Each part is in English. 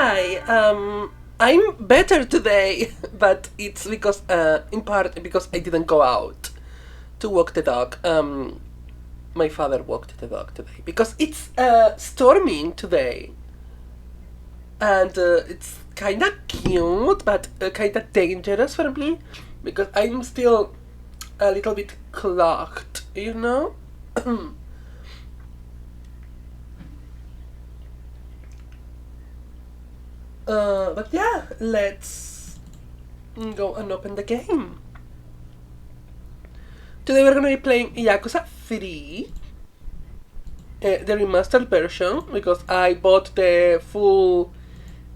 Hi. I'm better today, but it's because, in part, because I didn't go out to walk the dog. My father walked the dog today because it's storming today, and it's kind of cute, but kind of dangerous for me because I'm still a little bit clogged, you know. But yeah, let's go and open the game. Today we're gonna be playing Yakuza 3, the remastered version, because I bought the full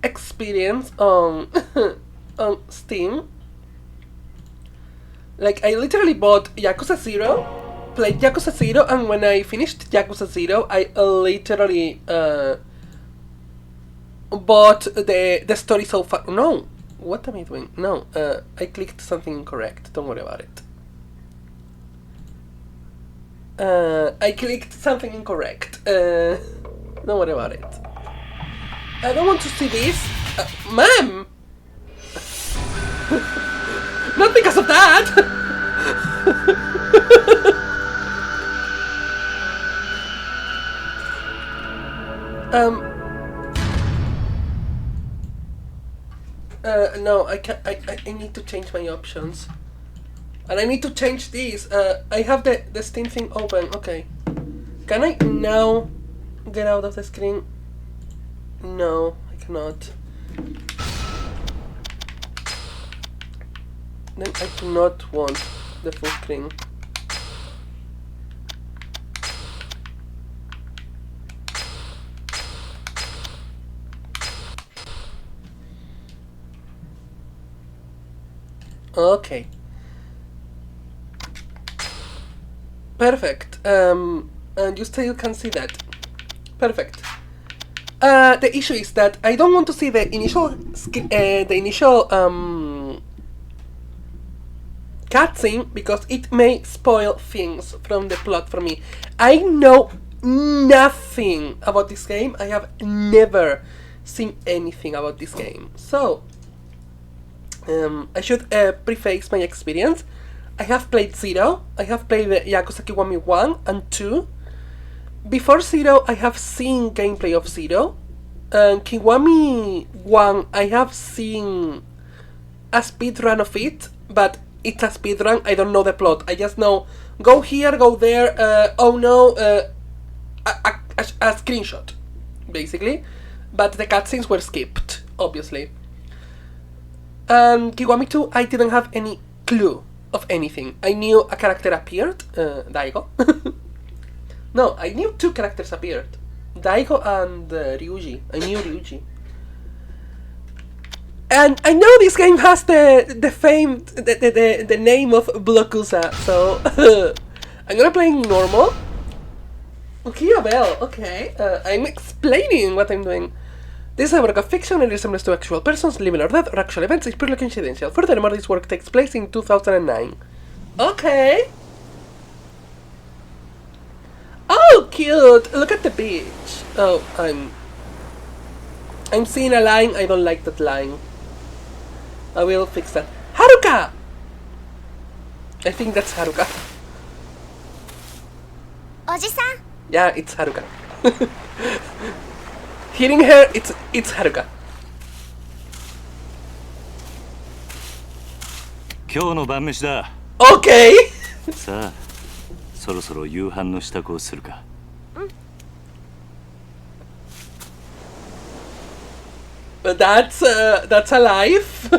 experience on on Steam. Like, I literally bought Yakuza 0, played Yakuza 0, and when I finished Yakuza 0, I literally bought the story so far. No, what am I doing? No, I clicked something incorrect. Don't worry about it. I clicked something incorrect. Don't worry about it. I don't want to see this. Ma'am! Not because of that! No, I can't. I need to change my options. And I need to change these. I have the Steam thing open. Okay. Can I now get out of the screen? No, I cannot. Then I do not want the full screen. Okay. Perfect. And you still can see that. Perfect. The issue is that I don't want to see the initial cutscene because it may spoil things from the plot for me. I know nothing about this game. I have never seen anything about this game. So, I should preface my experience. I have played 0, I have played the Yakuza Kiwami 1 and 2. Before 0, I have seen gameplay of 0. And Kiwami 1, I have seen a speedrun of it, but it's a speedrun, I don't know the plot. I just know, go here, go there, oh no, a screenshot, basically. But the cutscenes were skipped, obviously. And Kiwami 2, I didn't have any clue of anything. I knew a character appeared, Daigo. No, I knew 2 characters appeared. Daigo and Ryuji. I knew Ryuji. And I know this game has the famed, the name of Blokusa, so I'm gonna play normal. Okay, Abel, okay. I'm explaining what I'm doing. This is a work of fiction and resembles to actual persons, living or dead, or actual events. It's purely coincidental. Furthermore, this work takes place in 2009. Okay. Oh, cute! Look at the beach. Oh, I'm seeing a line. I don't like that line. I will fix that. Haruka! I think that's Haruka. Oji-san? Yeah, it's Haruka. Hearing her, it's Haruka. 今日の晩飯だ。Okay. さあ、そろそろ夕飯の支度をするか。That's a life.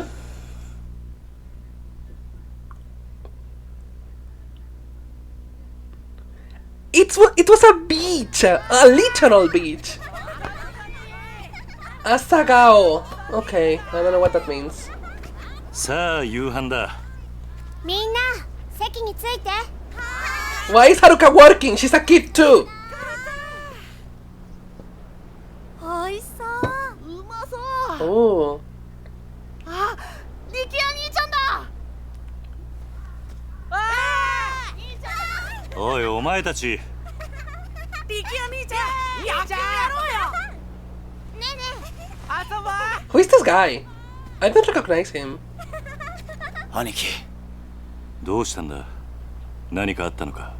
It was a beach, a literal beach. Asagao. Okay, I don't know what that means. さあ、夕飯だ。みんな、席について。 Why is Haruka working? She's a kid too. おいしそう。うまそう。 Oh. あ、力也兄ちゃんだ。わあ、兄ちゃん。おい、お前たち。力也兄ちゃん、やってやろうよ。ねえねえ。遊ぼう。Who is this guy? I don't recognize him. 兄貴。どうしたんだ？何かあったのか？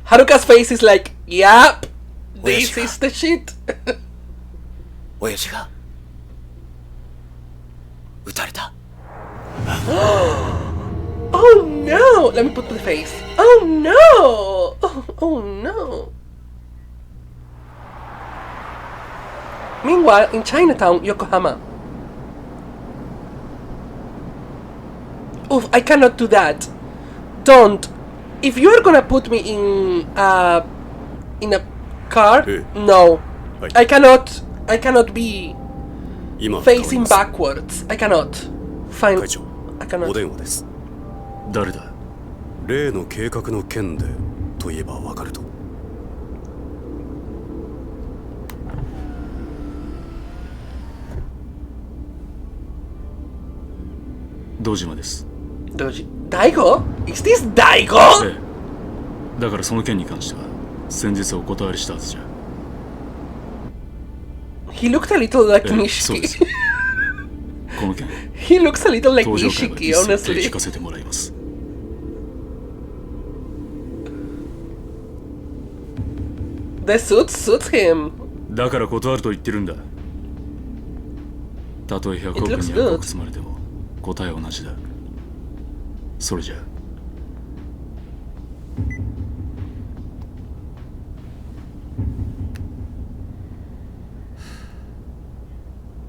Haruka's face is like, yep, this is the shit. 親父が撃たれた。Oh no! Let me put the face. Oh no! Oh no! Meanwhile, in Chinatown, Yokohama. Oof, I cannot do that. Don't. If you are gonna put me in a car, no. I cannot be facing backwards. I cannot. Fine. I cannot. お電話です。誰だ？例の計画の件でと言えばわかると。堂島です。Daigo? Is this Daigo? ええ。だからその件に関しては先日お断りしたはずじゃ。He looked a little like そうです。 Nishiki. この件 He looks a little like 登場会は Nishiki, 一切 honestly. 聞かせてもらいます。The suit suits him. だから断ると言ってるんだ。たとえ100億 It looks 200 good. 億積まれても答えは同じだ。それじゃ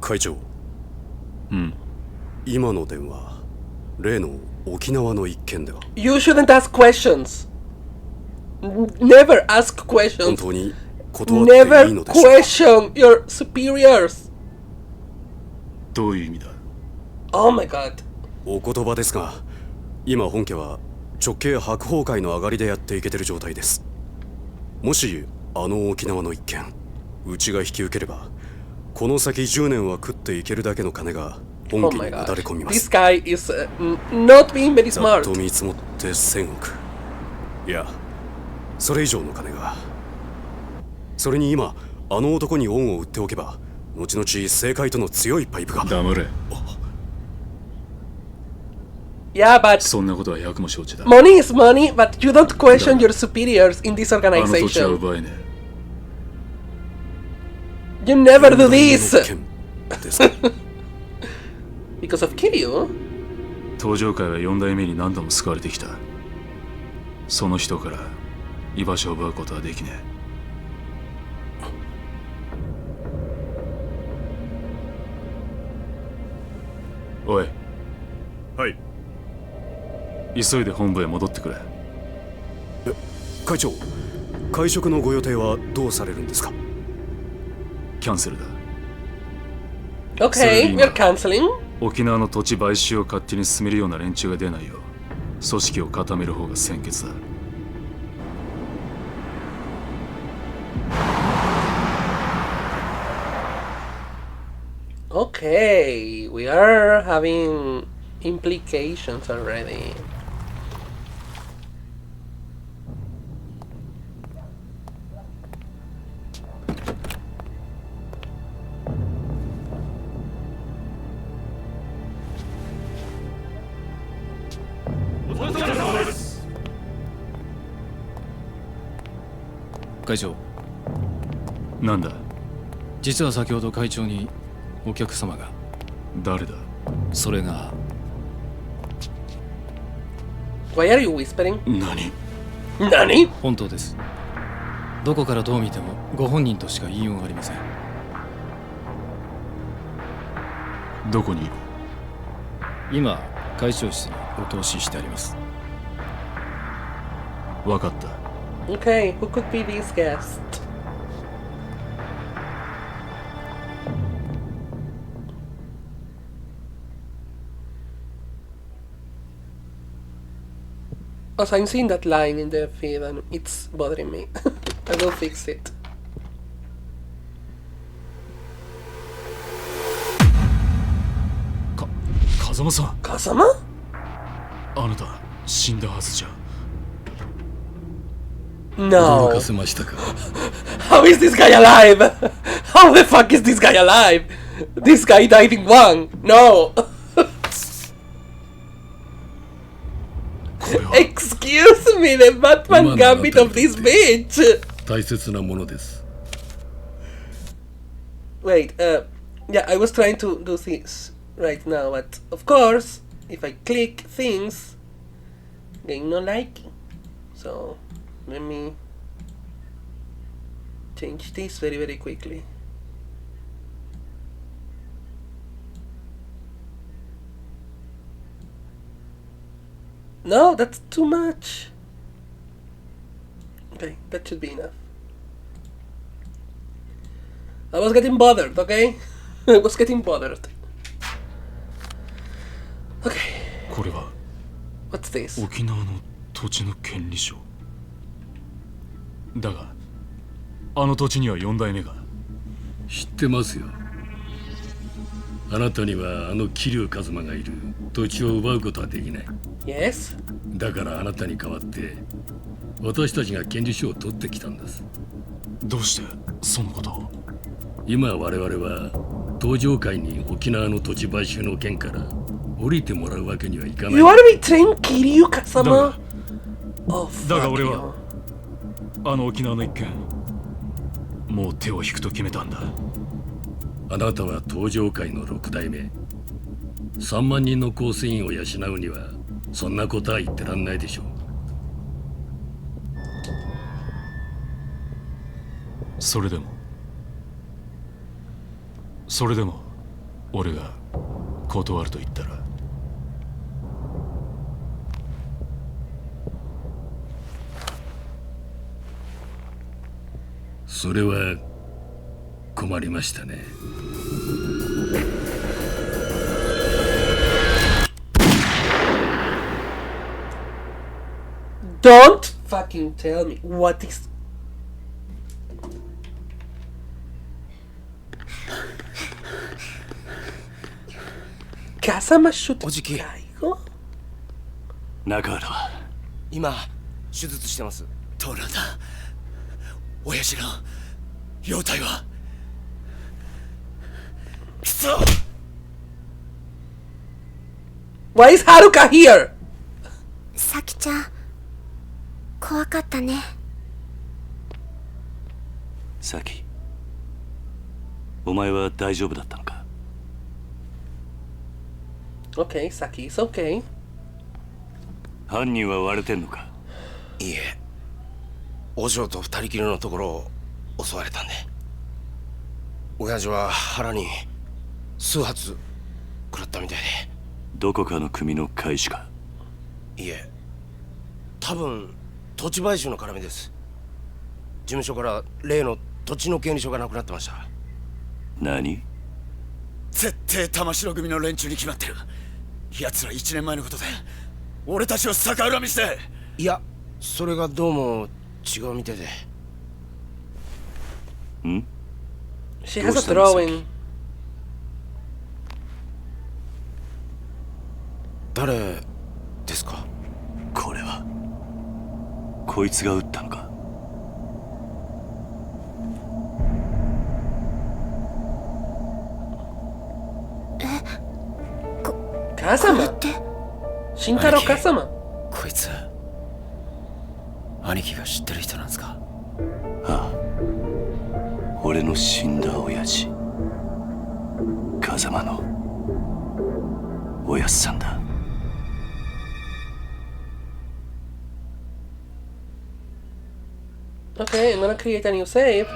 会長。うん。今の電話、例の沖縄の一件では。You shouldn't ask questions. Never ask 本 questions. 当に断っていい Never のでしょうか。 question your superiors. どういう意味だ？ Oh my god. お言葉ですが、今本家は直系白鵬会の上がりでやっていけてる状態です。もしあの沖縄の一件、うちが引き受ければ、この先10年は食っていけるだけの金が本 Oh 家に my なだれ god. 込みま This す。 guy is not being very ざっ smart. と見積もって1000億。いや、それ以上の金が。それに今、あの男に恩を売っておけば、後々政界との強いパイプが。黙れ。 Yeah, but そんなことは百も承知だ。 money is money, but you don't question your superiors in this あの土地は organization. 奪えねえ。 You never do this の件ですか。 because of Kiryu. 登場会は4代目に何度も救われてきた。その人から居場所を奪うことはできねえ。おい。はい。急いで本部へ戻ってくれ。会長、会食のご予定はどうされるんですか。キャンセルだ。 Okay, we're canceling. 沖縄の土地買収を勝手に進めるような連中が出ないよう組織を固める方が先決だ。Okay, we are having implications already. Let's 会長、なんだ？実は先ほど会長にお客様が。誰だ？それが。Why are you whispering? 何？何？本当です。どこからどう見てもご本人としか言いようがありません。どこにいる？今、会長室にお通ししてあります。わかった。Okay, who could be this guest? Also, I'm seeing that line in the feed and it's bothering me. I will fix it. 風間さん。風間？あなた死んだはずじゃ。No. かせましたか。 How is this guy alive? How the fuck is this guy alive? This guy died in one. No. Excuse me, the Batman gambit of this bitch. 大切なものです。 Wait, yeah, I was trying to do this right now, but of course, if I click things, they not like it. So, let me change this very, very quickly. No, that's too much. Okay, that should be enough. I was getting bothered, okay? I was getting bothered. Okay. これは What's this? 沖縄の土地の権利書だが、あの土地には4代目が。知ってますよ。あなたにはあの桐生一馬がいる土地を奪うことはできない。 Yes? だからあなたに代わって私たちが権利書を取ってきたんです。どうしてそのことを？今我々は東上界に沖縄の土地買収の件から降りてもらうわけにはいかない。 You wanna betray Kiryu Kasama? Oh, だが fuck 俺 you. はあの沖縄の一件もう手を引くと決めたんだ。あなたは東上界の6代目。3万人の構成員を養うにはそんなことは言ってらんないでしょう。それでも俺が断ると言ったら。それは困りましたね。Don't fucking tell me what is. Kasama should おじき Kaigo? 中原は今手術してます。どうなんだ親父の容体は。くそ Why is Haruka here? さきちゃん怖かったね。さき、お前は大丈夫だったのか？ Okay, Saki is okay. 犯人は割れてんのか？いいえ、お嬢と二人きりのところを襲われたんで。親父は腹に数発食らったみたいで。どこかの組の会士か？いえ、多分土地買収の絡みです。事務所から例の土地の権利書がなくなってました。何？絶対玉城組の連中に決まってる。奴ら1年前のことで俺たちを逆恨みして。いや、それがどうも違うみたいで。ん？ She has a drawing. 誰ですか？これはこいつが撃ったのか？ Kasama? Shintaro Kasama? こいつ兄貴が知ってる人なんですか？ああ、俺の死んだ親父、風間のおやっさんだ。Okay, I'm gonna create a new save.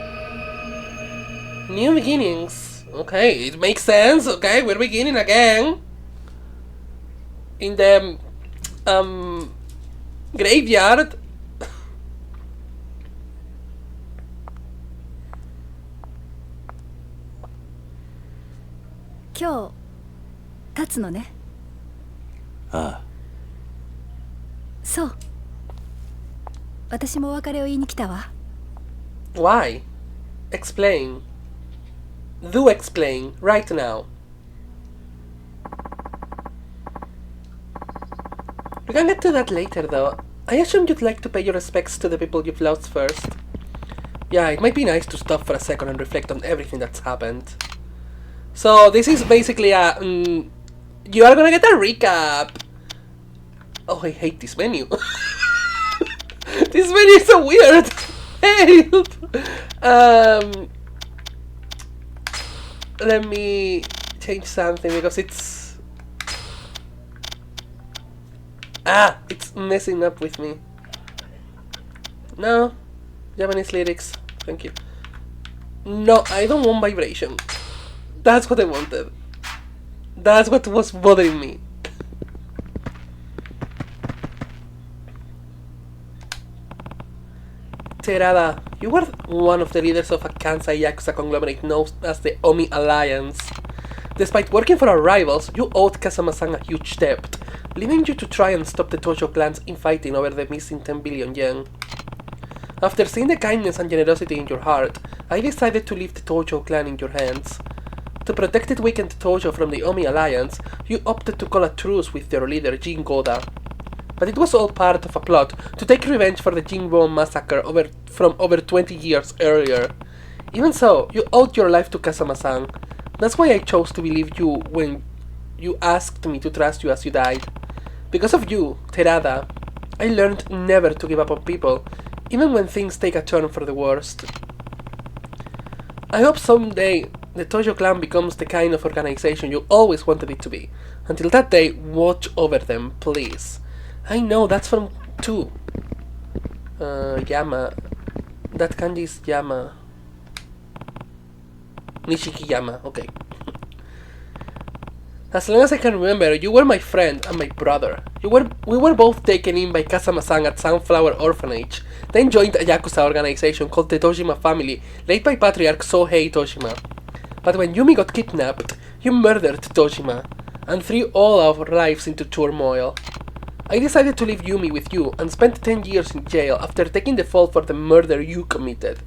New beginnings. Okay, it makes sense. Okay, we're beginning again. In the graveyard. 今日立つのね。ああ、そう。私もお別れを言いに来たわ。Why? Explain. Do explain right now. We can get to that later though. I assume you'd like to pay your respects to the people you've lost first. Yeah, it might be nice to stop for a second and reflect on everything that's happened. So this is basically a... you are gonna get a recap. Oh, I hate this menu. This menu is so weird. Help! Let me change something because it's... it's messing up with me. No. Japanese lyrics. Thank you. No, I don't want vibration. That's what I wanted. That's what was bothering me. Terada, you were one of the leaders of a Kansai Yakuza conglomerate known as the Omi Alliance. Despite working for our rivals, you owed Kazama-san a huge debt, leaving you to try and stop the Tojo clan's infighting over the missing 10 billion yen. After seeing the kindness and generosity in your heart, I decided to leave the Tojo clan in your hands. To protect the weakened Tojo from the Omi Alliance, you opted to call a truce with your leader Jin Goda. But it was all part of a plot to take revenge for the Jinro massacre from over 20 years earlier. Even so, you owed your life to Kazama-san. That's why I chose to believe you when you asked me to trust you as you died. Because of you, Terada, I learned never to give up on people, even when things take a turn for the worst. I hope someday the Tojo clan becomes the kind of organization you always wanted it to be. Until that day, watch over them, please. I know, that's from 2. Yama. That kanji is Yama. Nishiki Yama, okay. As long as I can remember, you were my friend and my brother. We were both taken in by Kazama-san at Sunflower Orphanage, then joined a Yakuza organization called the Tojima family, led by Patriarch Sohei Tojima. But when Yumi got kidnapped, you murdered Tojima, and threw all our lives into turmoil. I decided to leave Yumi with you and spent 10 years in jail after taking the fall for the murder you committed.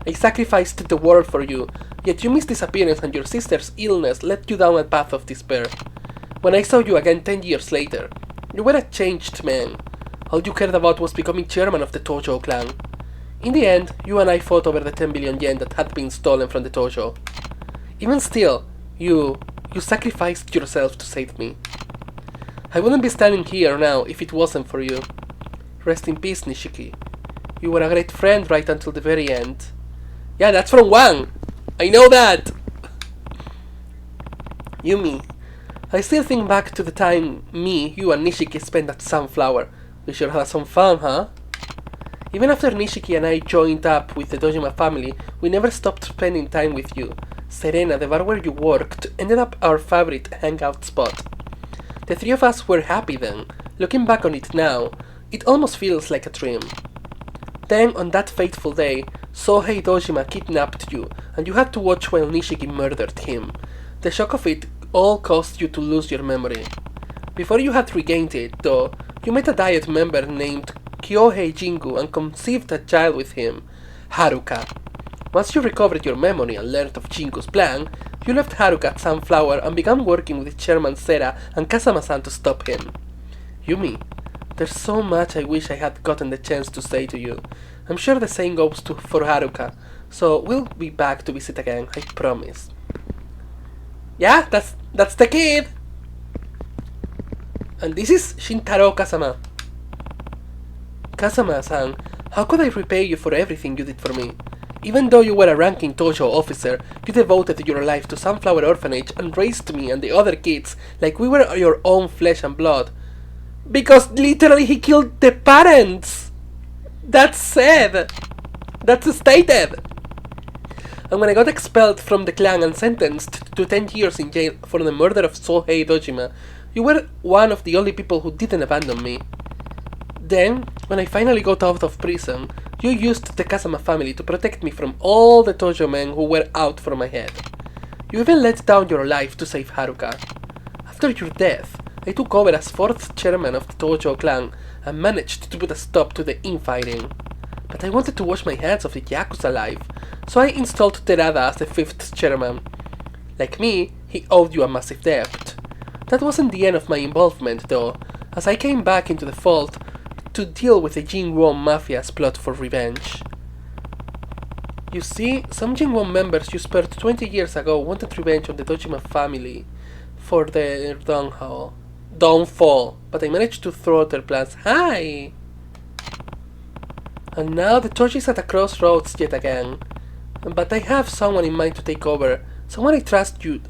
I sacrificed the world for you, yet Yumi's disappearance and your sister's illness led you down a path of despair. When I saw you again 10 years later, you were a changed man. All you cared about was becoming chairman of the Tojo clan. In the end, you and I fought over the 10 billion yen that had been stolen from the Tojo. Even still, you sacrificed yourself to save me. I wouldn't be standing here now if it wasn't for you. Rest in peace, Nishiki. You were a great friend right until the very end. Yeah, that's from 1! I know that! Yumi, I still think back to the time me, you and Nishiki spent at Sunflower. We sure had some fun, huh? Even after Nishiki and I joined up with the Dojima family, we never stopped spending time with you. Serena, the bar where you worked, ended up our favorite hangout spot. The three of us were happy then. Looking back on it now, it almost feels like a dream. Then, on that fateful day, Sohei Dojima kidnapped you, and you had to watch while Nishiki murdered him. The shock of it all caused you to lose your memory. Before you had regained it, though, you met a Diet member named Kyohei Jingu and conceived a child with him, Haruka. Once you recovered your memory and learned of Jingu's plan, you left Haruka at Sunflower and began working with Chairman Sera and Kazama-san to stop him. Yumi, there's so much I wish I had gotten the chance to say to you. I'm sure the same goes for Haruka, so we'll be back to visit again, I promise. Yeah, that's the kid! And this is Shintaro Kazama. Kazama-san, how could I repay you for everything you did for me? Even though you were a ranking Tojo officer, you devoted your life to Sunflower Orphanage and raised me and the other kids like we were your own flesh and blood. Because literally he killed the parents! That's said! That's stated! And when I got expelled from the clan and sentenced to 10 years in jail for the murder of Sohei Dojima, you were one of the only people who didn't abandon me. Then, when I finally got out of prison, you used the Kazama family to protect me from all the Tojo men who were out for my head. You even let down your life to save Haruka. After your death, I took over as 4th chairman of the Tojo clan and managed to put a stop to the infighting. But I wanted to wash my hands of the Yakuza life, so I installed Terada as the 5th chairman. Like me, he owed you a massive debt. That wasn't the end of my involvement though, as I came back into the fold to deal with the Jinro Mafia's plot for revenge. You see, some Jinwon members you spared 20 years ago wanted revenge on the Dojima family for their downfall, but I managed to thwart their plans. Hi! And now the torch is at a crossroads yet again. But I have someone in mind to take over. Someone I trust to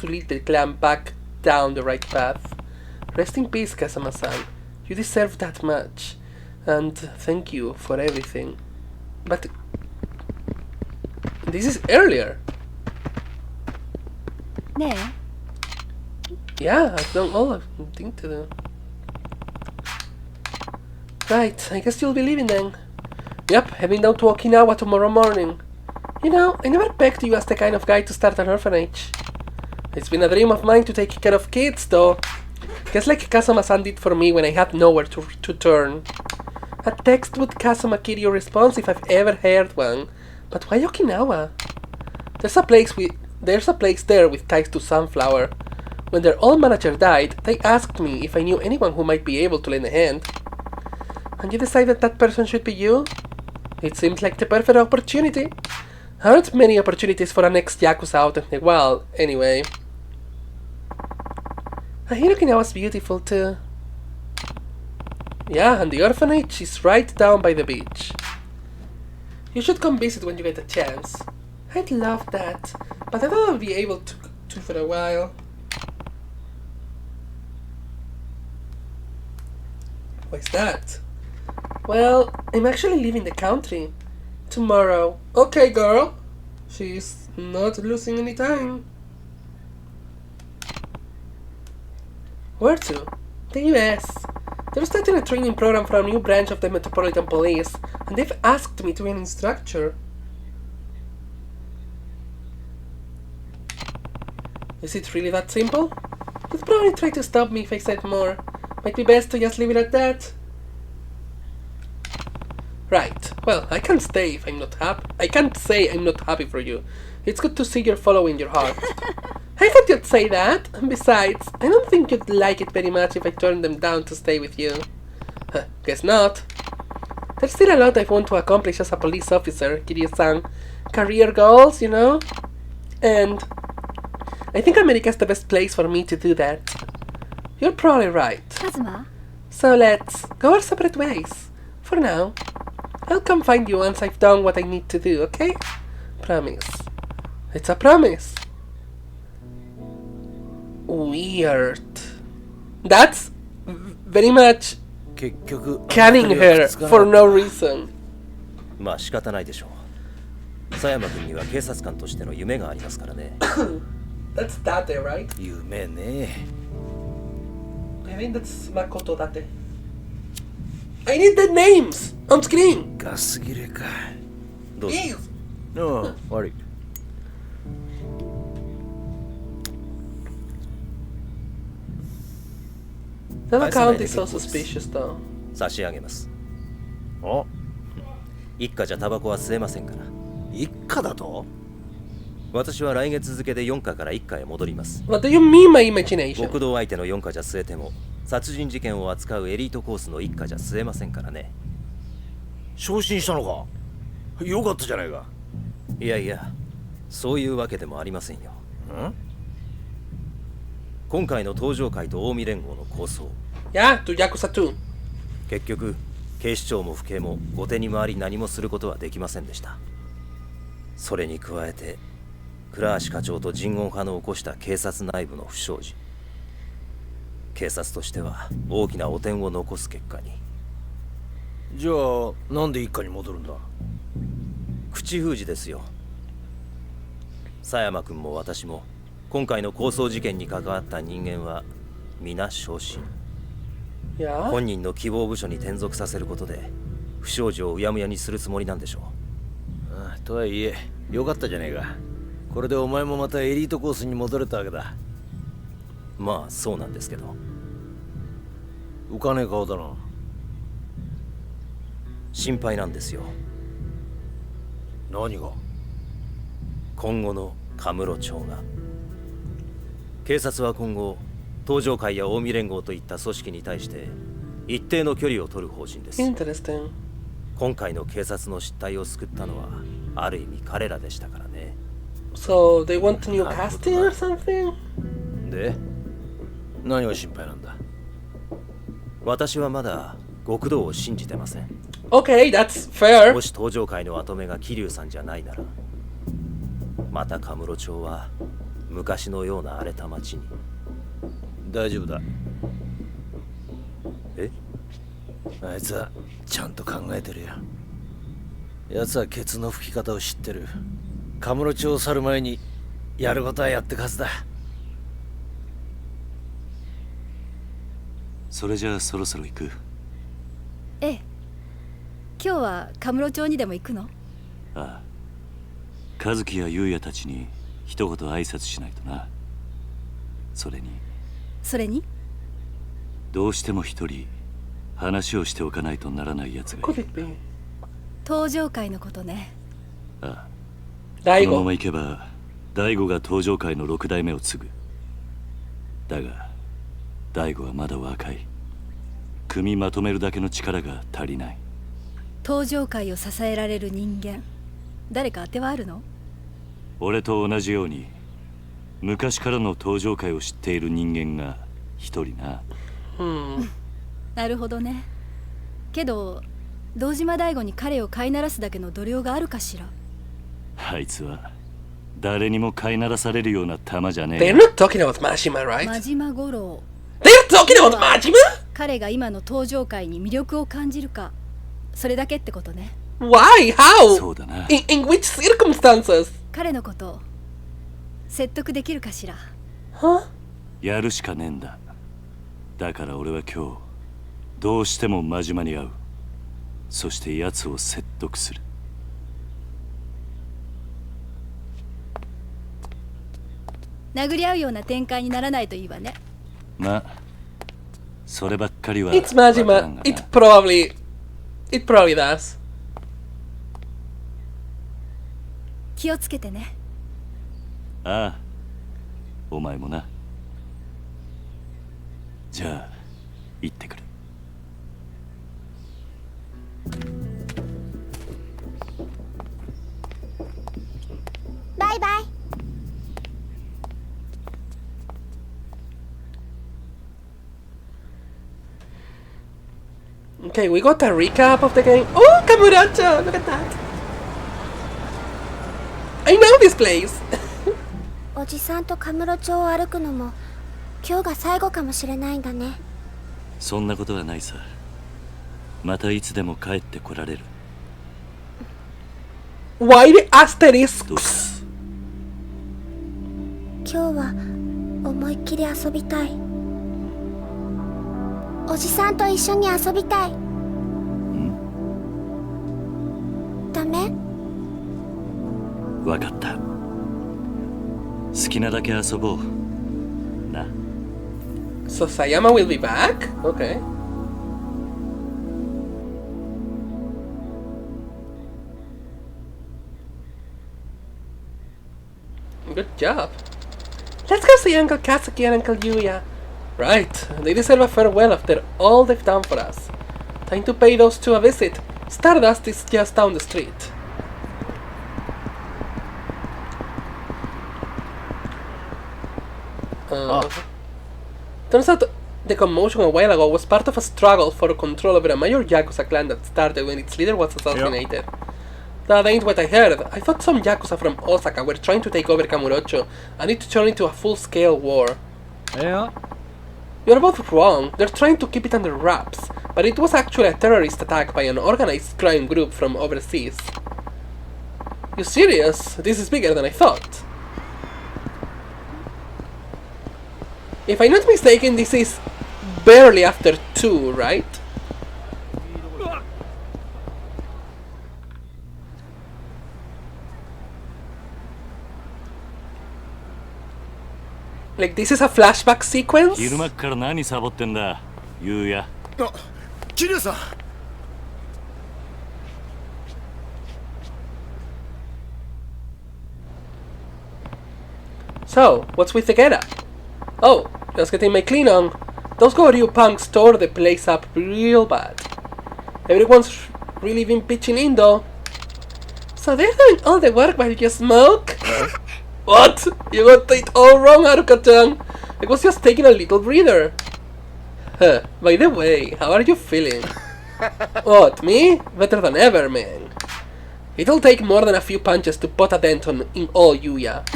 lead the clan back down the right path. Rest in peace, Kazama-san. You deserve that much. And thank you for everything. But this is earlier. Yeah, I've done all I've thing to do. Right, I guess you'll be leaving then. Yep, heading down to Okinawa tomorrow morning. You know, I never pegged you as the kind of guy to start an orphanage. It's been a dream of mine to take care of kids, though. Just like Kazama-san did for me when I had nowhere to turn. A textbook Kazama Kiryu response if I've ever heard one. But why Okinawa? There's a place there with ties to Sunflower. When their old manager died, they asked me if I knew anyone who might be able to lend a hand. And you decided that person should be you? It seems like the perfect opportunity. Aren't many opportunities for a next Yakuza out of the wild, anyway. I hear Okinawa's beautiful too. Yeah, and the orphanage is right down by the beach. You should come visit when you get a chance. I'd love that, but I thought I'll be able to for a while. Why's that? Well, I'm actually leaving the country. Tomorrow. Okay, girl. She's not losing any time. Where to? The US. They're starting a training program for a new branch of the Metropolitan Police, and they've asked me to be an instructor. Is it really that simple? They'd probably try to stop me if I said more. Might be best to just leave it at that. Right. Well, I can't stay if I'm not happy. I can't say I'm not happy for you. It's good to see you're following your heart. I thought you'd say that. And besides, I don't think you'd like it very much if I turned them down to stay with you. Guess not. There's still a lot I want to accomplish as a police officer, Kiryu-san. Career goals, you know? And I think America's the best place for me to do that. You're probably right. Kazuma? So let's go our separate ways. For now. I'll come find you once I've done what I need to do, okay? Promise. It's a promise. Weird. That's very much canning her for no reason. まあ仕方ないでしょう。佐山君には警察官としての夢がありますからね。That's Date, right? 夢ね。I think that's Makoto Date. I need the names on screen. ガス切れか。どうぞ。No, 悪い。That account is so suspicious though. 差し上げます。お、一家じゃタバコは吸えませんから。一家だと？私は来月付で4課から1課へ戻ります。What do you mean my imagination? 極道相手の4課じゃ吸えても、殺人事件を扱うエリートコースの1課じゃ吸えませんからね。昇進したのか？よかったじゃないか。いやいや、そういうわけでもありませんよ。今回の登場会と近江連合の構想。Yeah, to Yakuza 2. 結局、警視庁も府警も後手に回り何もすることはできませんでした。それに加えて、倉橋課長と人言派の起こした警察内部の不祥事。警察としては大きな汚点を残す結果に。じゃあなんで一家に戻るんだ？口封じですよ。佐山君も私も今回の抗争事件に関わった人間は皆昇進。Yeah? 本人の希望部署に転属させることで不祥事をうやむやにするつもりなんでしょう。ああ、とはいえよかったじゃねえか。これでお前もまたエリートコースに戻れたわけだ。まあそうなんですけど。浮かねえ顔だな。心配なんですよ。何が？今後のカムロ町が。警察は今後東上会や近江連合といった組織に対して一定の距離を取る方針です。Interesting. 今回の警察の失態を救ったのはある意味彼らでしたからね。 So they want new casting or something? で、何が心配なんだ？私はまだ極道を信じてません。 Okay, that's fair. もし登場界の跡目が桐生さんじゃないなら、またカムロ町は昔のような荒れた町に。大丈夫だ。え？あいつはちゃんと考えてるよ。奴はケツの吹き方を知ってる。カムロ町を去る前にやることはやってくはずだ。それじゃあそろそろ行く。ええ。今日はカムロ町にでも行くの？ああ、和樹や優也たちに一言挨拶しないとな。それにどうしても一人話をしておかないとならないやつがいる。登場界のことね。ああ、大悟。このまま行けば大悟が登場界の6代目を継ぐ。だが大悟はまだ若い。組みまとめるだけの力が足りない。登場界を支えられる人間、誰か当てはあるの？俺と同じように昔からの登場界を知っている人間が一人な。なるほどね。けど堂島大吾に彼を飼いならすだけの度量があるかしら。あいつは誰にも飼いならされるような玉じゃねえ。 They're not talking about Majima, right? 真島五郎。 They're talking about Majima? 彼が今の登場界に魅力を感じるか、それだけってことね。 Why? How? そうだな。In which circumstances? 彼のこと説得できるかしら。Huh? やるしかねえんだ。だから俺は今日どうしても真島に会う。そして奴を説得する。殴り合うような展開にならないといいわね。まあそればっかりは It's Majima. It probably does. 気をつけてね。ああ、お前もな。じゃあ行ってくる。バイバイ。Okay, we got a recap of the game. Oh, Kamuracho! Look at that. I know this place. おじさんとカムロ町を歩くのも今日が最後かもしれないんだね。そんなことはないさ。またいつでも帰ってこられる。 Why the asterisks? 今日は思いっきり遊びたい。おじさんと一緒に遊びたい。ダメ？わかった。好きなだけ遊ぼう。な。So Sayama will be back? Okay. Good job. Let's go see Uncle Katsuki and Uncle Yuya. Right, they deserve a farewell after all they've done for us. Time to pay those two a visit. Stardust is just down the street. Turns out the commotion a while ago was part of a struggle for control over a major Yakuza clan that started when its leader was assassinated. That ain't what I heard. I thought some Yakuza from Osaka were trying to take over Kamurocho and it turned into a full-scale war. Yeah. You're both wrong. They're trying to keep it under wraps, but it was actually a terrorist attack by an organized crime group from overseas. You serious? This is bigger than I thought. If I'm not mistaken, this is barely after 2, right? Like, this is a flashback sequence? 昼間っから何サボってんだ、ゆうや。あ、桐生さん。So, what's with the getup? Oh, just getting my clean on. Those Goryu punks tore the place up real bad. Everyone's really been pitching in though. So they're doing all the work while you smoke? What? You got it all wrong, Haruka-chan. I was just taking a little breather. By the way, how are you feeling? What, me? Better than ever, man. It'll take more than a few punches to put a dent in all Yuya.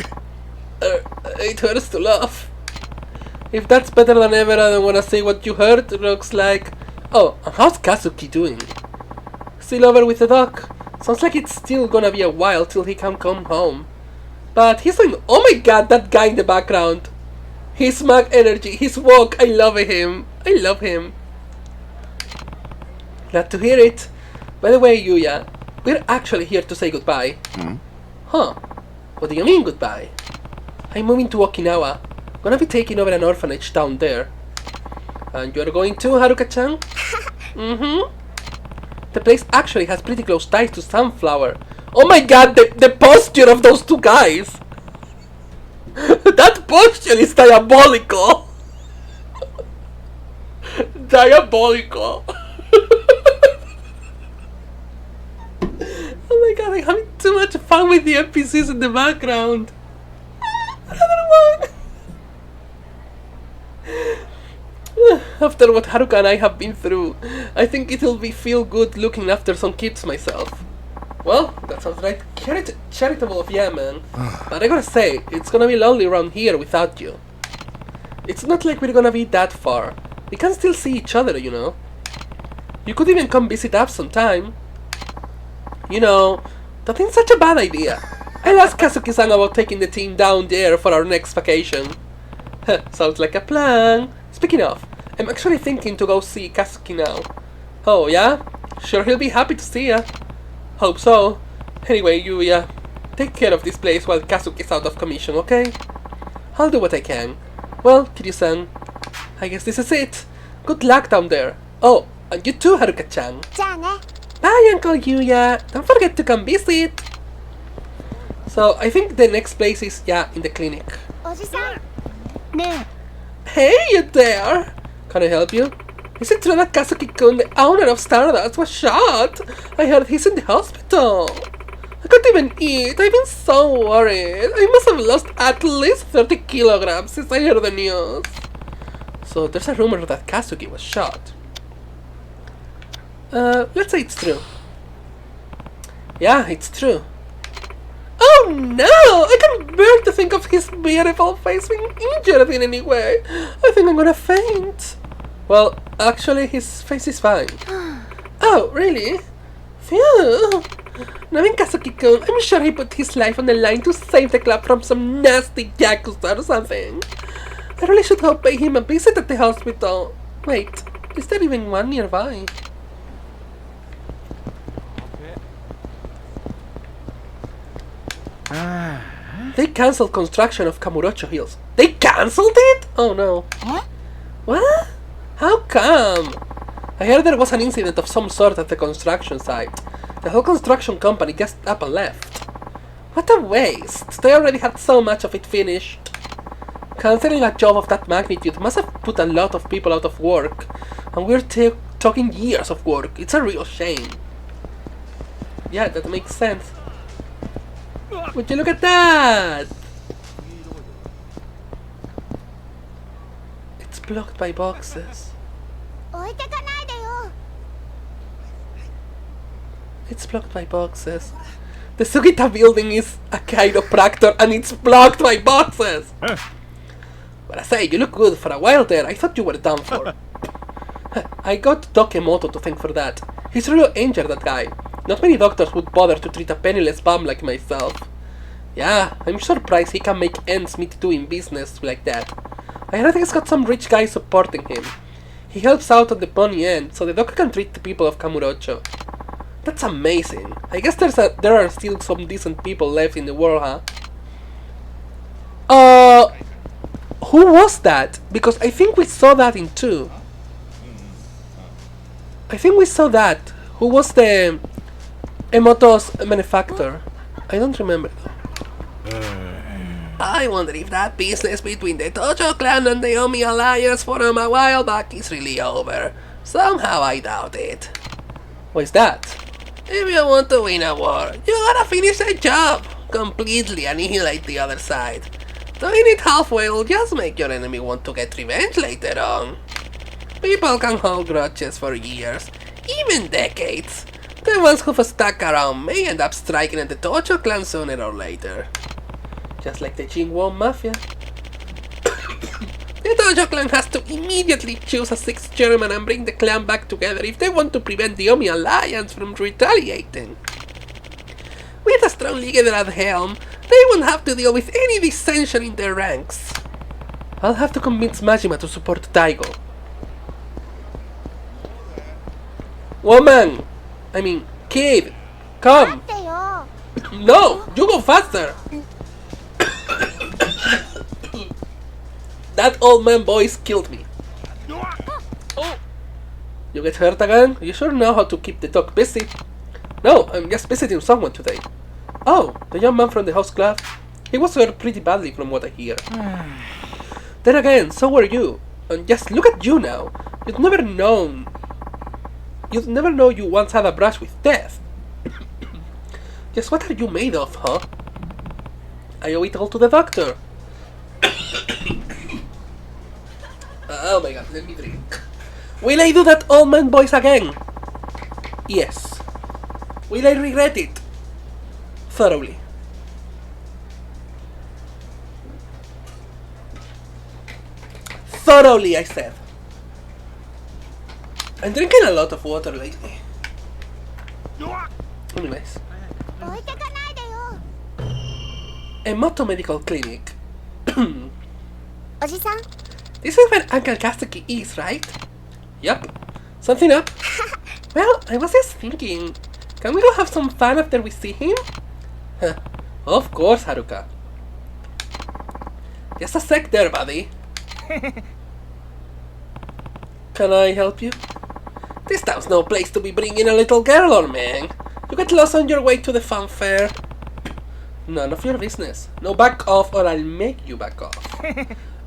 It hurts to laugh. If that's better than ever, I don't wanna say what you heard. Looks like... Oh, and how's Kazuki doing? Still over with the doc? Sounds like it's still gonna be a while till he can come home. But he's doing... Oh my god, that guy in the background! His mag energy, his walk, I love him. I love him. Glad to hear it. By the way, Yuya, we're actually here to say goodbye. Huh? What do you mean goodbye? I'm moving to Okinawa. Gonna be taking over an orphanage down there. And you're going too, Haruka-chan? The place actually has pretty close ties to Sunflower. Oh my god, the posture of those two guys! That posture is diabolical! Diabolical! Oh my god, I'm having too much fun with the NPCs in the background. Another one! After what Haruka and I have been through, I think it'll feel good looking after some kids myself. Well, that sounds right charitable of you, man. But I gotta say, it's gonna be lonely around here without you. It's not like we're gonna be that far. We can still see each other, you know. You could even come visit us sometime. You know, that ain't such a bad idea. I'll ask Kazuki-san about taking the team down there for our next vacation. Sounds like a plan. Speaking of, I'm actually thinking to go see Kazuki now. Oh yeah? Sure he'll be happy to see ya. Hope so. Anyway, Yuya, take care of this place while Kazuki's out of commission, okay? I'll do what I can. Well, Kiryu-san, I guess this is it. Good luck down there. Oh, and you too, Haruka-chan. Bye, Uncle Yuya. Don't forget to come visit. So, I think the next place is, yeah, in the clinic. Hey, you there! Can I help you? Is it true that Kazuki-kun, the owner of Stardust, was shot? I heard he's in the hospital. I can't even eat. I've been so worried. I must have lost at least 30 kilograms since I heard the news. So there's a rumor that Kazuki was shot. Let's say it's true. Yeah, it's true. Oh no! I can bear to think of his beautiful face being injured in any way. I think I'm gonna faint. Well, actually, his face is fine. Oh, really? Phew! Knowing Kazuki-kun, I'm sure he put his life on the line to save the club from some nasty Yakuza or something. I really should go pay him a visit at the hospital. Wait, is there even one nearby? They cancelled construction of Kamurocho Hills. They cancelled it? Oh no. What? How come? I heard there was an incident of some sort at the construction site. The whole construction company just up and left. What a waste. They already had so much of it finished. Cancelling a job of that magnitude must have put a lot of people out of work. And we're talking years of work. It's a real shame. Yeah, that makes sense. Would you look at that? It's blocked by boxes. It's blocked by boxes. The Sugita building is a chiropractor and it's blocked by boxes! But I say, you look good for a while there. I thought you were done for. I got Dokemoto to thank for that. He's a real angel, that guy. Not many doctors would bother to treat a penniless bum like myself. Yeah, I'm surprised he can make ends meet doing business like that. I heard he's got some rich guy supporting him. He helps out on the money end, so the doctor can treat the people of Kamurocho. That's amazing. I guess there are still some decent people left in the world, huh? Who was that? Because I think we saw that in 2. I think we saw that. Who was the Emoto's benefactor? I don't remember though. I wonder if that business between the Tojo clan and the Omi alliance from a while back is really over. Somehow I doubt it. What is that? If you want to win a war, you gotta finish a job. Completely annihilate the other side. Doing it halfway will just make your enemy want to get revenge later on. People can hold grudges for years, even decades. The ones who've stuck around may end up striking at the Tojo clan sooner or later. Just like the Jingwon Mafia. The Tojo clan has to immediately choose a sixth chairman and bring the clan back together if they want to prevent the Omi alliance from retaliating. With a strong leader at the helm, they won't have to deal with any dissension in their ranks. I'll have to convince Majima to support Daigo. Woman! I mean, kid! Come! No! You go faster! That old man voice killed me. You get hurt again? You sure know how to keep the dog busy. No, I'm just visiting someone today. Oh, the young man from the house club. He was hurt pretty badly from what I hear. Then again, so were you. And just look at you now. You'd never know you once had a brush with death. Just what are you made of, huh? I owe it all to the doctor. Oh my god, let me drink. Will I do that old man voice again? Yes. Will I regret it? Thoroughly. Thoroughly, I said. I'm drinking a lot of water lately. Anyways. A Moto Medical Clinic. This is where Uncle Kazuki is, right? Yup. Something up? Well, I was just thinking, can we go have some fun after we see him? Of course, Haruka. Just a sec there, buddy. Can I help you? This town's no place to be bringing a little girl or man. You get lost on your way to the fun fair. None of your business. No, back off or I'll make you back off.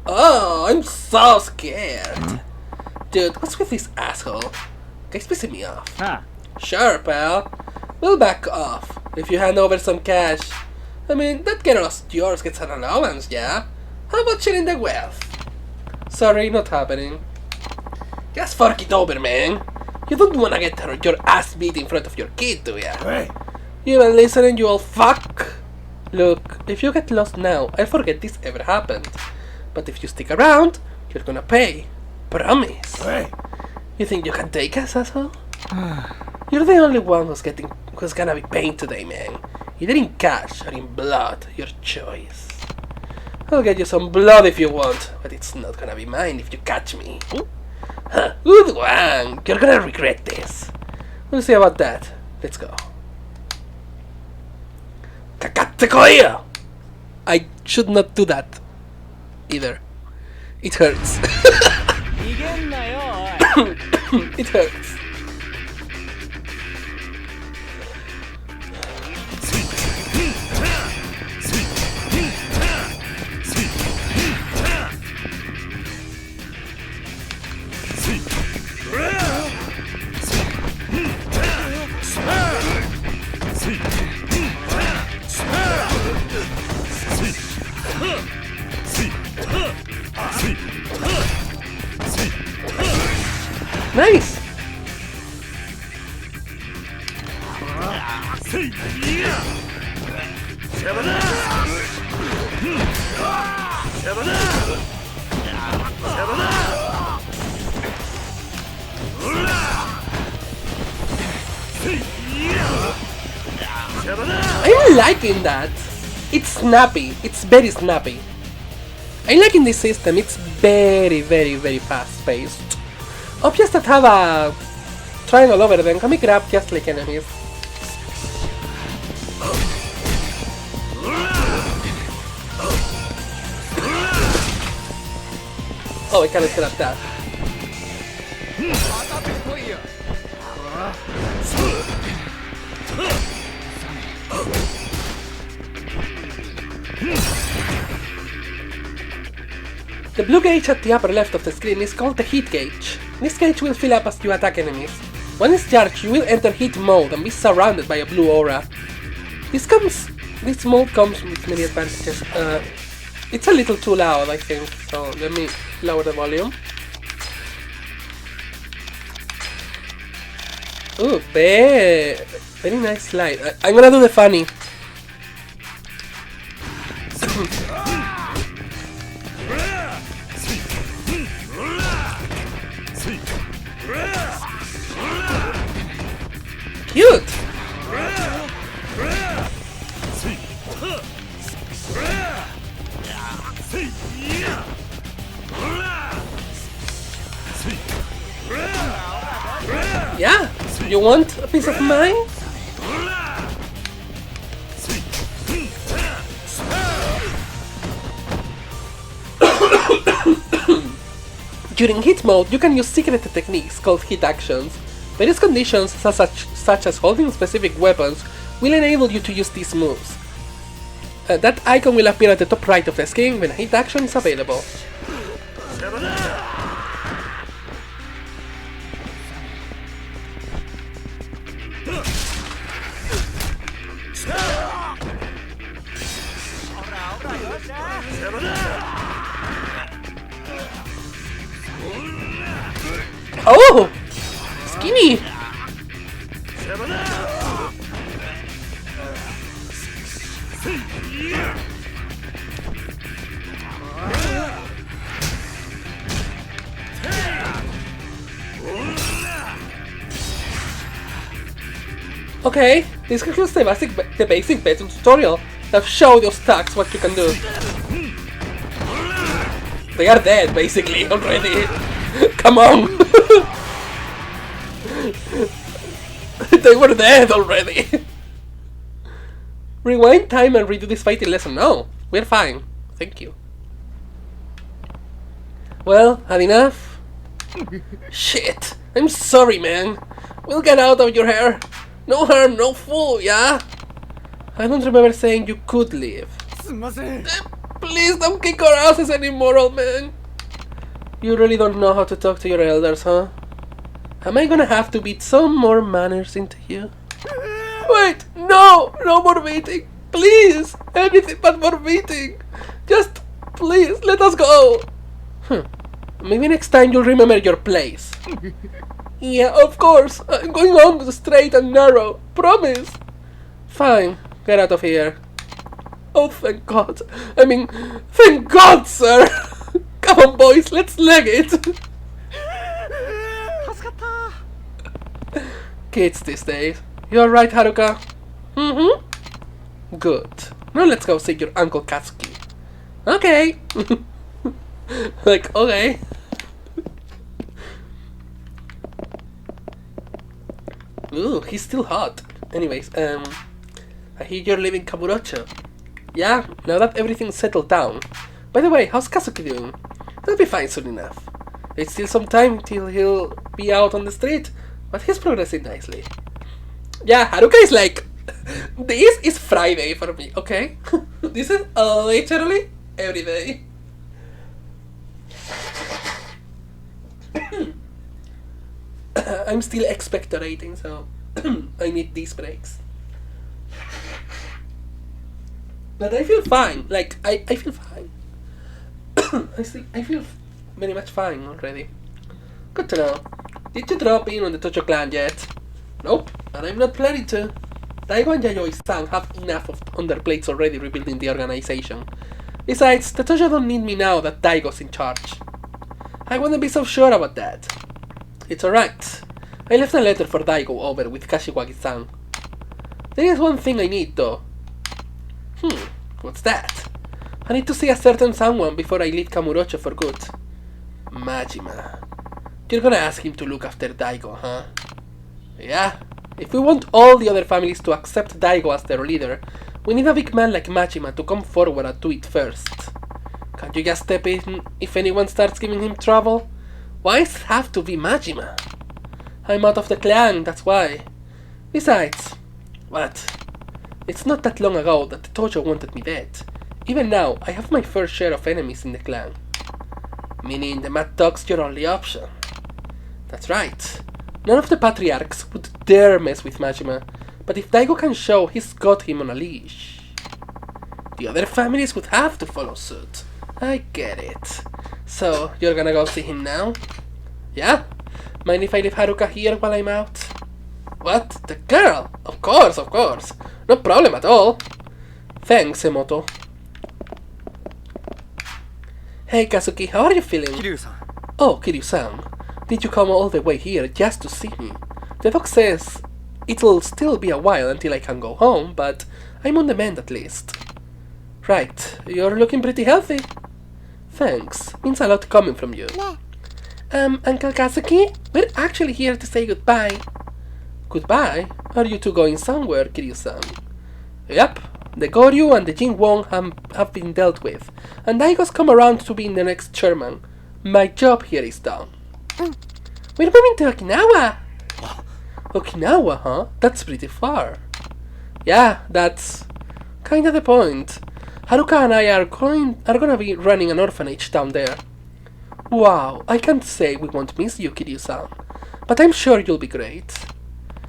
Oh, I'm so scared. Dude, what's with this asshole? Guy's pissing me off. Sure, pal. We'll back off if you hand over some cash. I mean, that girl of yours gets an allowance, yeah? How about sharing the wealth? Sorry, not happening. Just fork it over, man. You don't wanna get your ass beat in front of your kid, do ya? Hey. You been listening, you old fuck? Look, if you get lost now, I'll forget this ever happened. But if you stick around, you're gonna pay. Promise. Hey. You think you can take us, asshole? You're the only one who's gonna be paying today, man. Either in cash or in blood, your choice. I'll get you some blood if you want, but it's not gonna be mine if you catch me. Huh, good one. You're gonna regret this. We'll see about that. Let's go. Kakatsukoya! I should not do that. Either. It hurts. It hurts. Nice! I'm liking that. It's snappy. It's very snappy. I'm liking this system. It's very, very, very fast paced. Objects that have a triangle over them can be grabbed just like enemies. Oh, I can't grab that. The blue gauge at the upper left of the screen is called the heat gauge. This gauge will fill up as you attack enemies. When it's charged, you will enter hit mode and be surrounded by a blue aura. This mode comes with many advantages. It's a little too loud, I think, so let me lower the volume. Ooh, very nice slide. I'm gonna do the funny. Cute! Yeah, you want a piece of mind? During hit mode, you can use secret techniques called hit actions. Various conditions, such as holding specific weapons, will enable you to use these moves. That icon will appear at the top right of the screen when a hit action is available. Oh! Skinny! Okay, this concludes the basic battle tutorial that showed your stacks what you can do. They are dead, basically, already. Come on! They were dead already! Rewind time and redo this fighting lesson. No, we're fine. Thank you. Well, had enough? Shit! I'm sorry, man. We'll get out of your hair. No harm, no fool, yeah? I don't remember saying you could leave. Please don't kick our asses anymore, old man. You really don't know how to talk to your elders, huh? Am I gonna have to beat some more manners into you? Wait, no! No more beating! Please! Anything but more beating! Just, please, let us go! Maybe next time you'll remember your place. Yeah, of course! I'm going on the straight and narrow. Promise! Fine, get out of here. Oh, thank God. I mean, thank God, sir! Come on, boys, let's leg it! Kids these days. You alright, Haruka? Mm-hmm. Good. Now let's go see your Uncle Katsuki. Okay. Like, okay. Ooh, he's still hot. Anyways, I hear you're leaving Kamurocho. Yeah, now that everything's settled down. By the way, how's Kazuki doing? He'll be fine soon enough. It's still some time till he'll be out on the street, but he's progressing nicely. Yeah, Haruka is like, this is Friday for me, okay? This is literally every day. I'm still expectorating, so I need these breaks. But I feel fine, like, I feel fine. I feel very much fine already. Good to know. Did you drop in on the Tocho clan yet? Nope, and I'm not planning to. Daigo and Yayoi-san have enough on their plates already rebuilding the organization. Besides, the Tocho don't need me now that Daigo's in charge. I wouldn't be so sure about that. It's alright. I left a letter for Daigo over with Kashiwagi-san. There is one thing I need though. What's that? I need to see a certain someone before I leave Kamurocho for good. Majima. You're gonna ask him to look after Daigo, huh? Yeah. If we want all the other families to accept Daigo as their leader, we need a big man like Majima to come forward and do it first. Can't you just step in if anyone starts giving him trouble? Why does it have to be Majima? I'm out of the clan, that's why. Besides, what? It's not that long ago that the Tojo wanted me dead. Even now, I have my fair share of enemies in the clan. Meaning the Mad Dog's your only option. That's right. None of the patriarchs would dare mess with Majima, but if Daigo can show he's got him on a leash, the other families would have to follow suit. I get it. So, you're gonna go see him now? Yeah? Mind if I leave Haruka here while I'm out? What? The girl? Of course, of course. No problem at all. Thanks, Emoto. Hey Kazuki, how are you feeling? Kiryu-san. Oh, Kiryu-san. Did you come all the way here just to see me? The doc says it'll still be a while until I can go home, but I'm on the mend at least. Right, you're looking pretty healthy. Thanks, means a lot coming from you. Uncle Kazuki, we're actually here to say goodbye. Goodbye? Are you two going somewhere, Kiryu-san? Yep, the Goryu and the Jinwon have been dealt with, and Daigo's come around to being the next chairman. My job here is done. We're moving to Okinawa! Okinawa, huh? That's pretty far. Yeah, that's kinda the point. Haruka and I are gonna be running an orphanage down there. Wow, I can't say we won't miss you, Kiryu-san, but I'm sure you'll be great.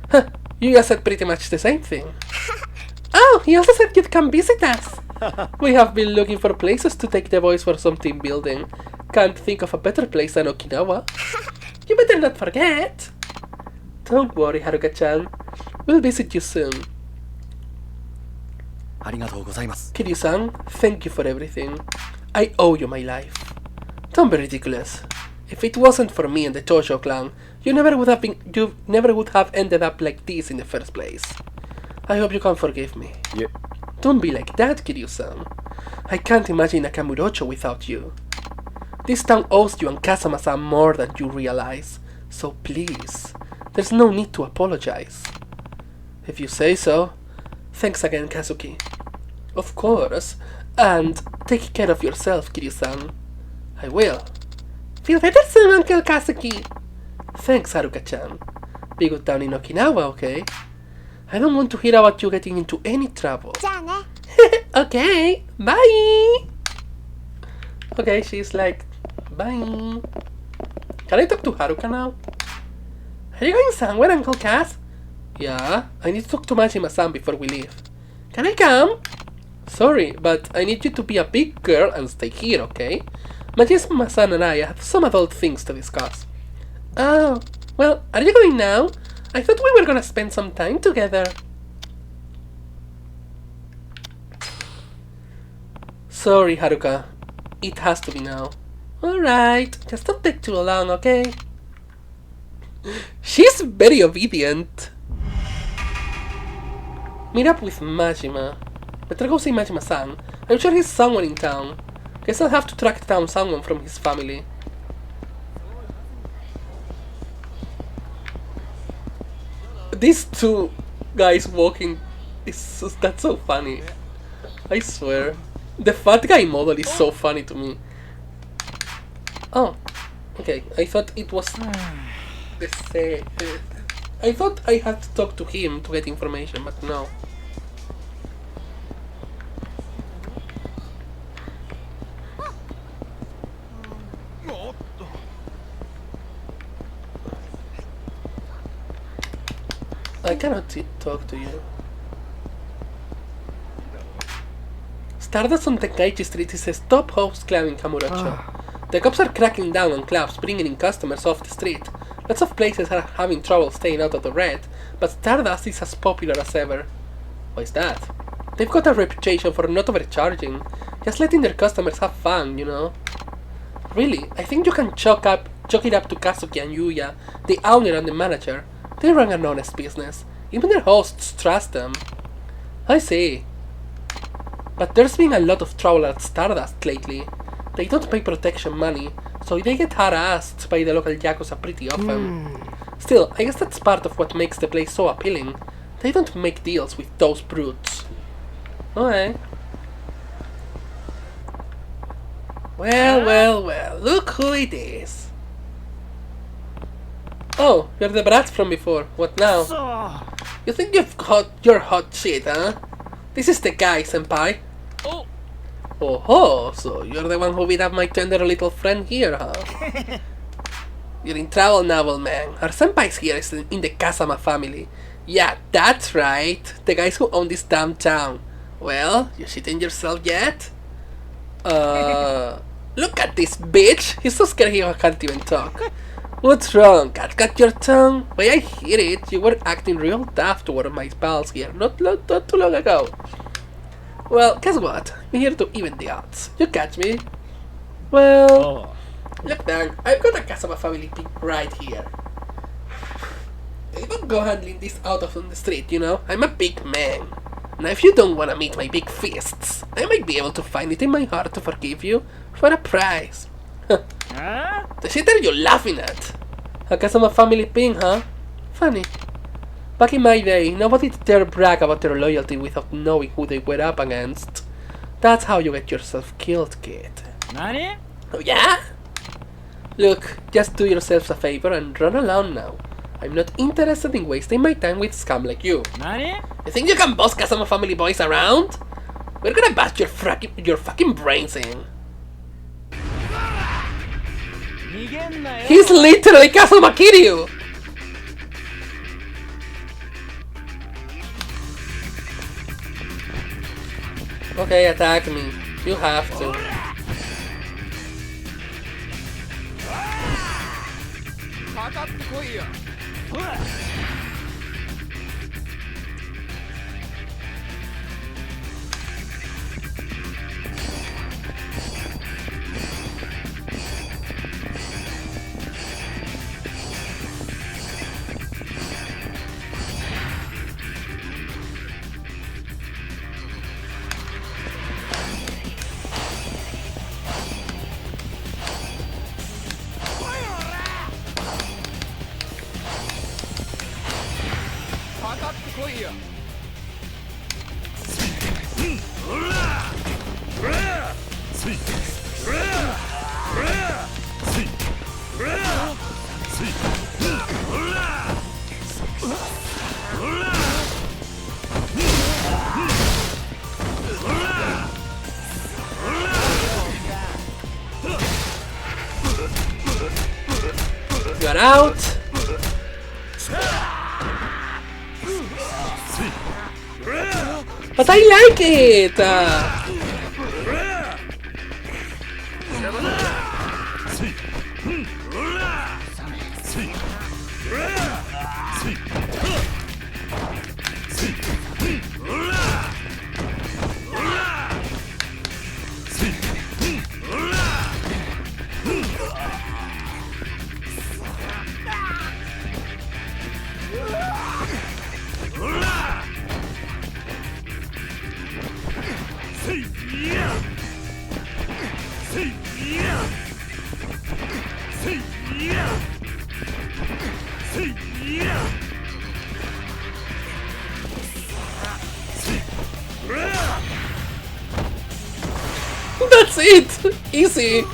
Huh, you guys said pretty much the same thing. Oh, he also said you'd come visit us. We have been looking for places to take the boys for some team building. Can't think of a better place than Okinawa. You better not forget. Don't worry, Haruka-chan. We'll visit you soon. Kiryu-san, thank you for everything. I owe you my life. Don't be ridiculous. If it wasn't for me and the Tojo clan, you never would have ended up like this in the first place. I hope you can forgive me. Yeah. Don't be like that, Kiryu-san. I can't imagine a Kamurocho without you. This town owes you and Kazama-san more than you realize, so please, there's no need to apologize. If you say so. Thanks again, Kazuki. Of course, and take care of yourself, Kiryu-san. I will. Feel better soon, Uncle Kazuki. Thanks, Haruka-chan. Be good down in Okinawa, okay? I don't want to hear about you getting into any trouble. Okay, bye! Okay, she's like, bye. Can I talk to Haruka now? Are you going somewhere, Uncle Kaz? Yeah, I need to talk to Majima-san before we leave. Can I come? Sorry, but I need you to be a big girl and stay here, okay? Majima-san and I have some adult things to discuss. Oh, well, are you going now? I thought we were gonna spend some time together. Sorry, Haruka. It has to be now. Alright, just don't take too long, okay? She's very obedient. Meet up with Majima. Better go see Majima-san. I'm sure he's somewhere in town. Guess I'll have to track down someone from his family. These two guys walking, that's so funny. I swear. The fat guy model is so funny to me. Oh, okay. I thought it was the same. I thought I had to talk to him to get information, but no. I cannot talk to you. Stardust on Tenkaichi Street is a top host club in Kamurocho. The cops are cracking down on clubs bringing in customers off the street. Lots of places are having trouble staying out of the red, but Stardust is as popular as ever. Why is that? They've got a reputation for not overcharging, just letting their customers have fun, you know? Really, I think you can chalk it up to Kazuki and Yuya, the owner and the manager. They run an honest business. Even their hosts trust them. I see. But there's been a lot of trouble at Stardust lately. They don't pay protection money, so they get harassed by the local Yakuza pretty often. Still, I guess that's part of what makes the place so appealing. They don't make deals with those brutes. Okay. Well, look who it is. Oh, you're the brat from before. What now? You think you've got your hot shit, huh? This is the guy, senpai. Oh ho, so you're the one who beat up my tender little friend here, huh? You're in trouble now, old man. Our senpai's here is in the Kazama family. Yeah, that's right. The guys who own this damn town. Well, you shitting yourself yet? Look at this bitch. He's so scared he can't even talk. What's wrong? Got your tongue? Way I hear it, you were acting real tough toward my pals here not too long ago. Well, guess what? I'm here to even the odds. You catch me? Well, look man, I've got a Kazama family pig right here. I don't go handling this out on the street, you know? I'm a big man. Now if you don't wanna meet my big fists, I might be able to find it in my heart to forgive you for a price. The shit are you laughing at? A Kazama family ping, huh? Funny. Back in my day, nobody dare brag about their loyalty without knowing who they were up against. That's how you get yourself killed, kid. Nani? Oh yeah? Look, just do yourselves a favor and run along now. I'm not interested in wasting my time with scum like you. Nani? You think you can boss Kazama family boys around? We're gonna bash your fucking brains in. He's literally Kazama Kiryu! Okay, attack me. You have to. You're out. But I like it. That's it! Easy!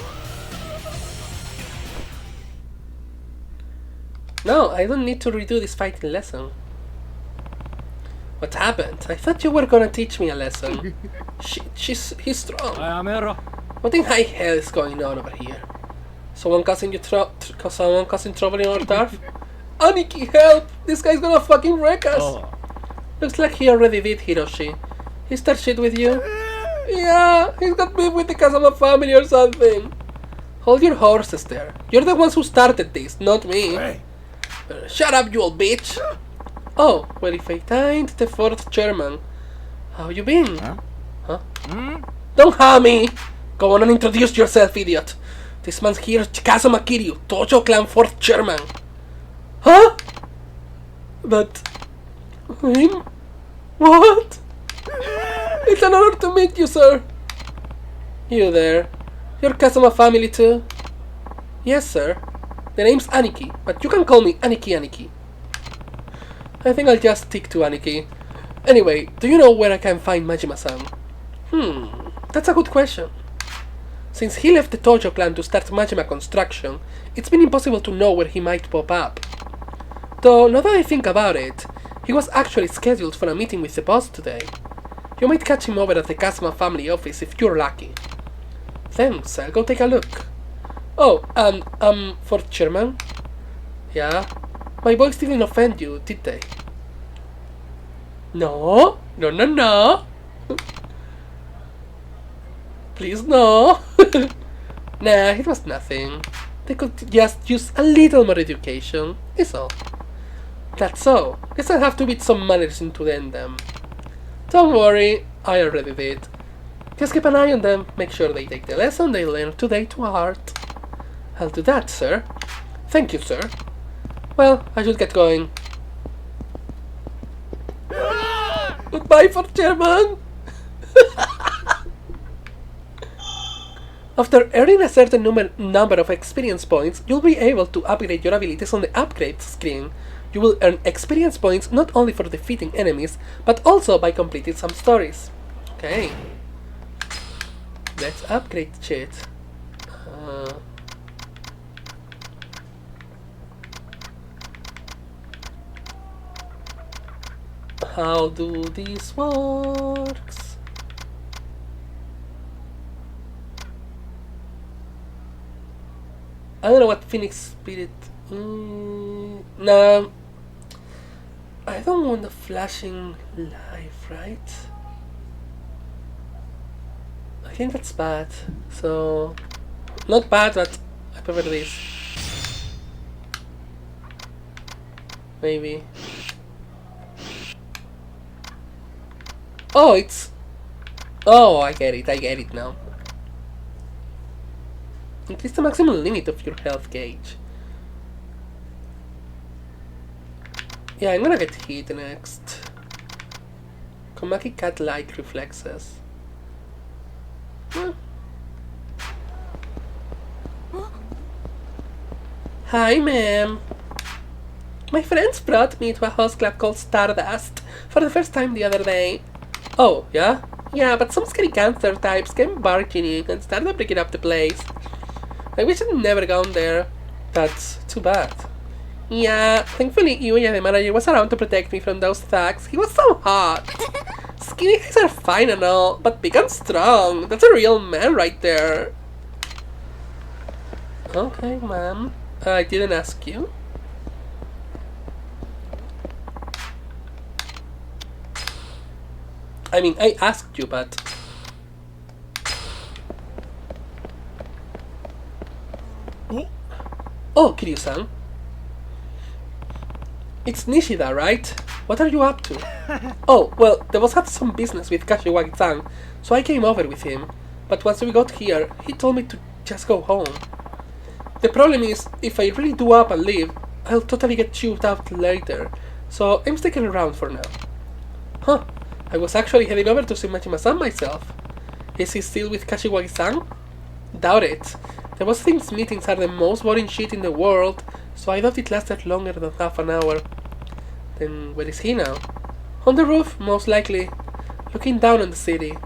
No, I don't need to redo this fighting lesson. What happened? I thought you were gonna teach me a lesson. He's strong. What in high hell is going on over here? Someone causing trouble in our turf? Aniki, help! This guy's gonna fucking wreck us! Looks like he already did, Hiroshi. He started shit with you? Yeah, he's got beef with the Kazama family or something. Hold your horses there. You're the ones who started this, not me. Hey. Shut up, you old bitch! Oh, well if I ain't the fourth chairman. How you been? Huh? Don't harm me! Go on and introduce yourself, idiot. This man's here, Kazama Kiryu, Tojo Clan 4th chairman. Huh? But... him? What? It's an honor to meet you, sir. You there. You're Kazama family too? Yes, sir. The name's Aniki, but you can call me Aniki. I think I'll just stick to Aniki. Anyway, do you know where I can find Majima-san? That's a good question. Since he left the Tojo clan to start Majima construction, it's been impossible to know where he might pop up. Though, now that I think about it, he was actually scheduled for a meeting with the boss today. You might catch him over at the Kazama family office if you're lucky. Thanks, I'll go take a look. Oh, and for chairman? Yeah? My voice didn't offend you, did they? No? No, no, no! Please, no! Nah, it was nothing. They could just use a little more education, is all. That's all. Guess I'll have to beat some manners into them. Don't worry, I already did. Just keep an eye on them, make sure they take the lesson they learned today to heart. I'll do that, sir. Thank you, sir. Well, I should get going. Goodbye for Chairman! After earning a certain number of experience points, you'll be able to upgrade your abilities on the upgrade screen. You will earn experience points not only for defeating enemies, but also by completing some stories. Okay. Let's upgrade shit. How do this works? I don't know what Phoenix Spirit. No, I don't want the flashing life, right? I think that's bad. So, not bad, but I prefer this. Maybe. Oh, it's... Oh, I get it now. Increase the maximum limit of your health gauge. Yeah, I'm gonna get hit next. Komaki cat-like reflexes. Hi, ma'am. My friends brought me to a host club called Stardust for the first time the other day. Oh, yeah? Yeah, but some scary gangster types came barging in and started breaking up the place. I wish I'd never gone there. That's too bad. Yeah, thankfully Yuya, the manager, was around to protect me from those thugs. He was so hot. Skinny guys are fine and all, but big and strong. That's a real man right there. Okay, ma'am. I didn't ask you. I mean, I asked you, but... Oh, Kiryu-san. It's Nishida, right? What are you up to? Oh, well, the boss had some business with Kashiwagi-san, so I came over with him. But once we got here, he told me to just go home. The problem is, if I really do up and leave, I'll totally get chewed out later, so I'm sticking around for now. Huh, I was actually heading over to see Majima-san myself. Is he still with Kashiwagi-san? Doubt it. The boss thinks meetings are the most boring shit in the world, so I thought it lasted longer than half an hour. Then where is he now? On the roof, most likely, looking down on the city.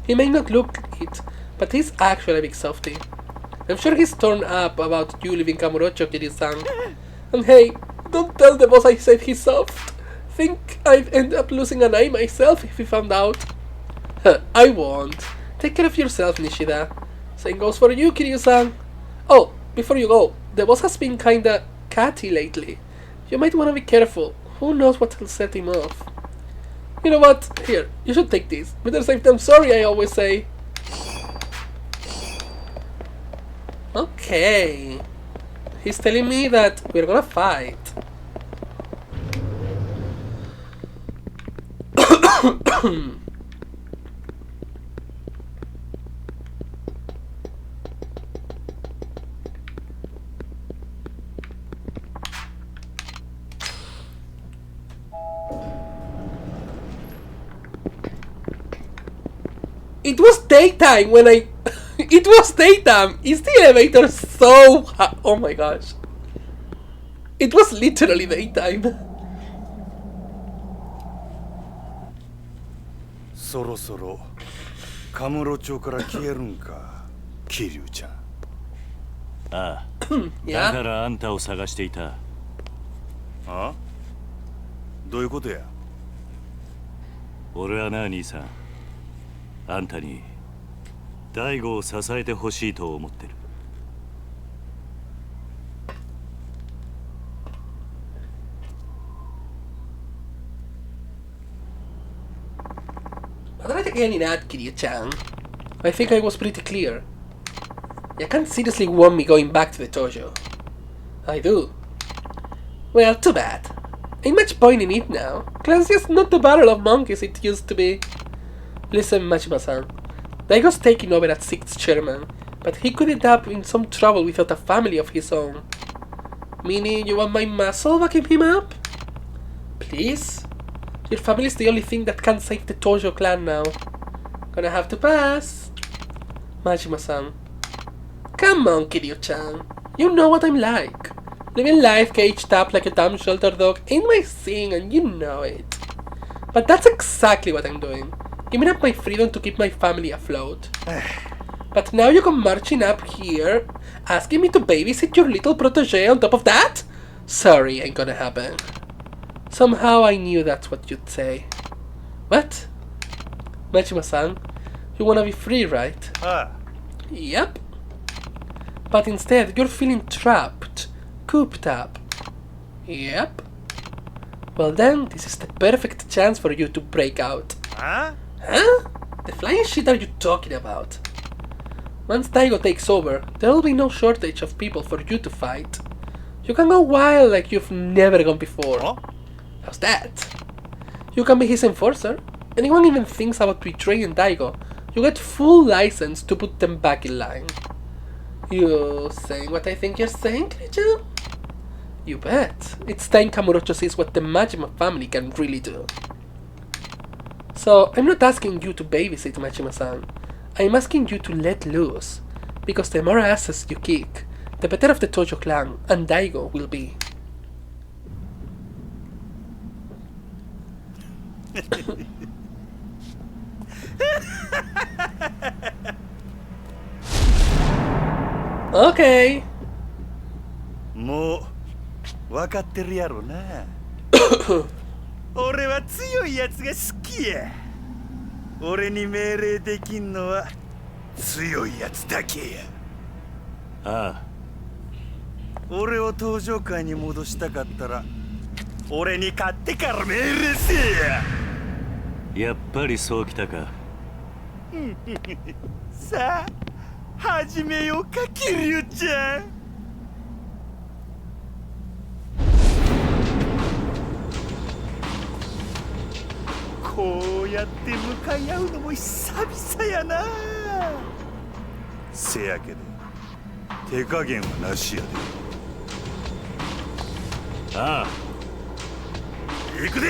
He may not look it, but he's actually a big softie. I'm sure he's torn up about you leaving Kamurocho, Kiryu-san. And hey, don't tell the boss I said he's soft. Think I'd end up losing an eye myself if he found out. I won't. Take care of yourself, Nishida. Same goes for you, Kiryu-san. Oh, before you go, the boss has been kinda catty lately. You might wanna be careful. Who knows what'll set him off. You know what? Here, you should take this. Better safe than sorry, I always say. Okay. He's telling me that we're gonna fight. It was daytime when I... It was daytime! Is the elevator so... Oh my gosh. It was literally daytime. そろそろカムロ町から消えるんか、桐生ちゃん。ああ、だからあんたを探していた。あ？どういうことや？俺はな、兄さん。あんたに大悟を支えてほしいと思ってる。I'm not getting at Kiryu-chan. I think I was pretty clear. You can't seriously want me going back to the dojo. I do. Well, too bad. Ain't much point in it now. Class just not the battle of monkeys it used to be. Listen, Majima-san. Daigo's taking over as 6th chairman, but he could end up in some trouble without a family of his own. Meaning you want my muscle backing him up? Please? Your family is the only thing that can save the Tojo clan now. Gonna have to pass. Majima-san. Come on, Kiryu-chan. You know what I'm like. Living life caged up like a damn shelter dog ain't my thing and you know it. But that's exactly what I'm doing. Giving up my freedom to keep my family afloat. But now you come marching up here, asking me to babysit your little protege on top of that? Sorry, ain't gonna happen. Somehow I knew that's what you'd say. What? Majima-san, you wanna be free, right? Yep. But instead, you're feeling trapped, cooped up. Yep. Well then, this is the perfect chance for you to break out. Huh? The flying shit are you talking about? Once Daigo takes over, there'll be no shortage of people for you to fight. You can go wild like you've never gone before. Huh? How's that? You can be his enforcer. Anyone even thinks about betraying Daigo, you get full license to put them back in line. You saying what I think you're saying, Kiryu? You bet. It's time Kamurocho sees what the Majima family can really do. So, I'm not asking you to babysit Majima-san. I'm asking you to let loose. Because the more asses you kick, the better of the Tojo clan and Daigo will be. Okay. もう分かってるやろな。俺は強いやつが好きや。俺に命令できんのは強いやつだけや。ああ。俺を登場界に戻したかったら俺に勝ってから命令せえや。やっぱりそうきたか。さあ始めようか、キリュウちゃん。こうやって向かい合うのも久々やな。せやけど手加減はなしやで。ああ、行くで。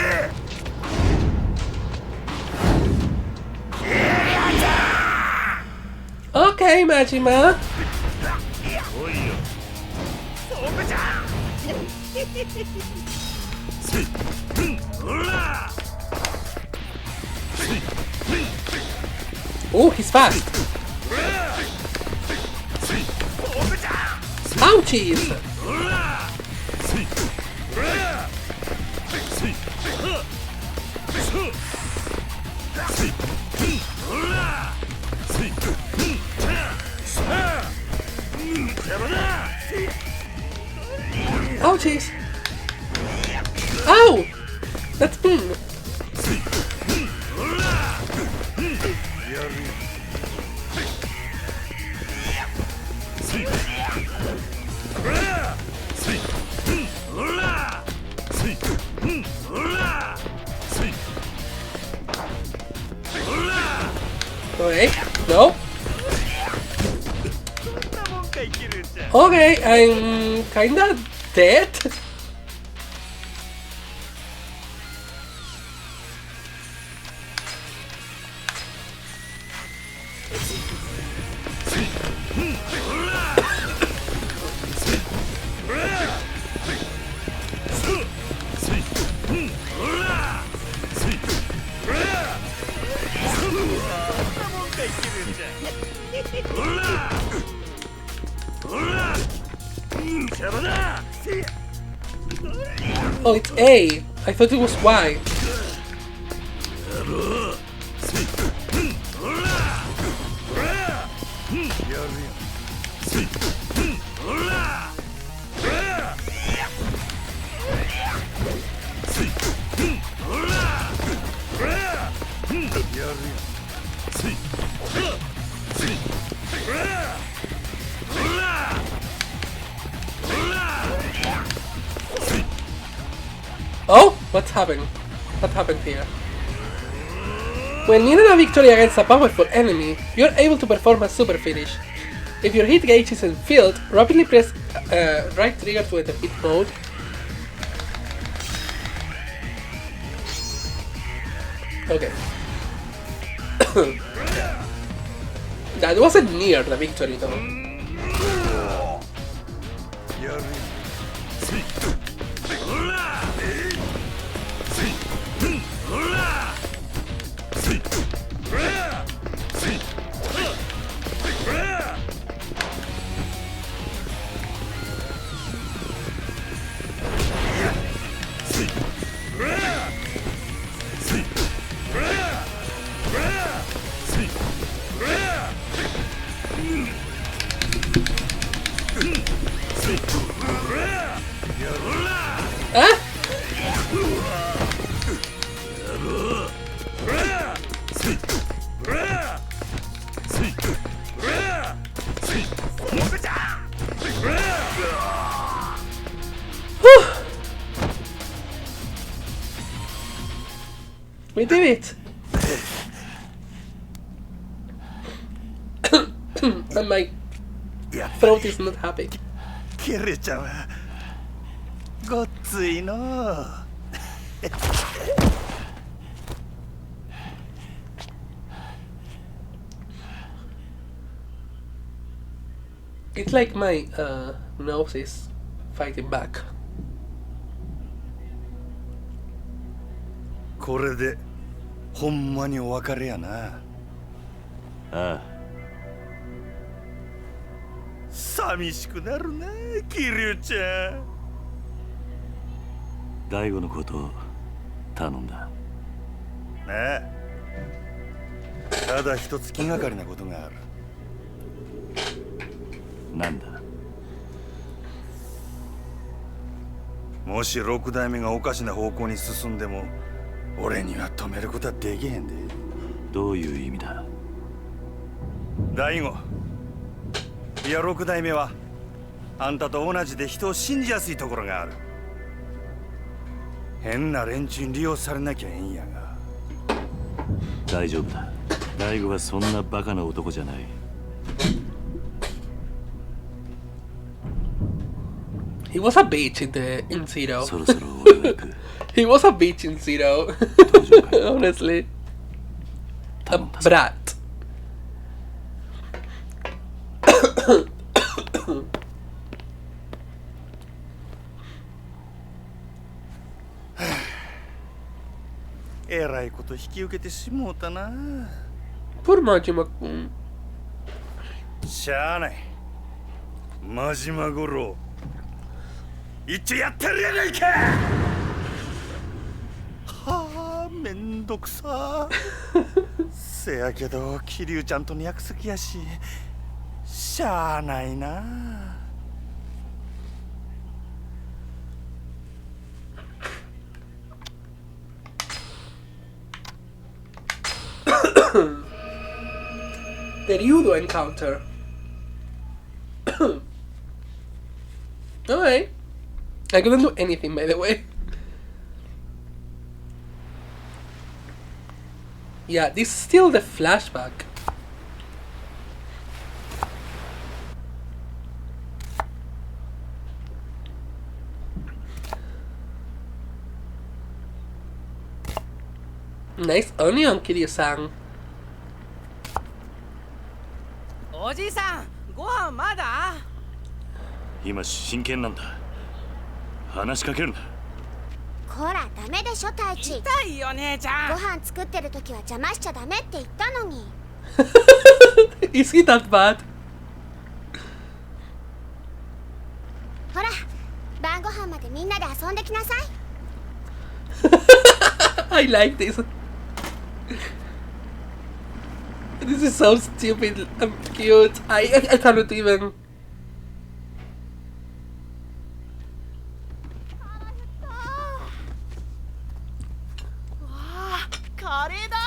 Okay, Majima. Oh, he's fast. Ouchies! Oh jeez! Ow! That's Wait, no. Okay, I'm kinda dead. Oh, it's A. I thought it was Y. Oh, what's happened? What happened here? When needing a victory against a powerful enemy, you're able to perform a super finish. If your hit gauge isn't filled, rapidly press right trigger to enter hit mode. Okay. That wasn't near the victory though. We did it! And my throat is not happy. キレちゃんはごっついのう。It's like my nose is fighting back. これでほんまにお別れやな。ああ。寂しくなるな、キリュウちゃん。大悟のことを頼んだ。なあ。ただ一つ気がかりなことがある。なんだ。もし六代目がおかしな方向に進んでも、俺には止めることはできへんで。どういう意味だ。大悟。いや六代目はあんたと同じで人を信じやすいところがある。変な連中に利用されなきゃええんやが。大丈夫だ。大悟はそんなバカな男じゃない。He was a bitch in Zero. そろそろ俺が行く。He was a bitch in Zero. Honestly. A brat.えらいこと引き受けてしもうたな。Poor Majima-kun. しゃあない。真島五郎。一応やってるやないか。はあ、めんどくさ。せやけど、桐生ちゃんとの約束やし、しゃあないな。The Ryudo encounter. Alright. I couldn't do anything, by the way. Yeah, this is still the flashback. Nice onion, Kiryu-san. おじいさん、ご飯まだ？今真剣なんだ。話しかけるな。こら、ダメでしょ、太一。痛いよ、姉ちゃん。ご飯作ってる時は邪魔しちゃダメって言ったのに。Is he that bad? ほら、晩ご飯までみんなで遊んできなさい。I like this. This is so stupid and cute. I cannot even. カレーだ。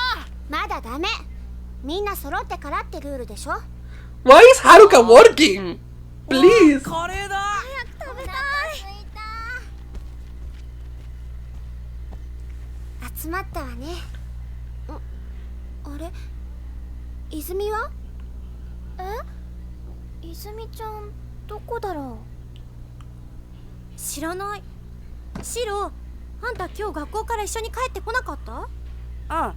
まだダメ。みんな揃ってからってルールでしょ。Why is Haruka working? Please. カレーだ。早く食べたい。集まったわね。あれ、泉は？泉ちゃんどこだろう。知らない。シロ、あんた今日学校から一緒に帰ってこなかった？うん、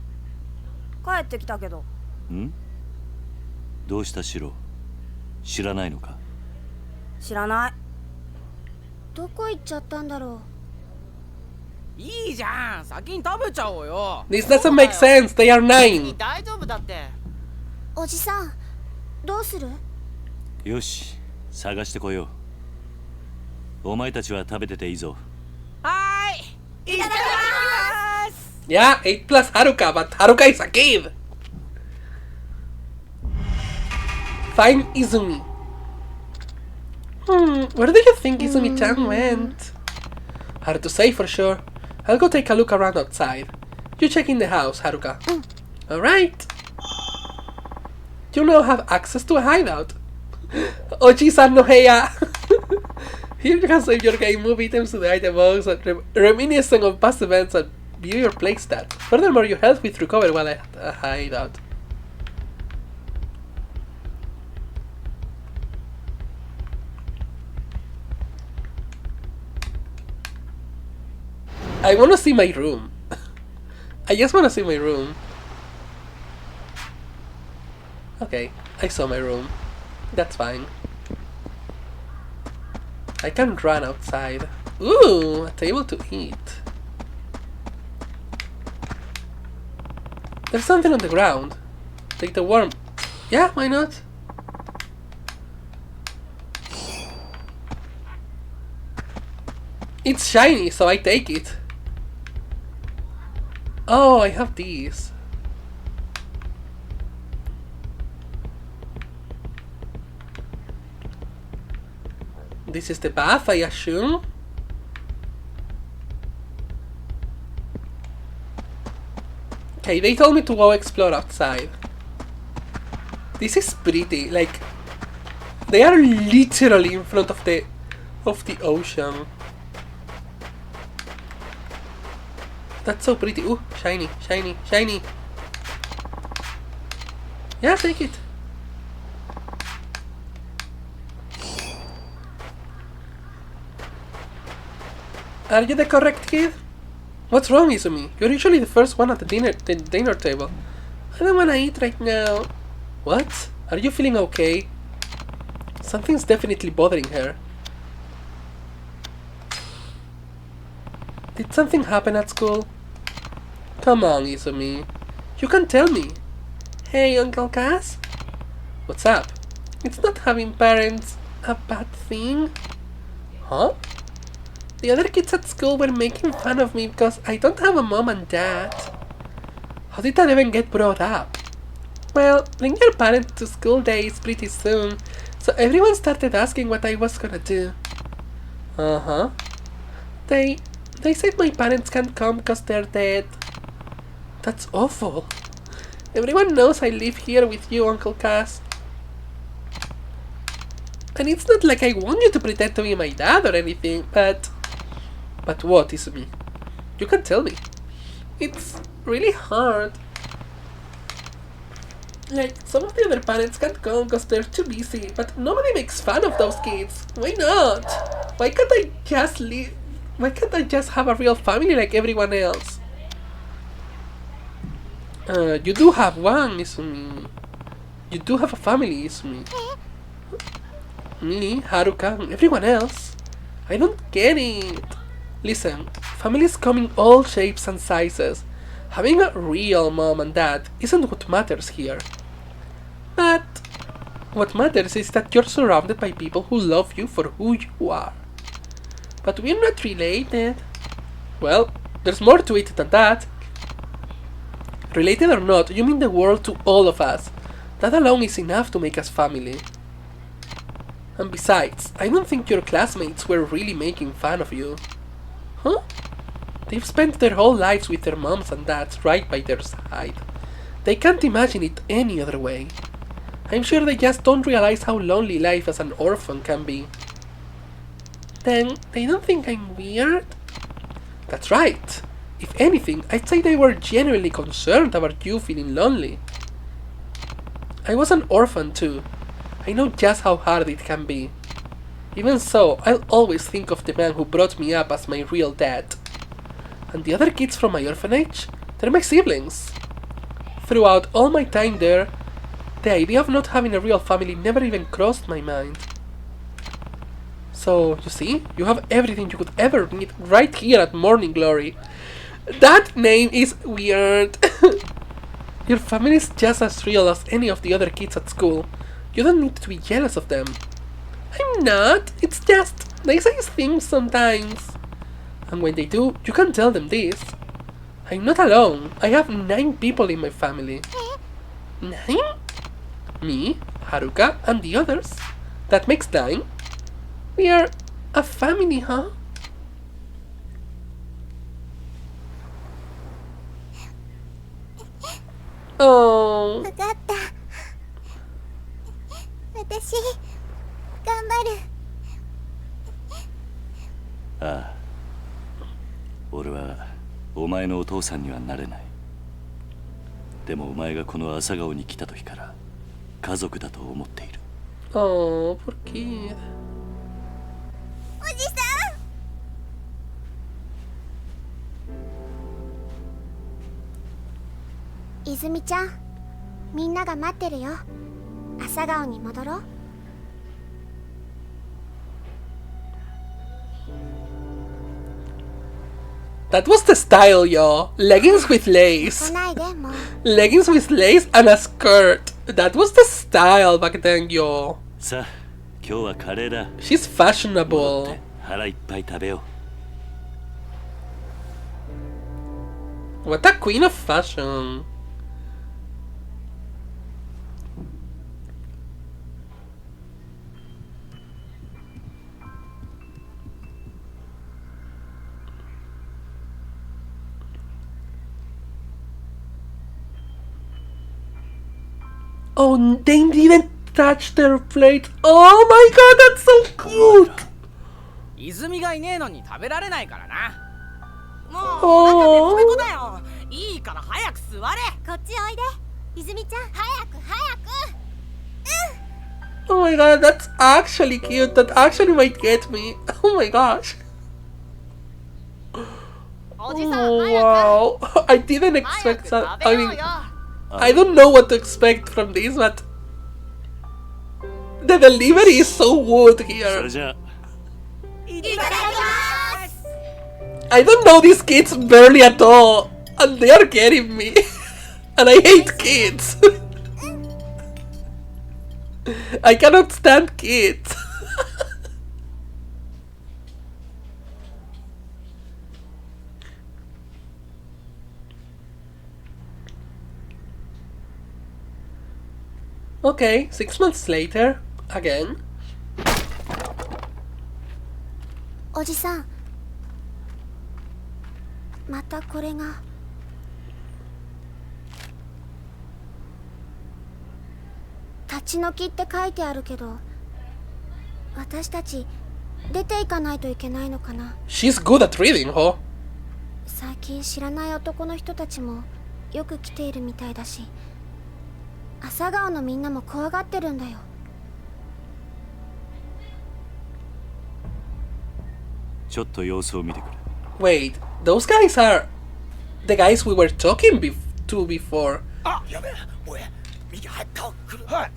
帰ってきたけど。ん？どうしたシロ？知らないのか？知らない。どこ行っちゃったんだろう。いいじゃん、先に食べちゃおうよ。 This doesn't make sense, they are 9. 大丈夫だって。おじさん、どうする？よし、探してこよう。お前たちは食べてていいぞ。はい、いただきます。 Yeah, 8 plus Haruka, but Haruka is a kid. Find Izumi. Where do you think Izumi-chan went? Hard to say for sure. I'll go take a look around outside. You check in the house, Haruka. Alright. You now have access to a hideout. Oji-san no heya. Here you can save your game, move items to the item box, and reminiscent of past events and view your playstats. Furthermore, your health will recover while at a hideout. I wanna see my room. I just wanna see my room. Okay, I saw my room. That's fine. I can run outside. Ooh, a table to eat. There's something on the ground. Take the worm. Yeah, why not? It's shiny, so I take it. Oh, I have these. This is the bath, I assume. Okay, they told me to go explore outside. This is pretty, like they are literally in front of the ocean. That's so pretty. Ooh, shiny, shiny, shiny. Yeah, take it. Are you the correct kid? What's wrong, Izumi? You're usually the first one at the dinner table. I don't wanna eat right now. What? Are you feeling okay? Something's definitely bothering her. Did something happen at school? Come on, Izumi. You can tell me. Hey, Uncle Cass? What's up? It's not having parents a bad thing? Huh? The other kids at school were making fun of me because I don't have a mom and dad. How did that even get brought up? Well, bring your parents to school days pretty soon, so everyone started asking what I was gonna do. Uh-huh. They said my parents can't come because they're dead. That's awful. Everyone knows I live here with you, Uncle Cass. And it's not like I want you to pretend to be my dad or anything, but... But what, Izumi? You can tell me. It's really hard. Like, some of the other parents can't come because they're too busy, but nobody makes fun of those kids. Why not? Why can't I just live? Why can't I just have a real family like everyone else? You do have one, Izumi. You do have a family, Izumi. Me, Haruka, and everyone else. I don't get it. Listen, families come in all shapes and sizes. Having a real mom and dad isn't what matters here. But what matters is that you're surrounded by people who love you for who you are. But we're not related. Well, there's more to it than that. Related or not, you mean the world to all of us. That alone is enough to make us family. And besides, I don't think your classmates were really making fun of you. Huh? They've spent their whole lives with their moms and dads right by their side. They can't imagine it any other way. I'm sure they just don't realize how lonely life as an orphan can be. Then, they don't think I'm weird? That's right. If anything, I'd say they were genuinely concerned about you feeling lonely. I was an orphan too. I know just how hard it can be. Even so, I'll always think of the man who brought me up as my real dad. And the other kids from my orphanage, they're my siblings. Throughout all my time there, the idea of not having a real family never even crossed my mind. So, you see, you have everything you could ever need right here at Morning Glory. That name is weird. Your family is just as real as any of the other kids at school. You don't need to be jealous of them. I'm not. It's just they say things sometimes. And when they do, you can tell them this. I'm not alone. I have 9 people in my family. 9? Me, Haruka, and the others. That makes 9. We are a family, huh? Oh. 分かった。私頑張る。ああ、俺はお前のお父さんにはなれない。でもお前がこの朝顔に来た時から家族だと思っている。Oh, ¿por qué? おじさん。泉ちゃん、みんなが待ってるよ。朝顔に戻ろう。That was the style, yo. Leggings with lace. Leggings with lace and a skirt. That was the style back then, yo. She's fashionable. What a queen of fashion. Oh, they didn't touch their plate. Oh my god, that's so cute. 泉がいねえのに食べられないからな。もうおお腹ペコペコだよ。いいから早く座れ。こっちおいで。泉ちゃん、早く早く。Oh my god, that's actually cute. That actually might get me. Oh my gosh. Oh, wow. I didn't expect that. I mean, I don't know what to expect from this, but the delivery is so wood here. I don't know these kids barely at all, and they are getting me. And I hate kids. I cannot stand kids. Okay, 6 months later, again. おじさん、またこれが。立ち退きって書いてあるけど、私たち出ていかないといけないのかな。 She's good at reading, huh? 最近知らない男の人たちもよく来ているみたいだし、朝顔のみんなも怖がってるんだよ。ちょっと様子を見てくれ。Wait, those guys are the guys we were talking to before. あ、やべえ、おい、右入った来る。はい。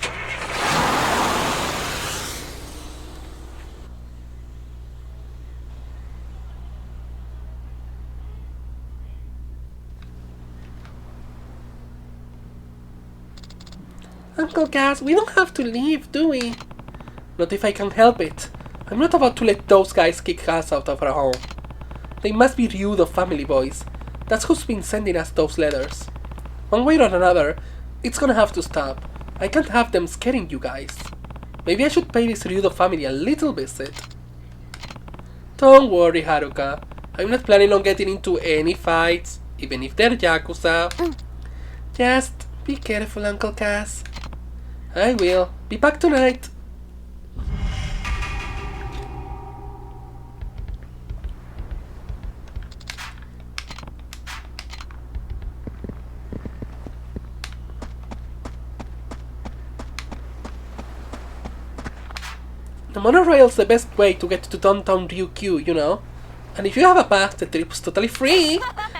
Uncle Gas, we don't have to leave, do we? Not if I can help it. I'm not about to let those guys kick us out of our home. They must be Ryudo family boys. That's who's been sending us those letters. One way or another, it's gonna have to stop. I can't have them scaring you guys. Maybe I should pay this Ryudo family a little visit. Don't worry, Haruka. I'm not planning on getting into any fights, even if they're Yakuza. Just be careful, Uncle Cass. I will. Be back tonight. The monorail's the best way to get to downtown Ryukyu, you know? And if you have a pass, the trip's totally free.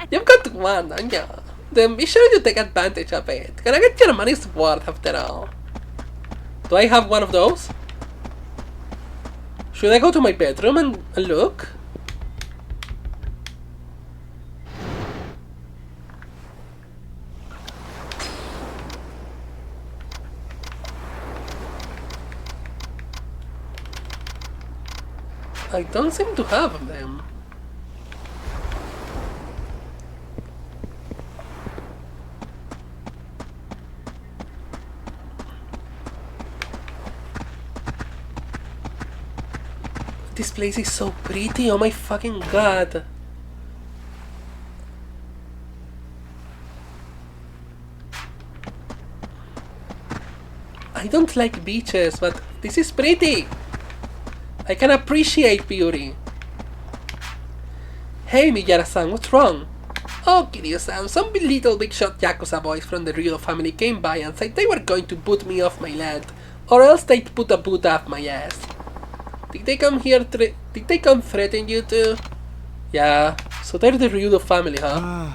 You've got one, don't you? Then be sure you take advantage of it. Gonna get your money's worth after all. Do I have one of those? Should I go to my bedroom and look? I don't seem to have them. This place is so pretty, oh my fucking god. I don't like beaches, but this is pretty. I can appreciate beauty. Hey Miyara-san, what's wrong? Oh, Kiryu-san, some little big-shot Yakuza boys from the Ryo family came by and said they were going to boot me off my land, or else they'd put a boot up my ass. Did they come here did they come threaten you too? Yeah, so they're the Ryo family, huh?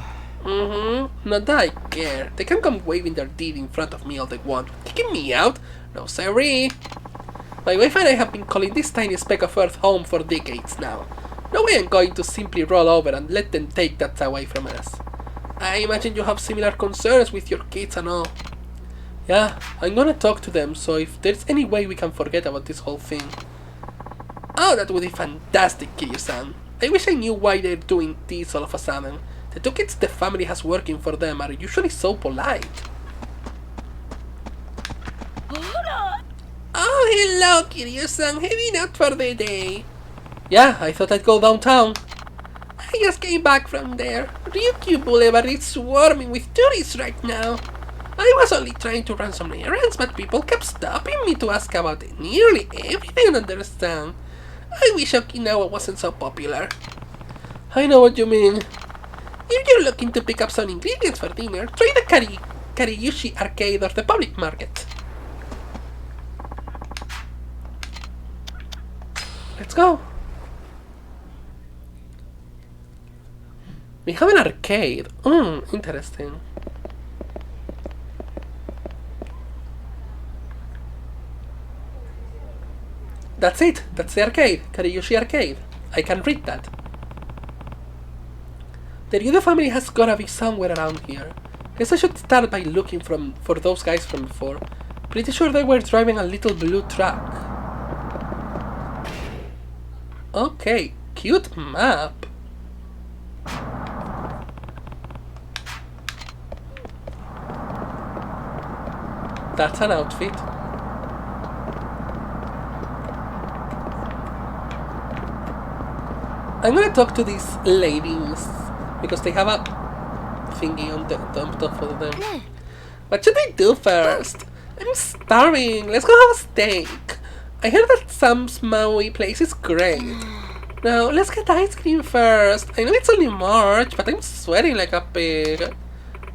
Not that I care. They can come waving their teeth in front of me all they want. Kicking me out? No sorry. My wife and I have been calling this tiny speck of earth home for decades now. No way I'm going to simply roll over and let them take that away from us. I imagine you have similar concerns with your kids and all. Yeah, I'm gonna talk to them, so if there's any way we can forget about this whole thing. Oh, that would be fantastic, Kiryu-san. I wish I knew why they're doing this all of a sudden. The two kids the family has working for them are usually so polite. Oh, hello, Kiryu-san. Heading out for the day. Yeah, I thought I'd go downtown. I just came back from there. Ryukyu Boulevard is swarming with tourists right now. I was only trying to run some errands, but people kept stopping me to ask about nearly everything under the sun. I wish Okinawa wasn't so popular. I know what you mean. If you're looking to pick up some ingredients for dinner, try the Kariyushi Arcade or the public market. Let's go. We have an arcade. Interesting. That's it. That's the arcade. Kariyushi Arcade. I can read that. The Ryudo family has gotta be somewhere around here. Guess I should start by looking for those guys from before. Pretty sure they were driving a little blue truck. Okay, cute map. That's an outfit. I'm gonna talk to these ladies because they have a thingy on the top of them. What should we do first? I'm starving. Let's go have a steak. I heard that Sam's Maui place is great. Now, let's get ice cream first. I know it's only March, but I'm sweating like a pig.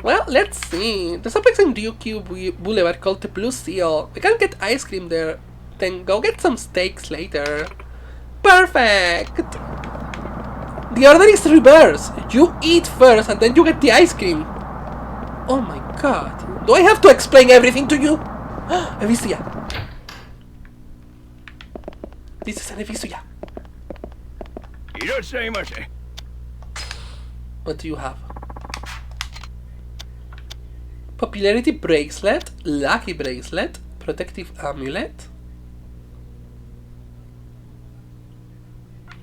Well, let's see. There's a place in Ryukyu Boulevard called the Blue Seal. We can get ice cream there, then go get some steaks later. Perfect! The order is reverse. You eat first and then you get the ice cream. Oh my god. Do I have to explain everything to you? Evisuya. This is an Evisuya. What do you have? Popularity bracelet, lucky bracelet, protective amulet.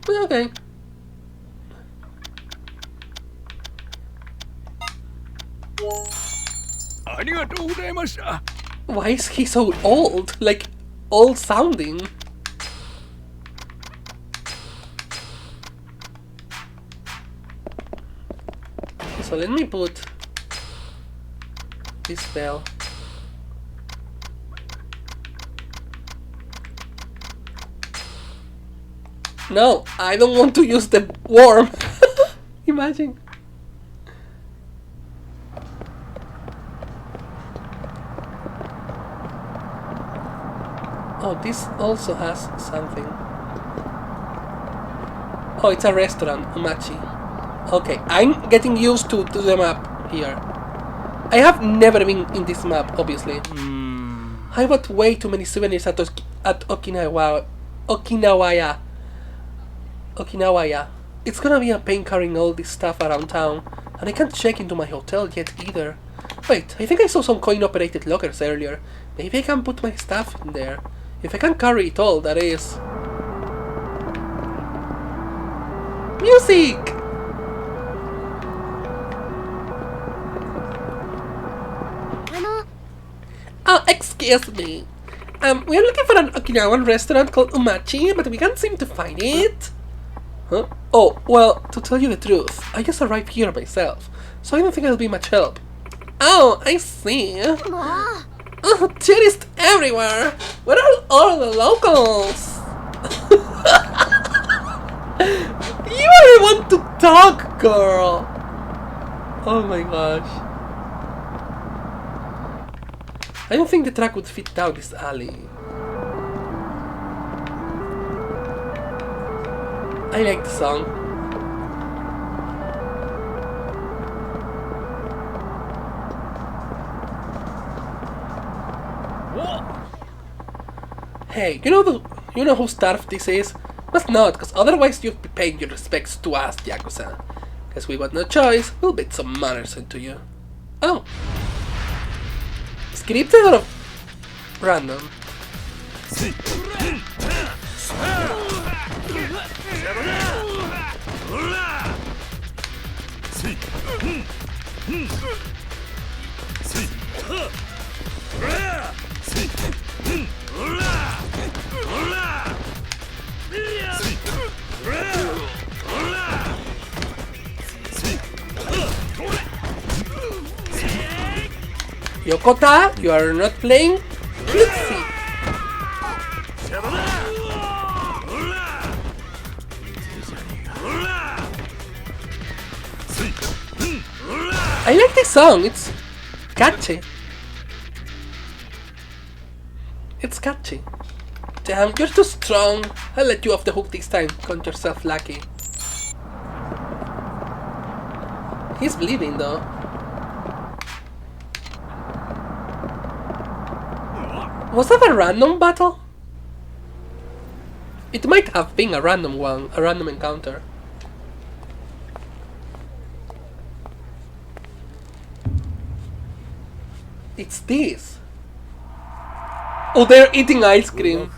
Okay. Why is he so old? Like, old sounding. So let me put this bell. No, I don't want to use the worm. Imagine. Oh, this also has something. Oh, it's a restaurant, Umachi. Okay, I'm getting used to the map here. I have never been in this map, obviously. I bought way too many souvenirs at Okinawa. It's gonna be a pain carrying all this stuff around town, and I can't check into my hotel yet either. Wait, I think I saw some coin-operated lockers earlier. Maybe I can put my stuff in there. If I can carry it all, that is. Music! Oh, excuse me. We are looking for an Okinawan restaurant called Umachi, but we can't seem to find it. Huh? Oh, well, to tell you the truth, I just arrived here myself, so I don't think I'll be much help. Oh, I see. Oh, tourists everywhere! Where are all the locals? You really want to talk, girl! Oh my gosh. I don't think the track would fit down this alley. I like the song. Hey, you know whose turf this is? Must not, because otherwise you'd be paying your respects to us, Yakuza. Guess we got no choice, we'll bit some manners into you. Oh. Scripted or random? Yokota, you are not playing? Let's see. I like this song, it's catchy. It's catchy. Damn, you're too strong. I'll let you off the hook this time. Count yourself lucky. He's bleeding though. Was that a random battle? It might have been a random one, a random encounter. It's this. Oh, they're eating ice cream.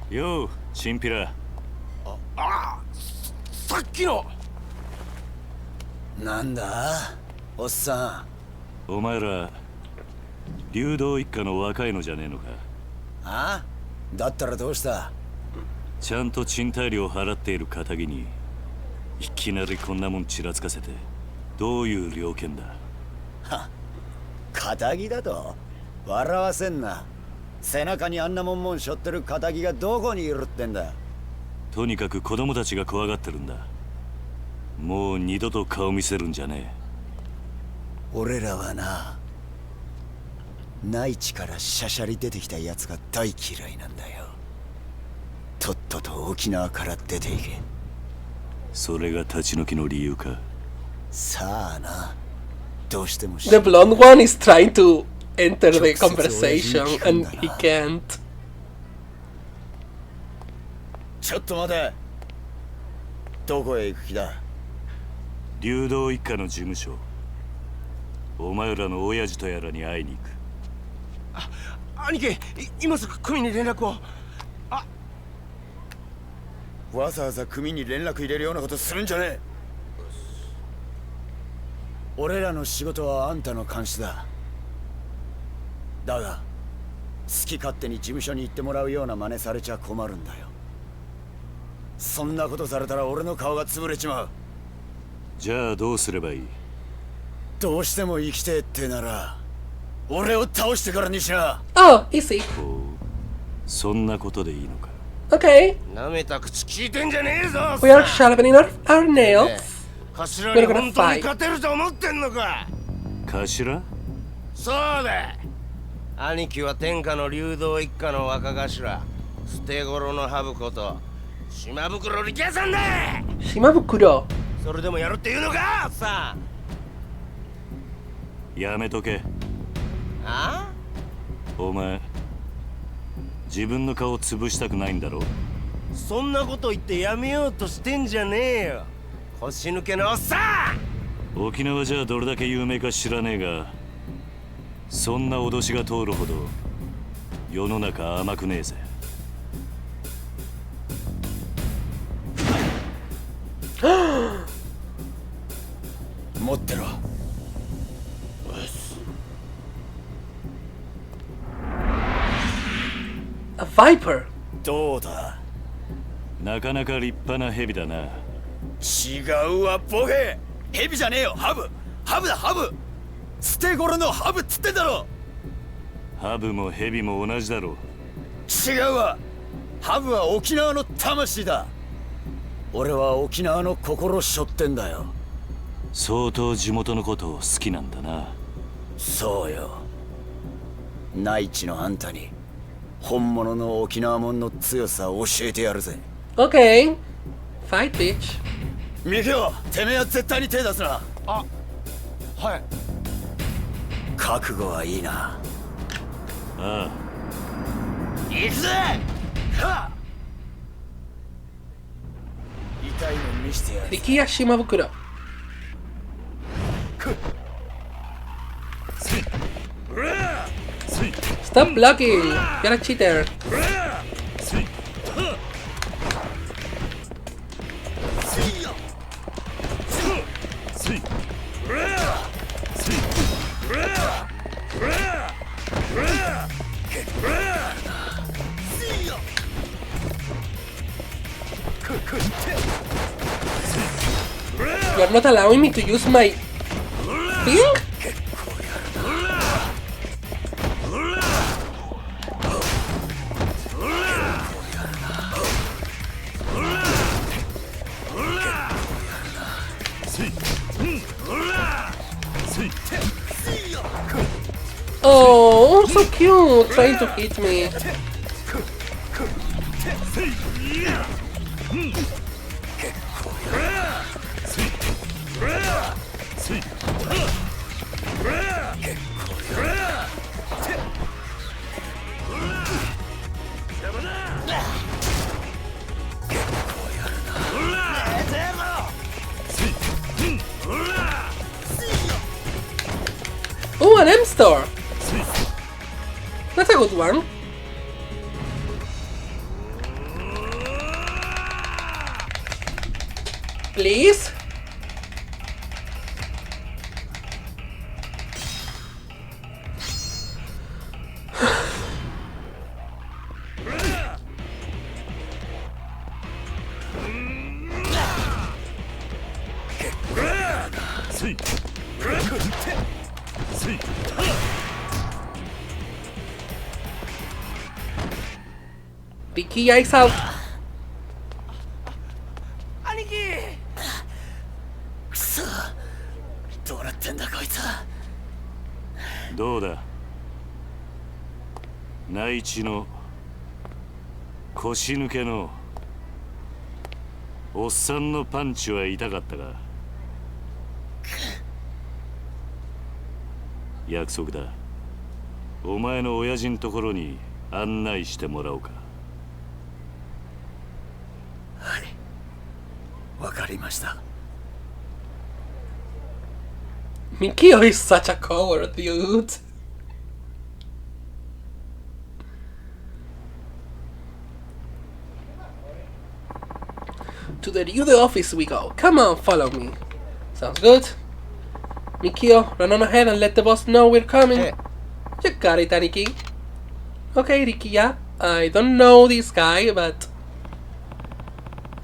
Yo, チンピラ。さっきの。なんだ、おっさん。お前ら。流動一家の若いのじゃねえのか。あ？だったらどうした？ちゃんと賃貸料払っている堅気にいきなりこんなもんちらつかせてどういう了見だ。は、堅気だと？笑わせんな。背中にあんなもん背負ってる堅気がどこにいるってんだ。とにかく子供たちが怖がってるんだ。もう二度と顔見せるんじゃねえ。俺らはな。内地からしゃしゃり出てきたやつが大嫌いなんだよ。とっとと沖縄から出ていけ。それが立ち退きの理由か。さあな。どうしても。The blonde one is trying to enter the conversation and he can't. ちょっと待て。どこへ行く気だ？流動一家の事務所。お前らの親父とやらに会いに行く。兄貴、今すぐ組に連絡を。わざわざ組に連絡入れるようなことするんじゃねえ。俺らの仕事はあんたの監視だ。だが好き勝手に事務所に行ってもらうような真似されちゃ困るんだよ。そんなことされたら俺の顔が潰れちまう。じゃあどうすればいい？どうしても生きてえってなら俺を倒してからにしな。Oh, easy. そんなことでいいのか。Okay. なめた口聞いてんじゃねえぞ。 We are sharpening our nails. 頭に本当に勝てると思ってんのか。頭？そうだ。兄貴は天下の流動一家の若頭捨て頃のハブこと島袋力也さんだ。島袋。それでもやるって言うのかさあ。やめとけ。あ？お前自分の顔潰したくないんだろ。そんなこと言ってやめようとしてんじゃねえよ、腰抜けのおっさん。沖縄じゃどれだけ有名か知らねえが、そんな脅しが通るほど世の中甘くねえぜ。持ってろ。A viper。どうだ。なかなか立派な蛇だな。違うわボケ。蛇じゃねえよ、ハブ。ハブだハブ。捨て頃のハブっつってんだろ。ハブも蛇も同じだろ。違うわ。ハブは沖縄の魂だ。俺は沖縄の心背負ってんだよ。相当地元のことを好きなんだな。そうよ。内地のあんたに本物の沖縄もんの強さを教えてやるぜ。Okay. Fight, bitch. ミキオ、てめえは絶対に手出すな。あ、はい。覚悟はいいな。ああ。行くぜ。はっ。痛いの見してやる。力也島袋。Stop blocking! You're a cheater. You're not allowing me to use my thing? Oh, so cute, trying to hit me. Oh, an M-Star! That's a good one. Please? Ricky is out. 兄貴。くそ。どうなってんだこいつ。どうだ。内地の腰抜けのおっさんのパンチは痛かったが、約束だ。お前の親父のところに案内してもらおうか。はい、わかりました。Mikio is such a coward, dude. To the Ryude office we go. Come on, follow me. Sounds good. Mikio, run on ahead and let the boss know we're coming. Hey. You got it, Aniki. Okay, Rikiya. I don't know this guy, but...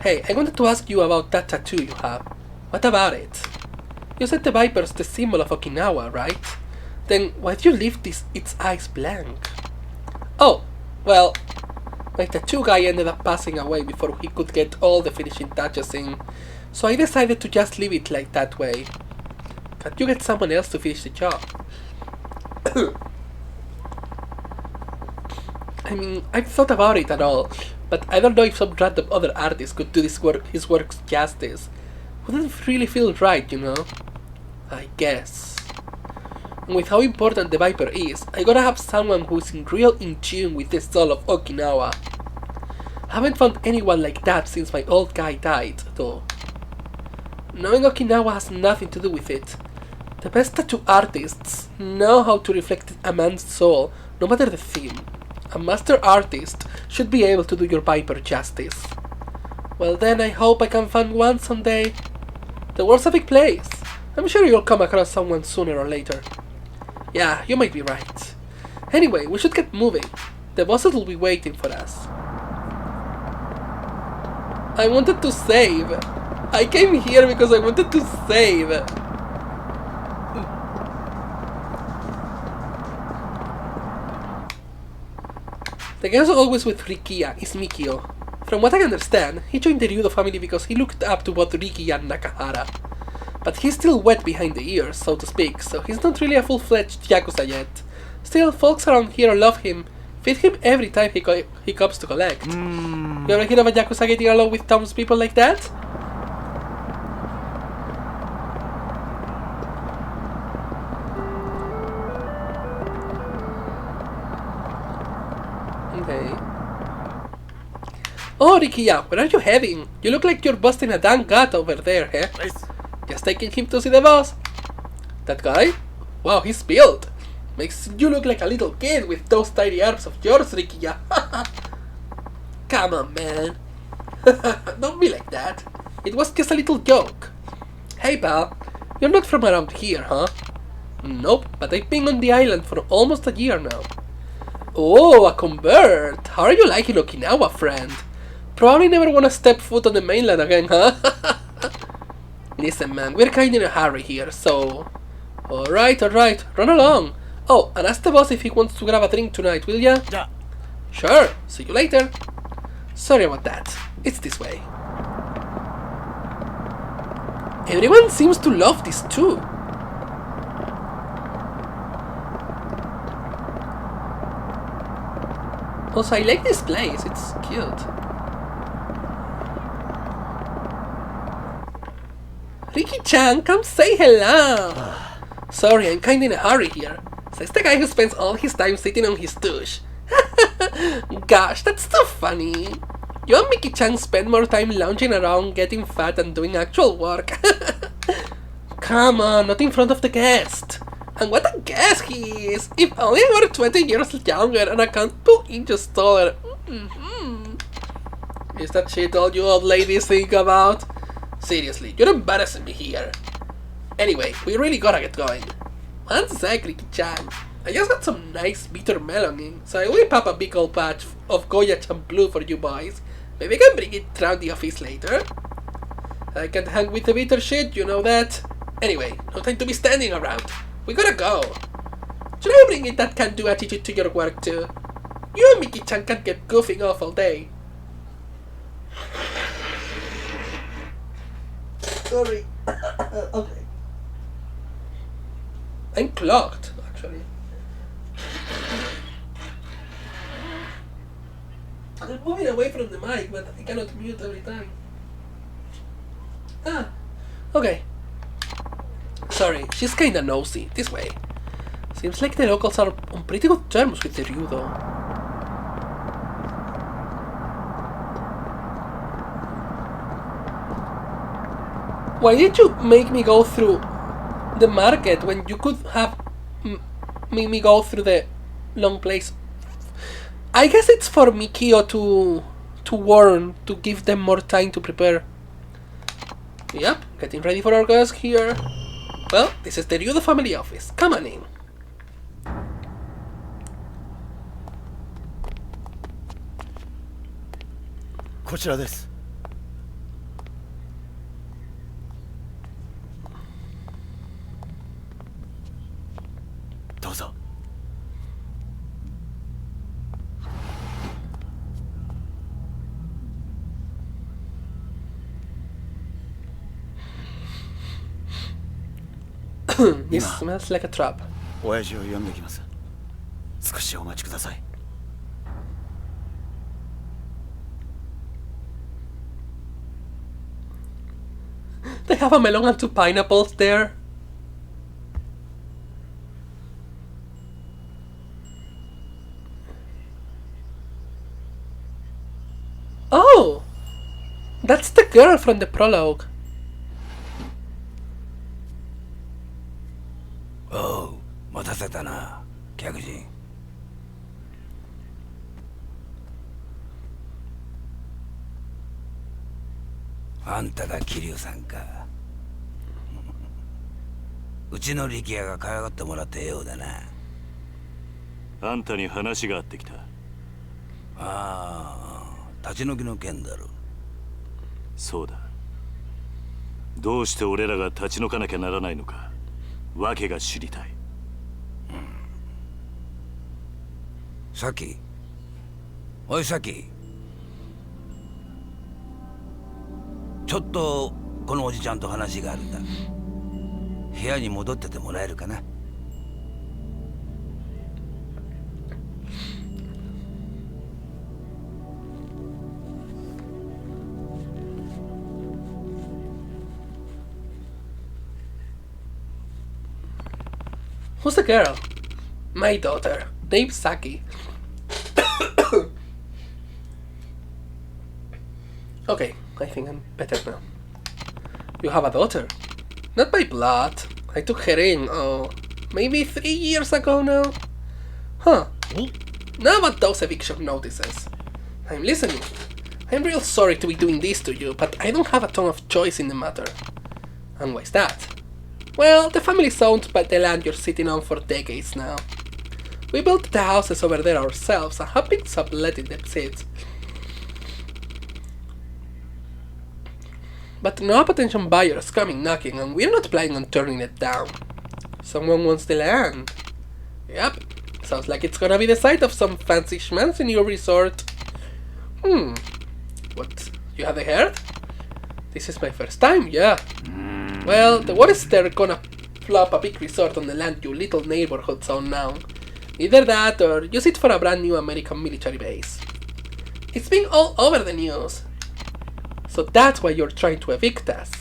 Hey, I wanted to ask you about that tattoo you have. What about it? You said the Viper's the symbol of Okinawa, right? Then why do you leave its eyes blank? Oh, well, my tattoo guy ended up passing away before he could get all the finishing touches in, so I decided to just leave it like that way. Can't you get someone else to finish the job? I mean, I've thought about it at all, but I don't know if some random other artist could do his work's justice. Wouldn't really feel right, you know? I guess. And with how important the Viper is, I gotta have someone who's in tune with the soul of Okinawa. Haven't found anyone like that since my old guy died, though. Knowing Okinawa has nothing to do with it. The best tattoo artists know how to reflect a man's soul, no matter the theme. A master artist should be able to do your Viper justice. Well then, I hope I can find one someday. The world's a big place. I'm sure you'll come across someone sooner or later. Yeah, you might be right. Anyway, we should get moving. The bosses will be waiting for us. I wanted to save. I came here because I wanted to save. The guy always with Rikiya is Mikio. From what I understand, he joined the Ryudo family because he looked up to both Rikiya and Nakahara. But he's still wet behind the ears, so to speak, so he's not really a full-fledged Yakuza yet. Still, folks around here love him, feed him every time he comes to collect. You ever hear of a Yakuza getting along with townspeople like that? Okay. Oh, Rikiya, where are you heading? You look like you're busting a damn gut over there, eh? Just taking him to see the boss. That guy? Wow, he's built. Makes you look like a little kid with those tiny arms of yours, Rikiya. Come on, man. Don't be like that. It was just a little joke. Hey, pal. You're not from around here, huh? Nope, but I've been on the island for almost a year now. Oh, a convert. How are you liking Okinawa, friend? Probably never want to step foot on the mainland again, huh? Listen, man, we're kinda in a hurry here, so... Alright, run along. Oh, and ask the boss if he wants to grab a drink tonight, will ya? Yeah. Sure, see you later. Sorry about that. It's this way. Everyone seems to love this too. Also, I like this place, it's cute. Riki-chan, come say hello! Sorry, I'm kinda in a hurry here. Says the guy who spends all his time sitting on his douche. Gosh, that's so funny. You and Miki-chan spend more time lounging around, getting fat and doing actual work. Come on, not in front of the guest. And what a guest he is! If only I were 20 years younger and I can't 2 inches taller. Is that shit all you old ladies think about? Seriously, you're embarrassing me here. Anyway, we really gotta get going. One sec, Riki-chan. I just got some nice bitter melon in, so I will pop a big old patch of Goya-chan Blue for you boys. Maybe I can bring it round the office later. I can't hang with the bitter shit, you know that. Anyway, no time to be standing around. We gotta go. Should I bring in that can-do attitude to your work too? You and Miki-chan can't get goofing off all day. Sorry. Okay. I'm clogged, actually. I'm moving away from the mic, but I cannot mute every time. Ah, okay. Sorry, she's kinda nosy. This way. Seems like the locals are on pretty good terms with the Ryudo. Why did you make me go through the market when you could have made me go through the long place? I guess it's for Mikio to warn, to give them more time to prepare. Yep, getting ready for our guest here. Well, this is the Ryudo family office. Come on in. This. This smells like a trap. 親父を呼んできます。少しお待ちください。They have a melon and 2 pineapples there. Oh! That's the girl from the prologue. Oh, 待たせたな、客人。あんたが桐生さんか。うちの力也が可愛がってもらってようだな。あんたに話があってきた。ああ、立ち退きの件だろ。そうだ。どうして俺らが立ち退かなきゃならないのか、訳が知りたい。さき、おいさき、ちょっとこのおじちゃんと話があるんだ。部屋に戻っててもらえるかな。Who's the girl? My daughter, named Saki. Okay, I think I'm better now. You have a daughter? Not by blood. I took her in, maybe 3 years ago now? Huh. Now about those eviction notices. I'm listening. I'm real sorry to be doing this to you, but I don't have a ton of choice in the matter. And why's that? Well, the family's owned by the land you're sitting on for decades now. We built the houses over there ourselves and have been subletting them since. But no potential buyers coming knocking, and we're not planning on turning it down. Someone wants the land. Yep, sounds like it's gonna be the site of some fancy schmancy new resort. What, you haven't heard? This is my first time, yeah. Well, the word is they're gonna flop a big resort on the land your little neighborhood's own now. Either that or use it for a brand new American military base. It's been all over the news. So that's why you're trying to evict us.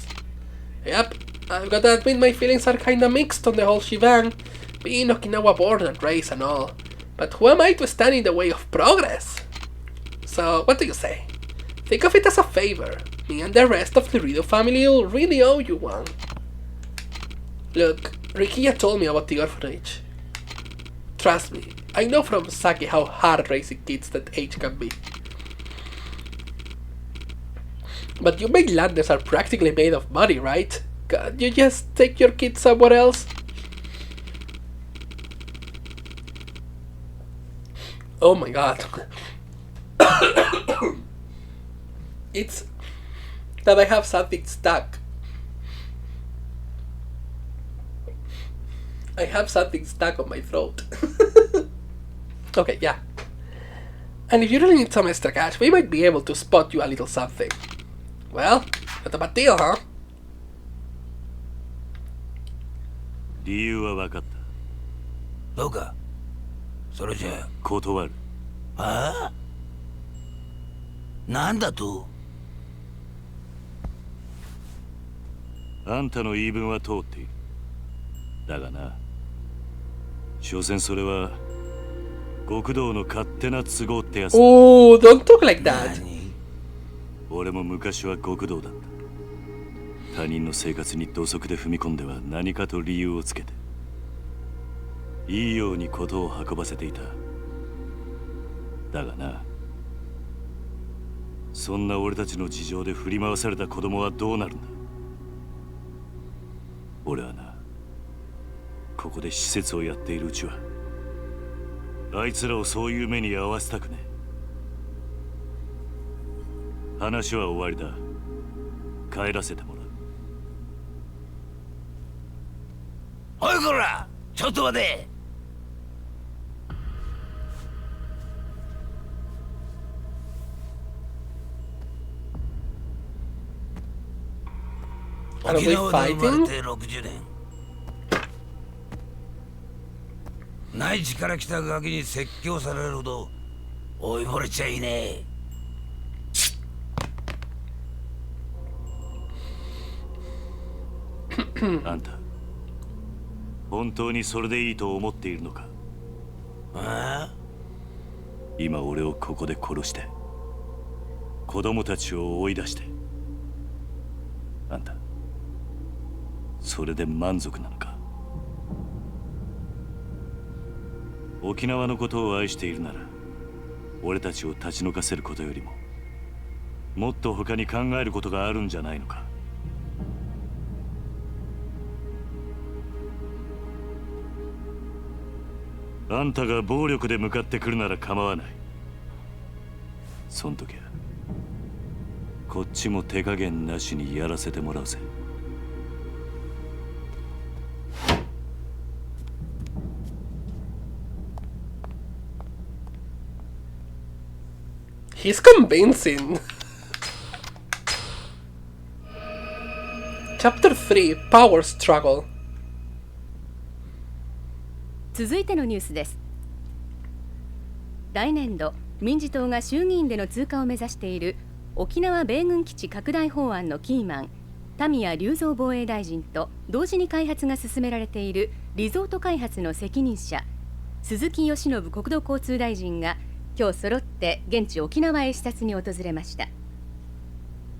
Yep, I've got to admit my feelings are kinda mixed on the whole shebang, being Okinawa born and raised and all. But who am I to stand in the way of progress? So, what do you say? Think of it as a favor. Me and the rest of the Rido family will really owe you one. Look, Rikiya told me about the orphanage. Trust me, I know from Saki how hard raising kids that age can be. But you mainlanders are practically made of money, right? Can't you just take your kids somewhere else? Oh my god. It's that I have something stuck. I have something stuck on my throat. Okay, yeah. And if you really need some extra cash, we might be able to spot you a little something. Well, not a bad deal, huh? 理由は分かった。どうか。それじゃあ断る。ああ？なんだと？あんたの言い分は通っている。だがな、所詮それは極道の勝手な都合ってやつだ。Oh, don't talk like that. 俺も昔は極道だった。他人の生活に土足で踏み込んでは何かと理由をつけて、いいように事を運ばせていた。だがな、そんな俺たちの事情で振り回された子供はどうなるんだ。俺はな、ここで施設をやっているうちはあいつらをそういう目に遭わせたくねえ。話は終わりだ。帰らせてもらう。おいこら、ちょっと待て。沖縄で生まれて60年。内地から来たガキに説教されるほど追い惚れちゃいねえ。あんた、本当にそれでいいと思っているのか？今俺をここで殺して、子供たちを追い出して、あんた、それで満足なのか？沖縄のことを愛しているなら、俺たちを立ち退かせることよりも、もっと他に考えることがあるんじゃないのか？あんたが暴力で向かってくるなら構わない。そん時はこっちも手加減なしにやらせてもらうぜ。He's convincing. Chapter 3 Power Struggle。 続いてのニュースです。来年度民自党が衆議院での通過を目指している沖縄米軍基地拡大法案のキーマン田宮隆三防衛大臣と同時に開発が進められているリゾート開発の責任者鈴木義信国土交通大臣が今日揃って現地沖縄へ視察に訪れました。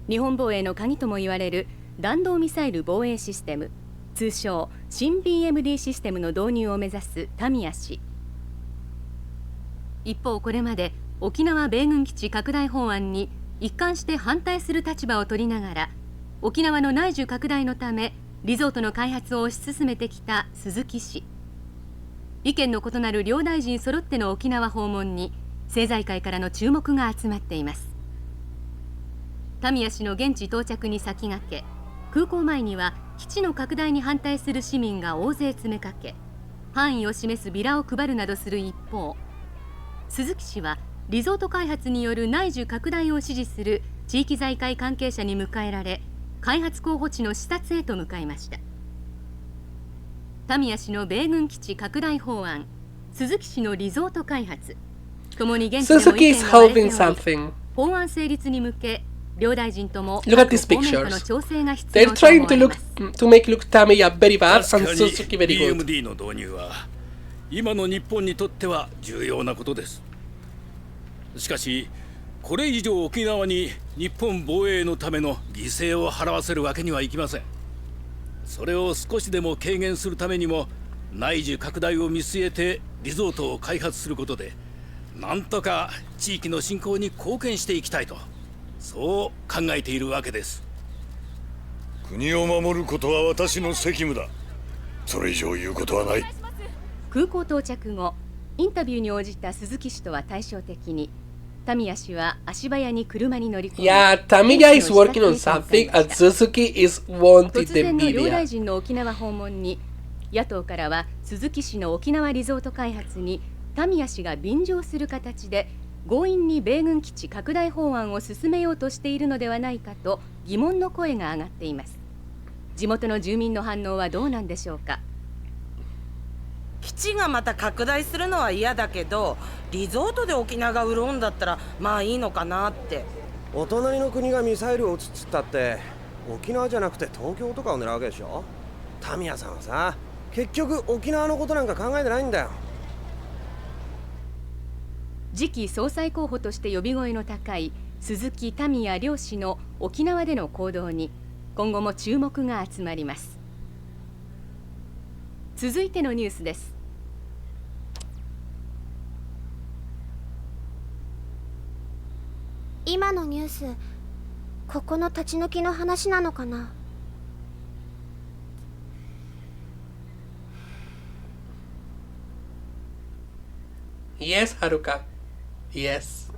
日本防衛の鍵とも言われる弾道ミサイル防衛システム、通称新 BMD システムの導入を目指す田宮氏。一方、これまで沖縄米軍基地拡大法案に一貫して反対する立場を取りながら、沖縄の内需拡大のためリゾートの開発を推し進めてきた鈴木氏。意見の異なる両大臣揃っての沖縄訪問に政財界からの注目が集まっています。田宮氏の現地到着に先駆け、空港前には基地の拡大に反対する市民が大勢詰めかけ、範囲を示すビラを配るなどする一方、鈴木氏はリゾート開発による内需拡大を支持する地域財界関係者に迎えられ、開発候補地の視察へと向かいました。田宮氏の米軍基地拡大法案、鈴木氏のリゾート開発、ともに現地での意見が割れており、法案成立に向け両大臣とも各方面との調整が必要と思われます。To make look Tamiya very bad and Suzuki very good. BMD の導入は今の日本にとっては重要なことです。しかしこれ以上沖縄に日本防衛のための犠牲を払わせるわけにはいきません。それを少しでも軽減するためにも内需拡大を見据えてリゾートを開発することで、なんとか地域の振興に貢献していきたいと、そう考えているわけです。国を守ることは私の責務だ。それ以上言うことはない。空港到着後、インタビューに応じた鈴木氏とは対照的に、田宮氏は足早に車に乗り込み、Yeah, Tamiya is working on something and Suzuki is wanting 突 the 然の両 media. 大臣の沖縄訪問に、野党からは鈴木氏の沖縄リゾート開発に田宮氏が便乗する形で強引に米軍基地拡大法案を進めようとしているのではないかと疑問の声が上がっています。地元の住民の反応はどうなんでしょうか。基地がまた拡大するのは嫌だけど、リゾートで沖縄が潤うんだったらまあいいのかなって。お隣の国がミサイルを撃つっつったって沖縄じゃなくて東京とかを狙うわけでしょ。田宮さんはさ、結局沖縄のことなんか考えてないんだよ。次期総裁候補として呼び声の高い鈴木田宮両氏の沖縄での行動に今後も注目が集まります。続いてのニュースです。今のニュース、ここの立ち退きの話なのかな。Yes, Haruka. Yes.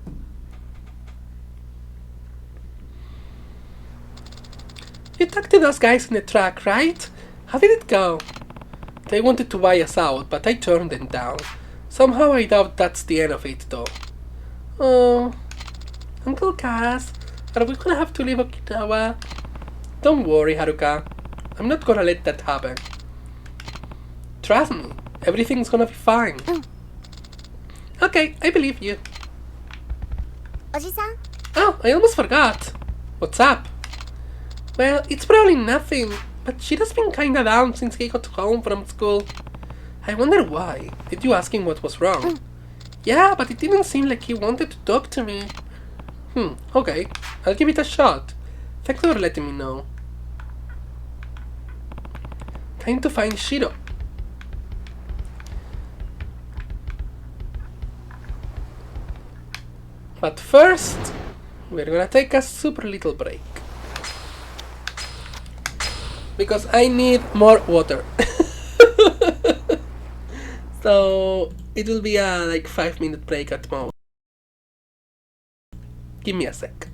You talked to those guys in the truck, right? How did it go? They wanted to buy us out, but I turned them down. Somehow I doubt that's the end of it, though. Oh, Uncle Kaz, are we gonna have to leave Okinawa? Don't worry, Haruka. I'm not gonna let that happen. Trust me, everything's gonna be fine. Okay, I believe you. おじさん。 Oh, I almost forgot. What's up? Well, it's probably nothing. But Shiro's been kinda down since he got home from school. I wonder why. Did you ask him what was wrong? Yeah, but it didn't seem like he wanted to talk to me. Okay. I'll give it a shot. Thanks for letting me know. Time to find Shiro. But first, we're gonna take a super little break. Because I need more water. So it will be a like 5-minute break at most. Give me a sec.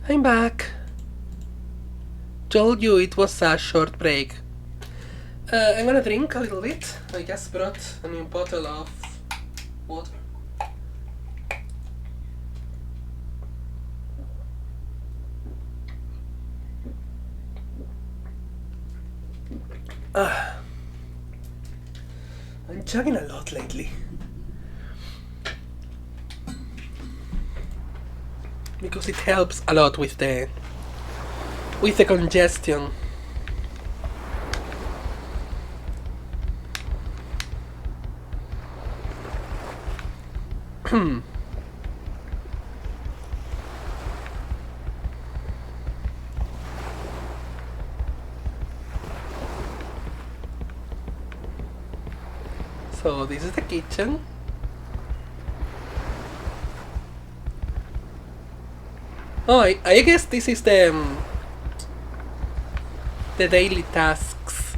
I'm back. Told you it was a short break. I'm gonna drink a little bit. I just brought a new bottle of water. I'm chugging a lot lately. Because it helps a lot with the congestion. So this is the kitchen. Oh, I guess this is the daily tasks.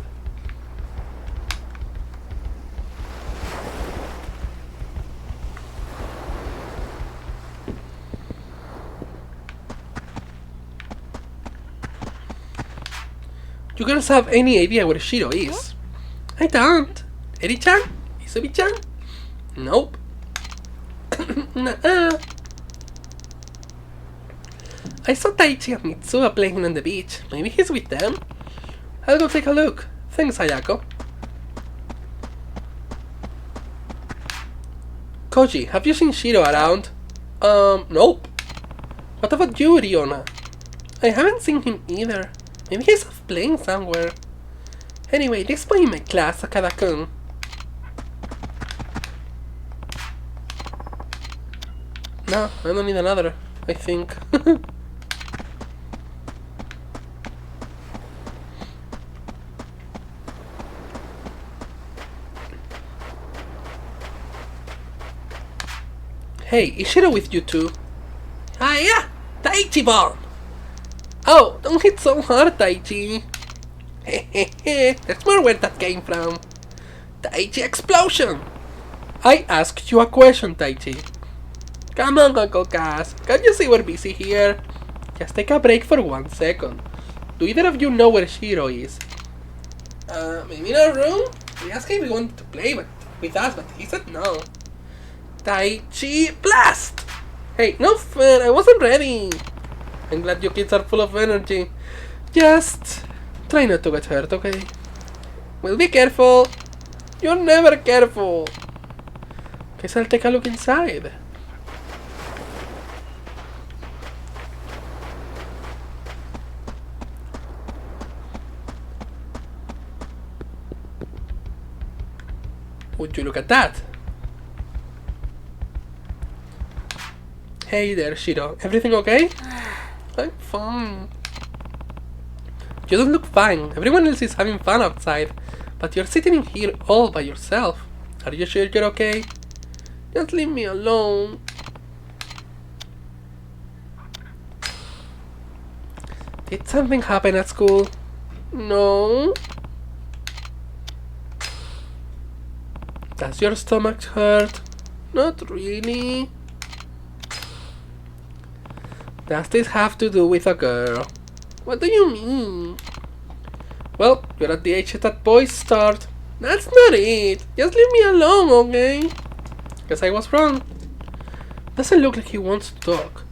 You guys have any idea where Shiro is? I don't. Eri-chan? Izumi-chan? Nope. Nuh-uh. I saw Taichi and Mitsuha playing on the beach. Maybe he's with them? I'll go take a look. Thanks, Ayako. Koji, have you seen Shiro around? Nope. What about you, Riona? I haven't seen him either. Maybe he's off playing somewhere. Anyway, this boy in my class, Akada-kun. No, I don't need another, I think. Hey, is Shiro with you too? Hiya! Taichi bomb! Oh, don't hit so hard, Taichi. Hehehe, that's more where that came from. Taichi explosion! I asked you a question, Taichi. Come on, Uncle Cass. Can't you see we're busy here? Just take a break for 1 second. Do either of you know where Shiro is? Maybe in our room? We asked him if he wanted to play with us, but he said no. Taichi blast! Hey, no fair, I wasn't ready. I'm glad you kids are full of energy. Just try not to get hurt, okay? Well, be careful. You're never careful. Guess I'll take a look inside. Would you look at that? Hey there, Shiro. Everything okay? I'm fine. You don't look fine. Everyone else is having fun outside, but you're sitting in here all by yourself. Are you sure you're okay? Just leave me alone. Did something happen at school? No. Does your stomach hurt? Not really. Does this have to do with a girl? What do you mean? Well, you're at the age that boys start. That's not it. Just leave me alone, okay? Guess I was wrong. Doesn't look like he wants to talk.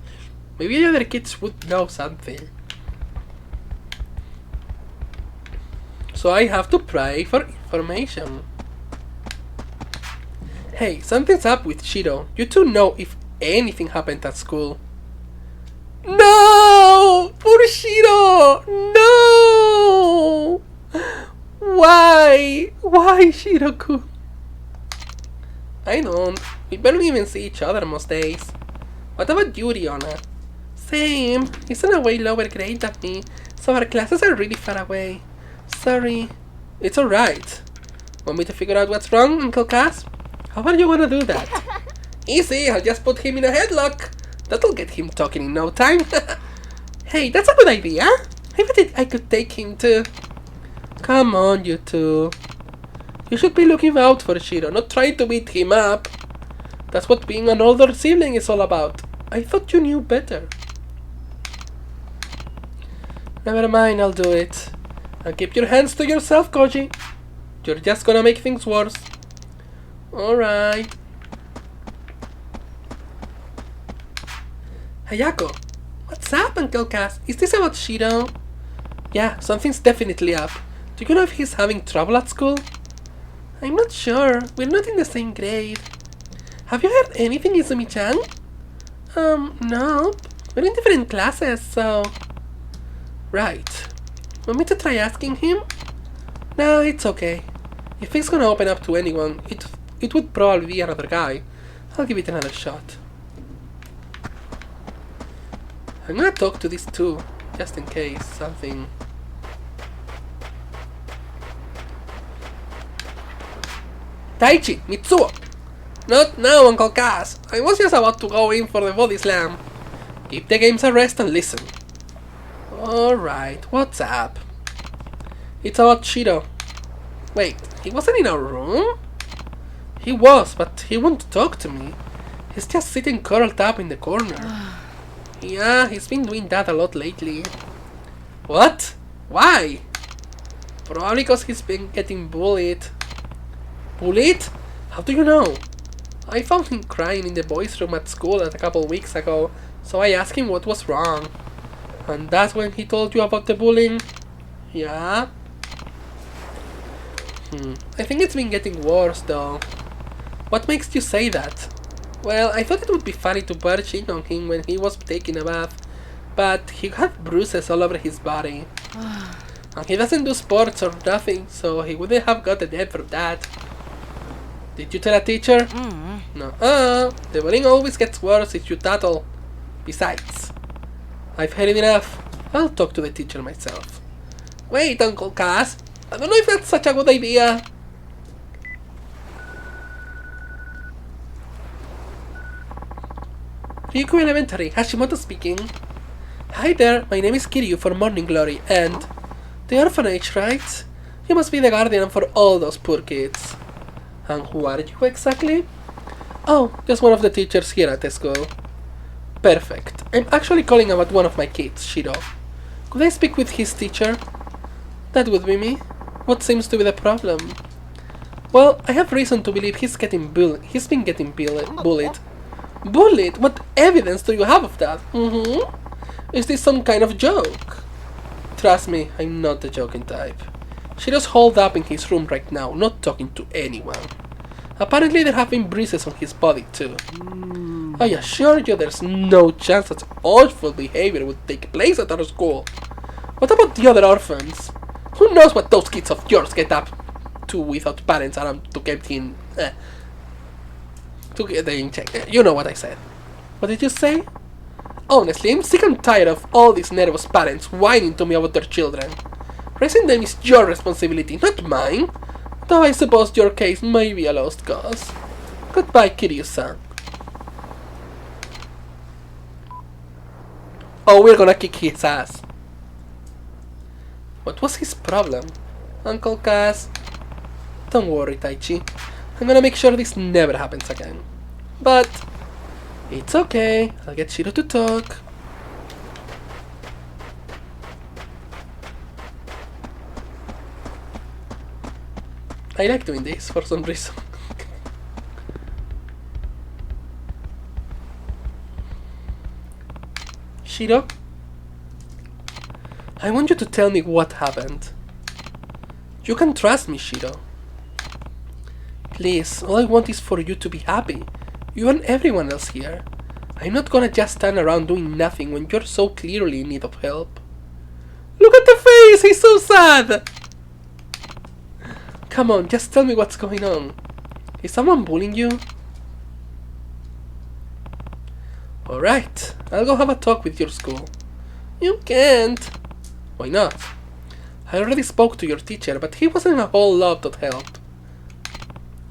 Maybe the other kids would know something. So I have to pray for information. Hey, something's up with Shiro. You two know if anything happened at school. No! Poor Shiro! No! Why? Why, Shiro-kun? I don't. We barely even see each other most days. What about you, Riona? Same. He's in a way lower grade than me, so our classes are really far away. Sorry. It's alright. Want me to figure out what's wrong, Uncle Cass? How are you gonna do that? Easy, I'll just put him in a headlock. That'll get him talking in no time. Hey, that's a good idea. I bet I could take him too. Come on, you two. You should be looking out for Shiro, not trying to beat him up. That's what being an older sibling is all about. I thought you knew better. Never mind, I'll do it. And keep your hands to yourself, Koji. You're just gonna make things worse. Alright. Hayako, what's up, Uncle Cass? Is this about Shiro? Yeah, something's definitely up. Do you know if he's having trouble at school? I'm not sure. We're not in the same grade. Have you heard anything, Izumi-chan? No. We're in different classes, so... Right. Want me to try asking him? No, it's okay. If he's gonna open up to anyone, it would probably be another guy. I'll give it another shot. I'm gonna talk to these two, just in case something... Taichi, Mitsuo! Not now, Uncle Cass. I was just about to go in for the body slam. Keep the games a rest and listen. Alright, what's up? It's about Shiro. Wait, he wasn't in our room? He was, but he won't talk to me. He's just sitting curled up in the corner. Yeah, he's been doing that a lot lately. What? Why? Probably because he's been getting bullied. Bullied? How do you know? I found him crying in the boys' room at school a couple weeks ago, so I asked him what was wrong. And that's when he told you about the bullying? Yeah? I think it's been getting worse though. What makes you say that? Well, I thought it would be funny to barge in on him when he was taking a bath, but he had bruises all over his body. And he doesn't do sports or nothing, so he wouldn't have got a debt for that. Did you tell a teacher? No. The bullying always gets worse if you tattle. Besides, I've had it enough. I'll talk to the teacher myself. Wait, Uncle Cass. I don't know if that's such a good idea. Ryuku Elementary, Hashimoto speaking. Hi there, my name is Kiryu for Morning Glory, and... the orphanage, right? You must be the guardian for all those poor kids. And who are you exactly? Oh, just one of the teachers here at the school. Perfect. I'm actually calling about one of my kids, Shiro. Could I speak with his teacher? That would be me. What seems to be the problem? Well, I have reason to believe he's been getting bullied. Bullied? What evidence do you have of that? Is this some kind of joke? Trust me, I'm not the joking type. Shiro's holed up in his room right now, not talking to anyone. Apparently there have been bruises on his body too. I assure you there's no chance such awful behavior would take place at our school. What about the other orphans? Who knows what those kids of yours get up to without parents around to get in check. You know what I said. What did you say? Honestly, I'm sick and tired of all these nervous parents whining to me about their children. Raising them is your responsibility, not mine. Though I suppose your case may be a lost cause. Goodbye, Kiryu-san. Oh, we're gonna kick his ass. What was his problem? Uncle Kaz? Don't worry, Taichi. I'm gonna make sure this never happens again. But... it's okay. I'll get Shiro to talk. I like doing this for some reason. Shiro? I want you to tell me what happened. You can trust me, Shiro. Please, all I want is for you to be happy. You and everyone else here. I'm not gonna just stand around doing nothing when you're so clearly in need of help. Look at the face! He's so sad! Come on, just tell me what's going on. Is someone bullying you? Alright, I'll go have a talk with your school. You can't. Why not? I already spoke to your teacher, but he wasn't a whole lot of help.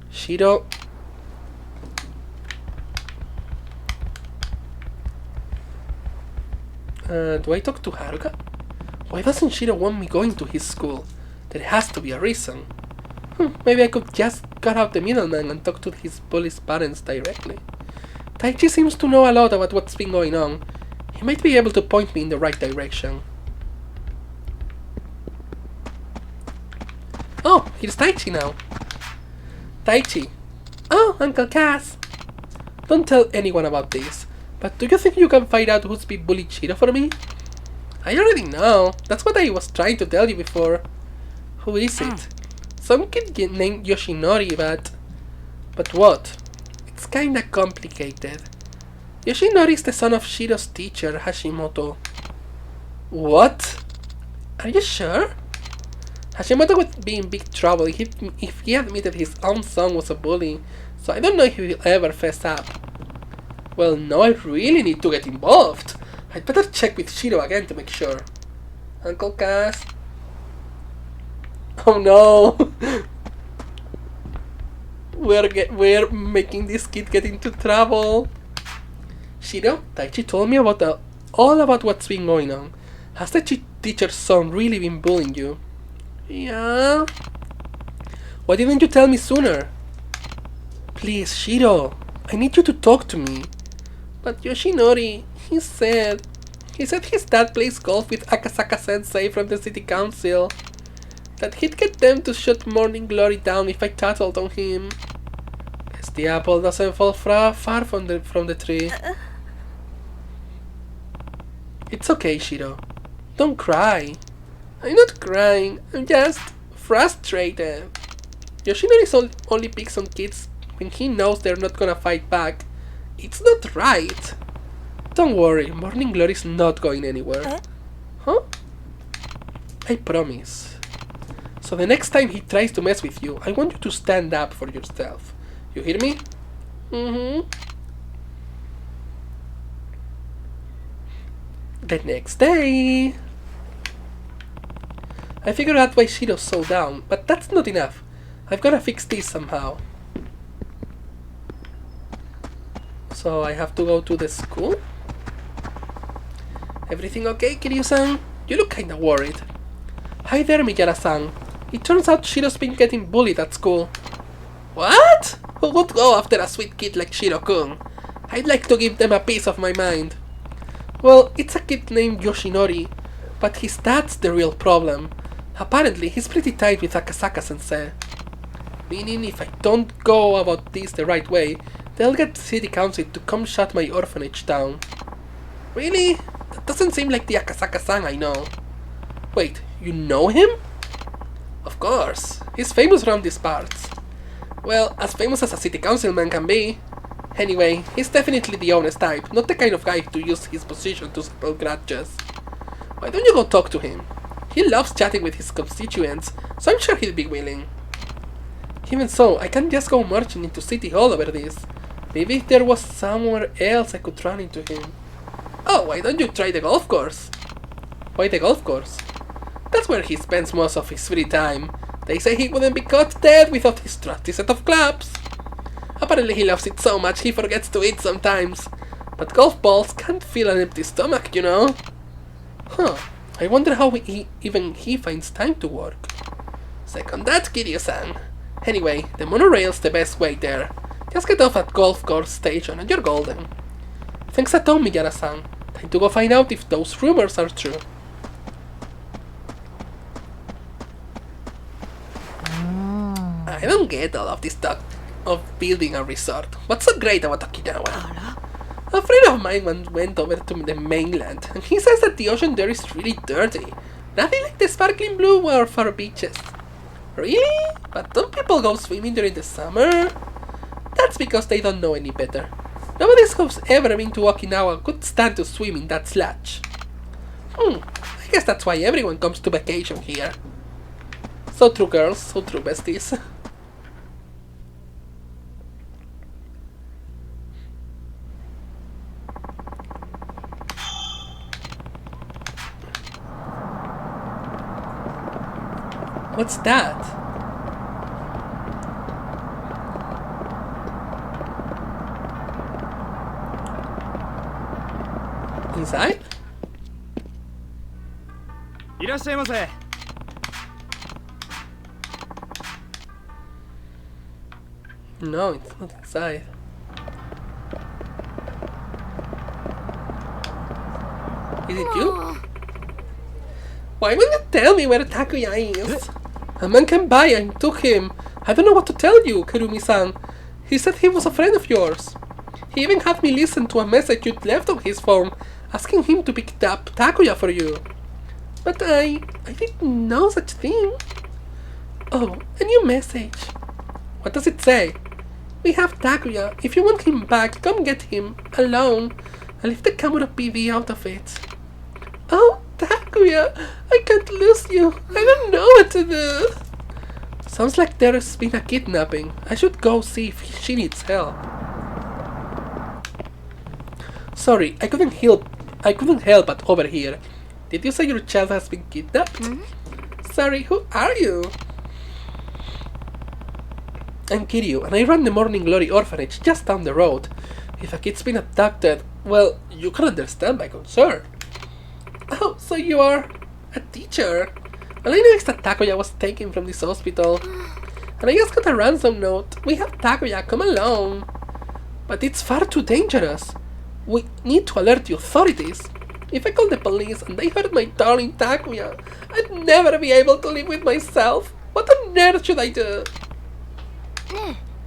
Shiro... do I talk to Haruka? Why doesn't Shiro want me going to his school? There has to be a reason. Maybe I could just cut out the middleman and talk to his bully's parents directly. Taichi seems to know a lot about what's been going on. He might be able to point me in the right direction. Oh, here's Taichi now. Taichi. Oh, Uncle Kaz. Don't tell anyone about this, but do you think you can find out who's been bullying Shiro for me? I already know. That's what I was trying to tell you before. Who is it? Some kid named Yoshinori, but what? It's kinda complicated. Yoshinori is the son of Shiro's teacher, Hashimoto. What? Are you sure? Hashimoto would be in big trouble if he admitted his own son was a bully, so I don't know if he will ever fess up. Well, now I really need to get involved. I'd better check with Shiro again to make sure. Uncle Kaz? Oh no! We're making this kid get into trouble. Shiro, Taichi told me all about what's been going on. Has the teacher's son really been bullying you? Yeah. Why didn't you tell me sooner? Please, Shiro, I need you to talk to me. But Yoshinori, he said his dad plays golf with Akasaka Sensei from the city council. That he'd get them to shut Morning Glory down if I tattled on him. Guess the apple doesn't fall far from the tree. It's okay, Shiro. Don't cry. I'm not crying, I'm just frustrated. Yoshinori only picks on kids when he knows they're not gonna fight back. It's not right. Don't worry, Morning Glory's not going anywhere. Huh? I promise. So the next time he tries to mess with you, I want you to stand up for yourself. You hear me? The next day... I figured out why Shiro's so down, but that's not enough. I've gotta fix this somehow. So I have to go to the school? Everything okay, Kiryu-san? You look kinda worried. Hi there, Miyara-san. It turns out Shiro's been getting bullied at school. What? Who would go after a sweet kid like Shiro-kun? I'd like to give them a piece of my mind. Well, it's a kid named Yoshinori, but his dad's the real problem. Apparently, he's pretty tight with Akasaka-sensei. Meaning, if I don't go about this the right way, they'll get the city council to come shut my orphanage down. Really? That doesn't seem like the Akasaka-san I know. Wait, you know him? Of course, he's famous around these parts. Well, as famous as a city councilman can be. Anyway, he's definitely the honest type, not the kind of guy to use his position to settle grudges. Why don't you go talk to him? He loves chatting with his constituents, so I'm sure he'll be willing. Even so, I can't just go marching into City Hall over this. Maybe if there was somewhere else I could run into him. Oh, why don't you try the golf course? Why the golf course? That's where he spends most of his free time. They say he wouldn't be caught dead without his trusty set of clubs. Apparently he loves it so much he forgets to eat sometimes. But golf balls can't fill an empty stomach, you know? Huh, I wonder how even he finds time to work. Second that, Kiryu-san. Anyway, the monorail's the best way there. Just get off at golf course station and you're golden. Thanks a ton, Miyara-san. Time to go find out if those rumors are true. I don't get all of this talk of building a resort. What's so great about Okinawa? A friend of mine once went over to the mainland, and he says that the ocean there is really dirty. Nothing like the sparkling blue of our beaches. Really? But don't people go swimming during the summer? That's because they don't know any better. Nobody who's ever been to Okinawa could stand to swim in that sludge. I guess that's why everyone comes to vacation here. So true, girls. So true, besties. What's that? Inside? いらっしゃいませ。No, it's not inside. Is it you? Why wouldn't you tell me where Takuya is? A man came by and took him. I don't know what to tell you, Kurumi-san. He said he was a friend of yours. He even had me listen to a message you'd left on his phone, asking him to pick up Takuya for you. But I didn't know such thing. Oh, a new message. What does it say? We have Takuya. If you want him back, come get him. Alone. I'll leave the camera PV out of it. Oh, Takuya, I can't lose you. I don't know what to do. Sounds like there's been a kidnapping. I should go see if she needs help. Sorry, I couldn't help but over here. Did you say your child has been kidnapped? Sorry, who are you? I'm Kiryu, and I run the Morning Glory orphanage just down the road. If a kid's been abducted, well, you can understand my concern. Oh, so you are a teacher. All I know is that Takuya was taken from this hospital. And I just got a ransom note. We have Takuya, come along. But it's far too dangerous. We need to alert the authorities. If I call the police and they hurt my darling Takuya, I'd never be able to live with myself. What on earth should I do?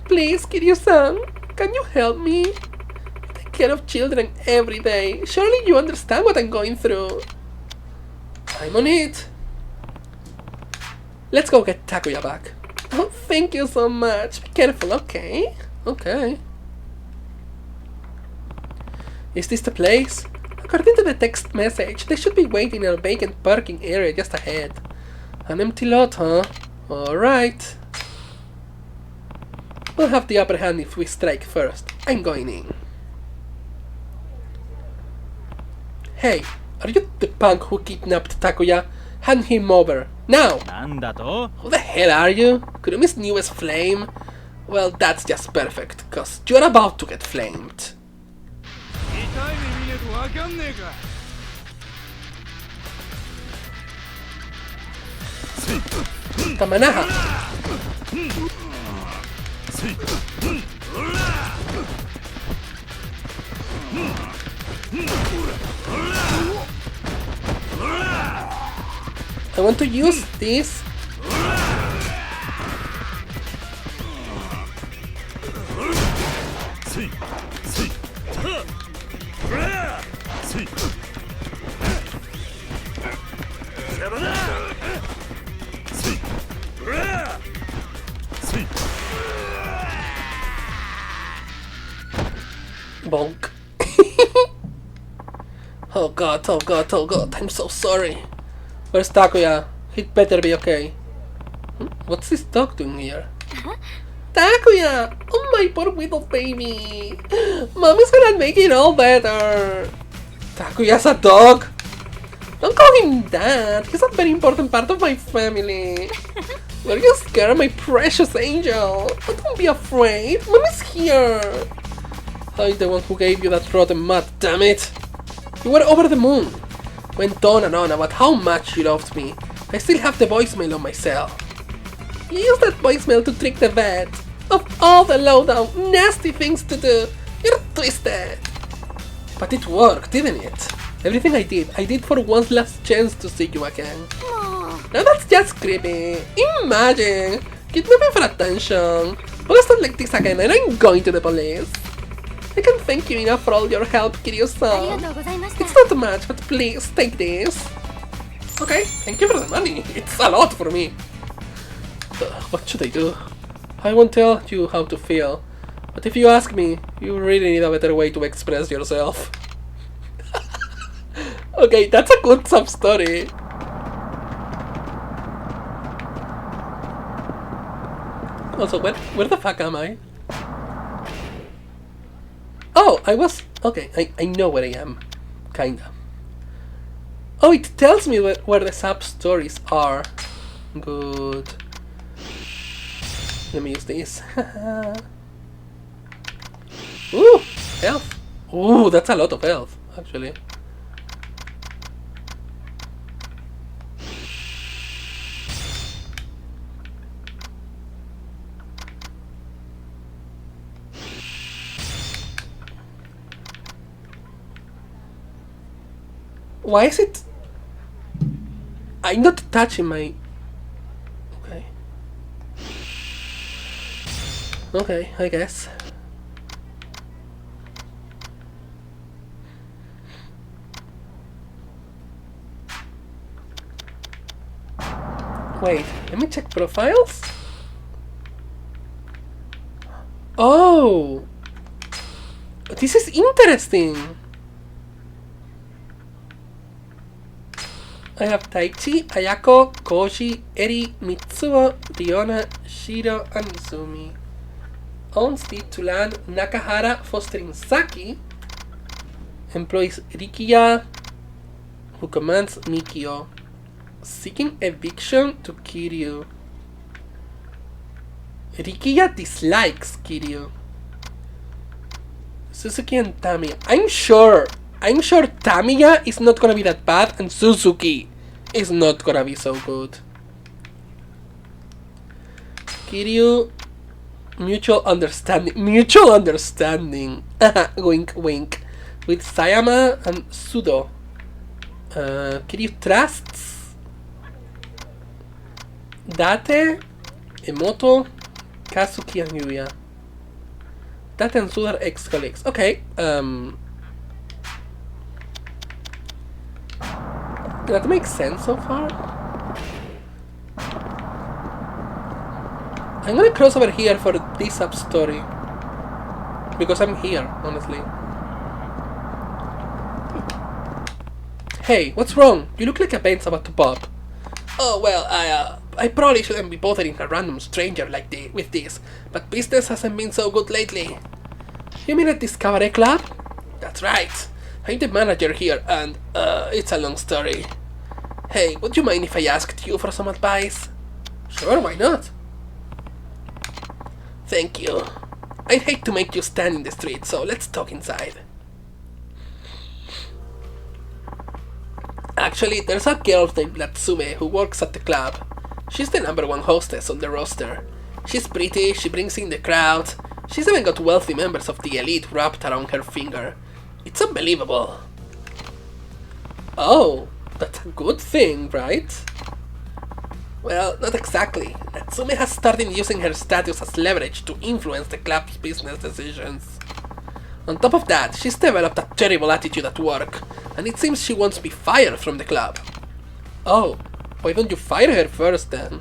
Please, Kiryu-san, can you help me? I take care of children every day. Surely you understand what I'm going through. I'm on it. Let's go get Takuya back. Oh, thank you so much. Be careful, okay? Okay. Is this the place? According to the text message, they should be waiting in a vacant parking area just ahead. An empty lot, huh? Alright. We'll have the upper hand if we strike first. I'm going in. Hey, are you the punk who kidnapped Takuya? Hand him over. Now! Who the hell are you? Kurumi's newest flame? Well, that's just perfect, cause you're about to get flamed. ねえとわかんねえか。Tamanaha. I want to use this. Bonk. Oh god, oh god, oh god, I'm so sorry. Where's Takuya? He'd better be okay. What's this dog doing here? Takuya! Oh my poor little baby! Mommy's gonna make it all better! Takuya's a dog! Don't call him that! He's a very important part of my family! Were you scared, my precious angel? Oh, don't be afraid! Mommy's here! I'm the one who gave you that rotten mud, damn it! You were over the moon! Went on and on about how much you loved me. I still have the voicemail on my cell. You used that voicemail to trick the vet. Of all the low-down, nasty things to do, you're twisted. But it worked, didn't it? Everything I did for one last chance to see you again. Now that's just creepy. Imagine! Kidnapping for attention. But it's not like this again and I'm going to the police. I can't thank you enough for all your help, Kiryu-san. It's not much, but please, take this. Okay, thank you for the money. It's a lot for me. What should I do? I won't tell you how to feel. But if you ask me, you really need a better way to express yourself. Okay, that's a good sub-story. Also, where the fuck am I? Oh, I was... Okay, I know where I am. Kinda. Oh, it tells me where the sub-stories are. Good. Let me use this. Ooh, health. Ooh, that's a lot of health, actually. Why is it... I'm not touching my... Okay. Okay, I guess. Wait, let me check profiles? Oh! This is interesting! I have Taichi, Ayako, Koji, Eri, Mitsuo, Riona, Shiro, and Izumi. Owns the Tulan Nakahara fostering Saki. Employs Rikiya, who commands Mikio. Seeking eviction to Kiryu. Rikiya dislikes Kiryu. Suzuki and Tamiya. I'm sure Tamiya is not gonna be that bad and Suzuki is not gonna be so good. Kiryu, mutual understanding, wink wink, with Sayama and Sudo. Kiryu trusts Date, Emoto, Kazuki and Yuya. Date and Sudo are ex-colleagues. Okay, that makes sense so far. I'm gonna cross over here for this sub-story. Because I'm here, honestly. Hey, what's wrong? You look like a vent's about to pop. Oh, well, I probably shouldn't be bothering a random stranger like with this, but business hasn't been so good lately. You mean at this cabaret club? That's right. I'm the manager here, and, it's a long story. Hey, would you mind if I asked you for some advice? Sure, why not? Thank you. I'd hate to make you stand in the street, so let's talk inside. Actually, there's a girl named Natsume who works at the club. She's the #1 hostess on the roster. She's pretty, she brings in the crowd. She's even got wealthy members of the elite wrapped around her finger. It's unbelievable. Oh, that's a good thing, right? Well, not exactly. Natsume has started using her status as leverage to influence the club's business decisions. On top of that, she's developed a terrible attitude at work, and it seems she wants me fired from the club. Oh, why don't you fire her first then?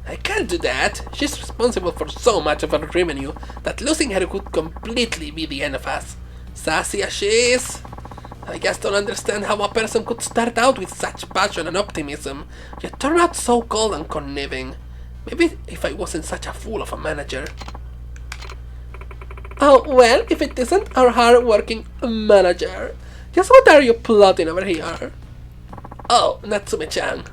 I can't do that. She's responsible for so much of our revenue that losing her could completely be the end of us. Sassy as she is, I just don't understand how a person could start out with such passion and optimism, yet turn out so cold and conniving. Maybe if I wasn't such a fool of a manager. Oh, well, if it isn't our hard-working manager. Just what are you plotting over here? Oh, Natsume-chan.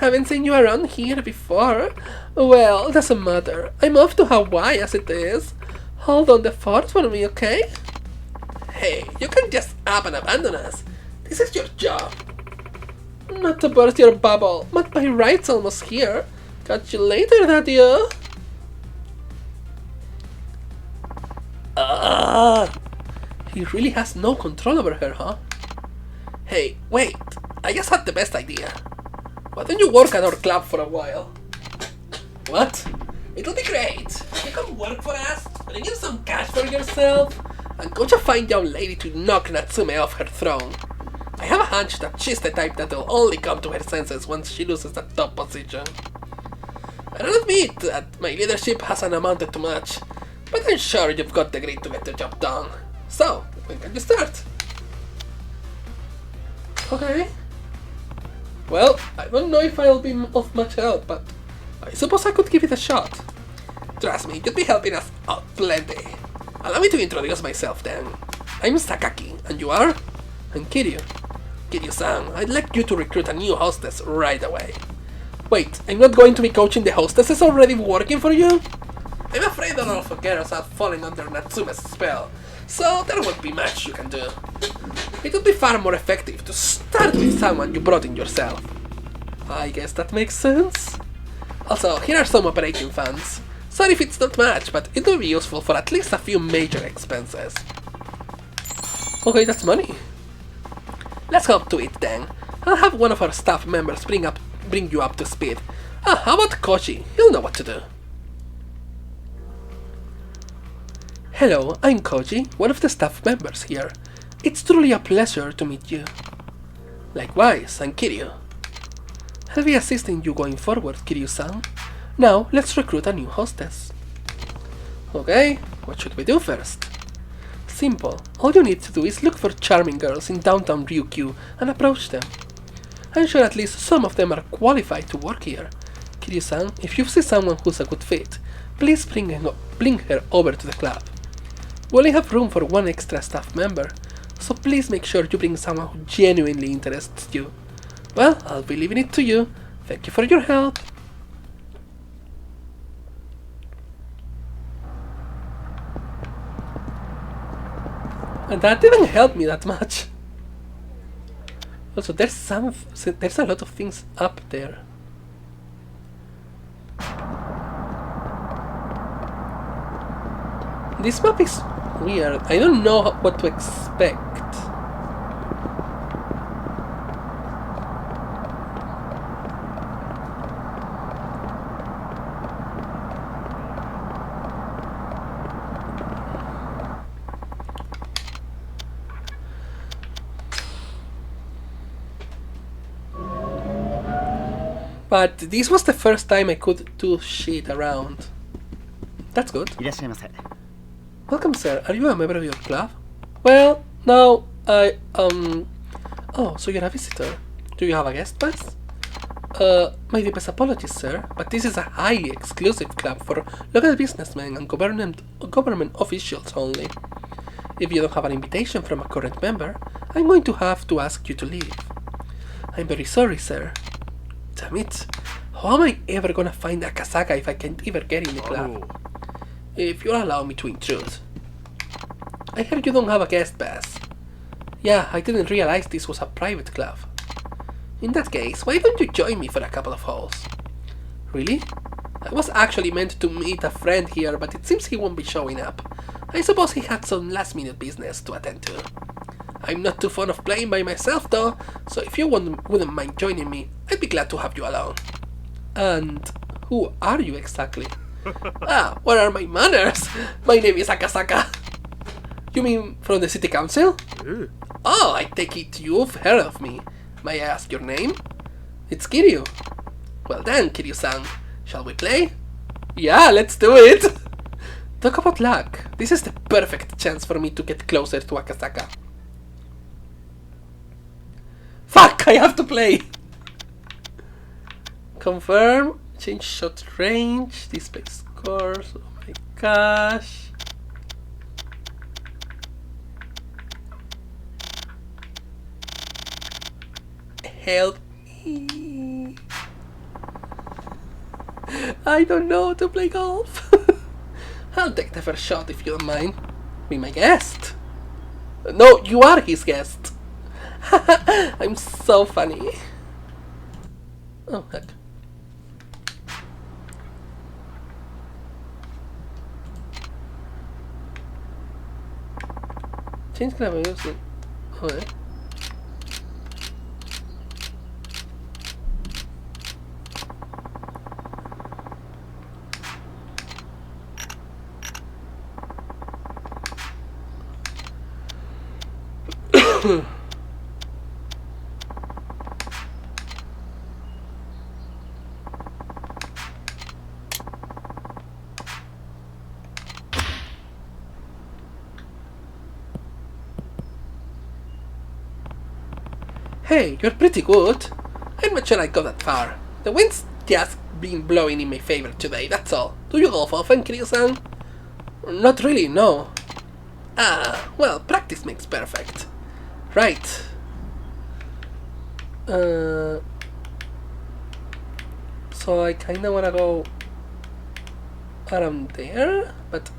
Haven't seen you around here before. Well, doesn't matter. I'm off to Hawaii as it is. Hold on the fort for me, okay? Hey, you can't just up and abandon us. This is your job. Not to burst your bubble, but my right's almost here. Catch you later, Daddy. He really has no control over her, huh? Hey, wait. I just had the best idea. Why don't you work at our club for a while? What? It'll be great. You can work for us, bring in some cash for yourself, and coach a fine young lady to knock Natsume off her throne. I have a hunch that she's the type that will only come to her senses once she loses that top position. I'll admit that my leadership hasn't amounted to much, but I'm sure you've got the grit to get the job done. So, when can you start? Okay. Well, I don't know if I'll be of much help, but I suppose I could give it a shot. Trust me, you'd be helping us out plenty. Allow me to introduce myself then. I'm Sakaki, and you are? I'm Kiryu. Kiryu-san, I'd like you to recruit a new hostess right away. Wait, I'm not going to be coaching the hostesses already working for you? I'm afraid that all of the girls have fallen under Natsume's spell, so there won't be much you can do. It would be far more effective to start with someone you brought in yourself. I guess that makes sense. Also, here are some operating funds. Sorry if it's not much, but it will be useful for at least a few major expenses. Okay, that's money. Let's hop to it then. I'll have one of our staff members bring you up to speed. How about Koji? He'll know what to do. Hello, I'm Koji, one of the staff members here. It's truly a pleasure to meet you. Likewise, I'm Kiryu. I'll be assisting you going forward, Kiryu-san. Now, let's recruit a new hostess. Okay, what should we do first? Simple. All you need to do is look for charming girls in downtown Ryukyu and approach them. I'm sure at least some of them are qualified to work here. Kiryu-san, if you see someone who's a good fit, please bring her over to the club. We only have room for one extra staff member, so please make sure you bring someone who genuinely interests you. Well, I'll be leaving it to you. Thank you for your help. And that didn't help me that much. Also, there's a lot of things up there. This map is weird. I don't know what to expect. But this was the first time I could do shit around. That's good. Welcome, sir. Are you a member of your club? Well, no, Oh, so you're a visitor. Do you have a guest pass? My deepest apologies, sir, but this is a highly exclusive club for local businessmen and government officials only. If you don't have an invitation from a current member, I'm going to have to ask you to leave. I'm very sorry, sir. Damn it. How am I ever gonna find a Kasaka if I can't even get in the club? If you'll allow me to intrude. I heard you don't have a guest pass. Yeah, I didn't realize this was a private club. In that case, why don't you join me for a couple of holes? Really? I was actually meant to meet a friend here, but it seems he won't be showing up. I suppose he had some last-minute business to attend to. I'm not too fond of playing by myself though, so if you wouldn't mind joining me, I'd be glad to have you along. And who are you exactly? Ah, what are my manners? My name is Akasaka. You mean from the city council? Oh, I take it you've heard of me. May I ask your name? It's Kiryu. Well then, Kiryu-san, shall we play? Yeah, let's do it! Talk about luck. This is the perfect chance for me to get closer to Akasaka. Fuck, I have to play! Confirm, change shot range, display scores, oh my gosh. Help me. I don't know how to play golf. I'll take the first shot if you don't mind. Be my guest. No, you are his guest. I'm so funny. Oh, heck. Change grammar. Joder. Hey, you're pretty good. I'm not sure I'd go that far. The wind's just been blowing in my favor today, that's all. Do you golf often, Kiryu-san? Not really, no. Ah, well, practice makes perfect. Right. So I kinda wanna go around there, but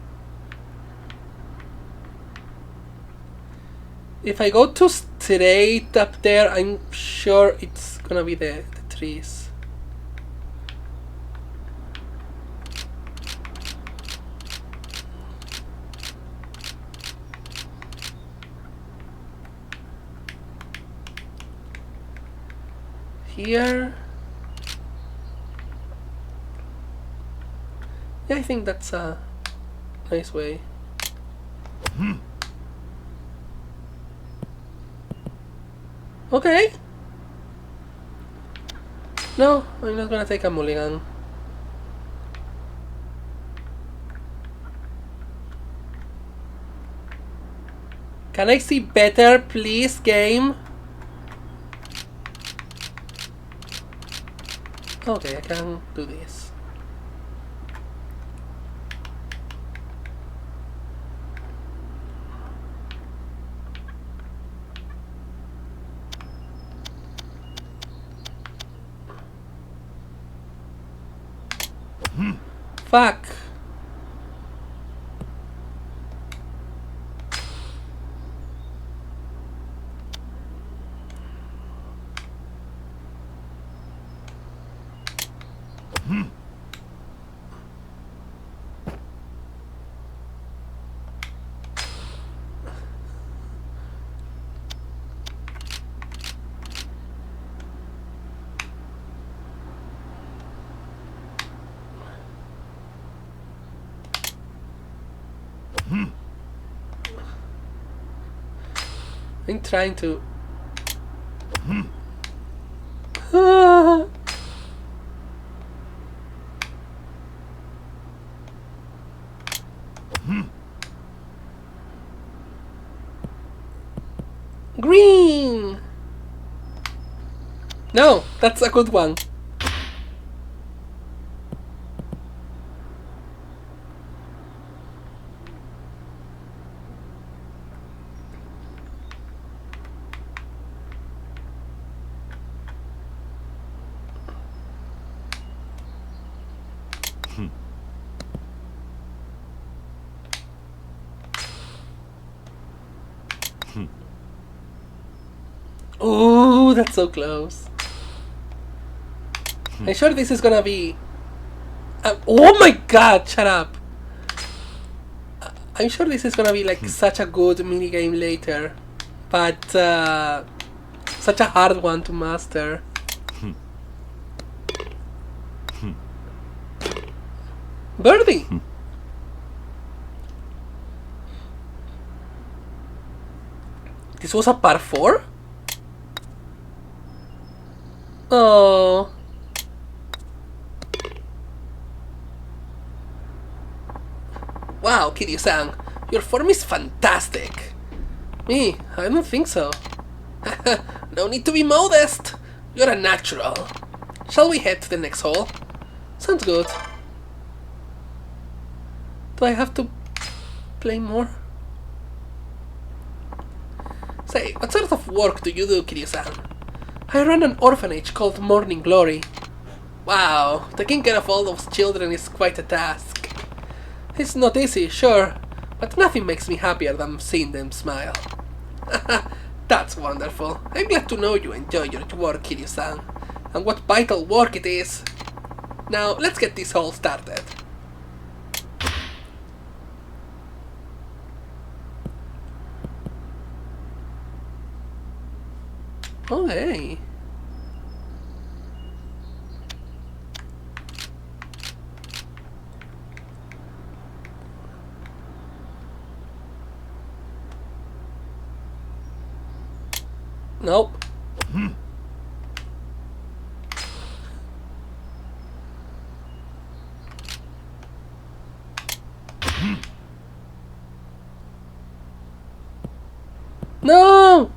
if I go too straight up there, I'm sure it's gonna be the trees. Here. Yeah, I think that's a nice way. Okay. No, I'm not gonna take a mulligan. Can I see better, please, game? Okay, I can do this. Fuck. I'm trying to... Green! No, that's a good one. Oh, that's so close. I'm sure this is gonna be... oh my god, shut up! I'm sure this is gonna be like such a good minigame later, but such a hard one to master. Birdie! This was a par 4? Oh. Wow, Kiryu-san, your form is fantastic. Me, I don't think so. No need to be modest. You're a natural. Shall we head to the next hall? Sounds good. Do I have to play more? Say, what sort of work do you do, Kiryu-san? I run an orphanage called Morning Glory. Wow, taking care of all those children is quite a task. It's not easy, sure, but nothing makes me happier than seeing them smile. That's wonderful. I'm glad to know you enjoy your work, Kiryu-san, and what vital work it is. Now, let's get this all started. Oh, hey. Nope. No!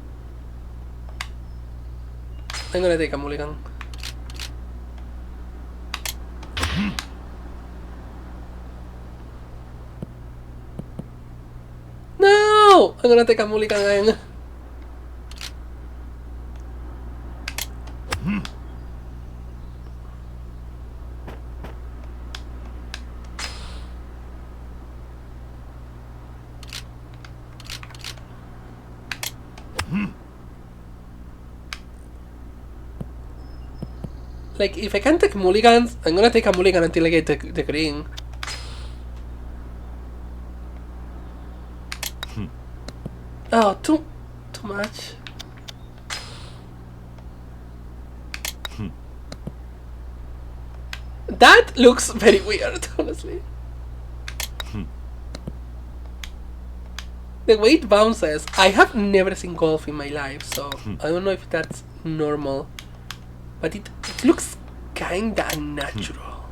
I'm gonna take a mulligan. No! I'm gonna take a mulligan again. Like, if I can't take mulligans, I'm gonna take a mulligan until I get the green. Oh, too much. That looks very weird, honestly. The way it bounces, I have never seen golf in my life, so I don't know if that's normal. But it looks kinda unnatural.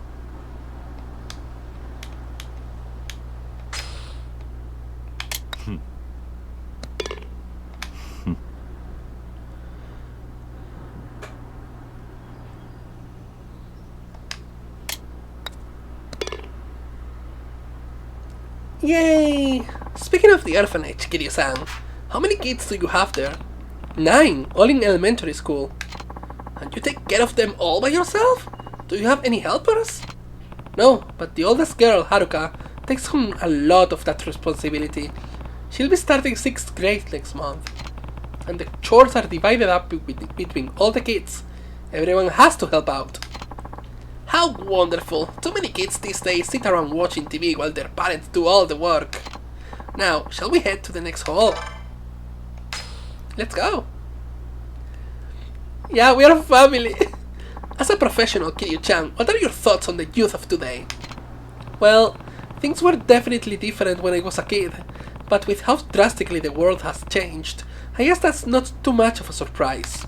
Yay! Speaking of the orphanage, Kiryu-san, how many kids do you have there? 9, all in elementary school. And you take care of them all by yourself? Do you have any helpers? No, but the oldest girl, Haruka, takes home a lot of that responsibility. She'll be starting 6th grade next month. And the chores are divided up between all the kids. Everyone has to help out. How wonderful! Too many kids these days sit around watching TV while their parents do all the work. Now, shall we head to the next hall? Let's go! Yeah, we are a family! As a professional, Kiryu-chan, what are your thoughts on the youth of today? Well, things were definitely different when I was a kid, but with how drastically the world has changed, I guess that's not too much of a surprise.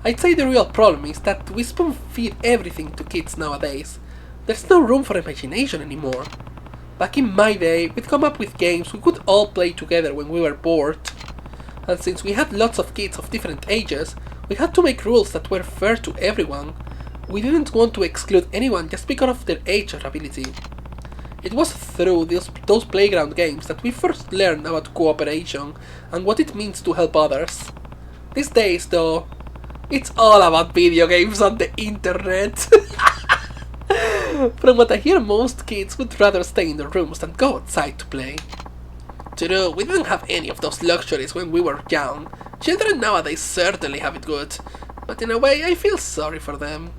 I'd say the real problem is that we spoon-feed everything to kids nowadays. There's no room for imagination anymore. Back in my day, we'd come up with games we could all play together when we were bored. And since we had lots of kids of different ages, we had to make rules that were fair to everyone. We didn't want to exclude anyone just because of their age or ability. It was through those playground games that we first learned about cooperation and what it means to help others. These days, though, it's all about video games on the internet. From what I hear, most kids would rather stay in their rooms than go outside to play. True, we didn't have any of those luxuries when we were young, Children nowadays certainly have it good, but in a way I feel sorry for them.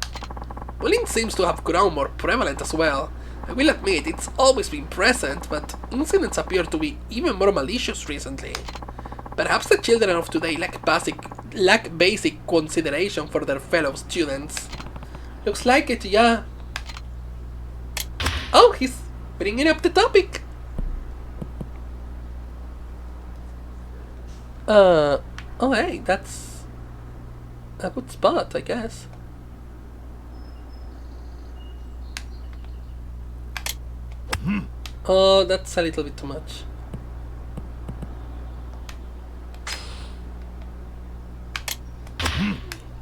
Bullying seems to have grown more prevalent as well. I will admit it's always been present, but incidents appear to be even more malicious recently. Perhaps the children of today lack basic consideration for their fellow students. Looks like it, yeah. Oh, he's bringing up the topic. Oh hey, that's a good spot, I guess. Oh, that's a little bit too much.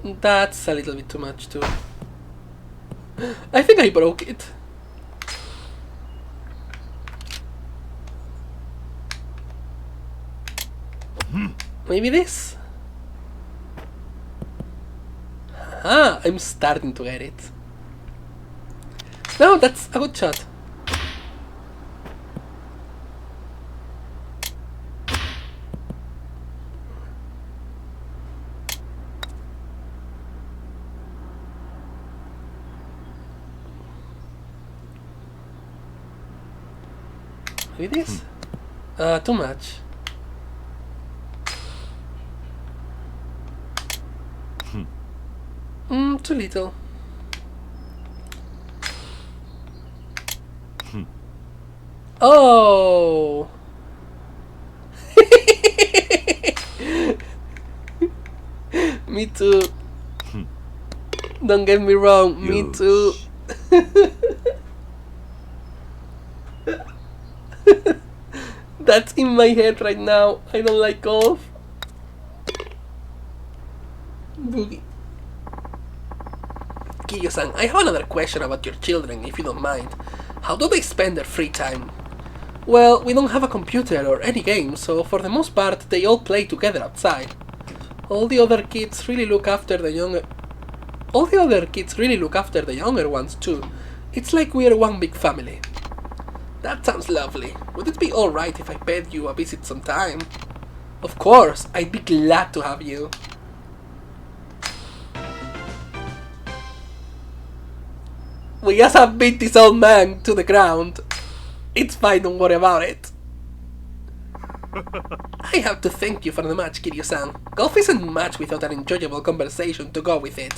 That's a little bit too much too. I think I broke it. Maybe this? Ah, I'm starting to get it. No, that's a good shot. Maybe this? Too much. Too little. Oh! Me too. Don't get me wrong, me too. That's in my head right now. I don't like golf. Boogie. Kiyo-san, I have another question about your children, if you don't mind. How do they spend their free time? Well, we don't have a computer or any game, so for the most part they all play together outside. All the other kids really look after the younger ones too. It's like we're one big family. That sounds lovely. Would it be alright if I paid you a visit sometime? Of course, I'd be glad to have you. We just have beat this old man to the ground. It's fine, don't worry about it. I have to thank you for the match, Kiryu-san. Golf isn't much without an enjoyable conversation to go with it.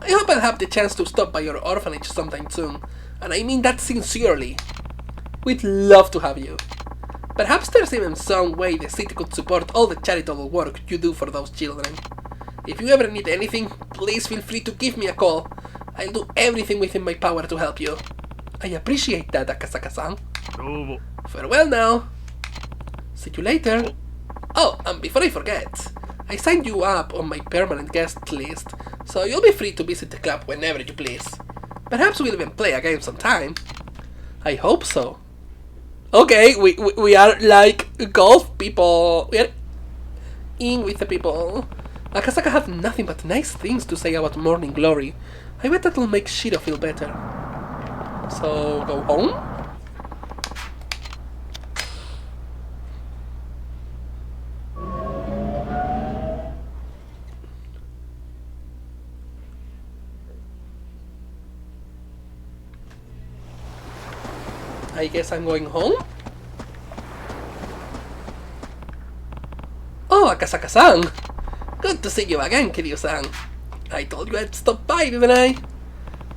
I hope I'll have the chance to stop by your orphanage sometime soon, and I mean that sincerely. We'd love to have you. Perhaps there's even some way the city could support all the charitable work you do for those children. If you ever need anything, please feel free to give me a call. I'll do everything within my power to help you. I appreciate that, Akasaka-san. Farewell now. See you later. Oh, and before I forget, I signed you up on my permanent guest list, so you'll be free to visit the club whenever you please. Perhaps we'll even play a game sometime. I hope so. Okay, we are like golf people. We are in with the people. Akasaka have nothing but nice things to say about Morning Glory. I bet that'll make Shiro feel better. So, go home? I guess I'm going home? Oh, Akasaka-san! Good to see you again, Kiryu-san. I told you I'd stop by, didn't I?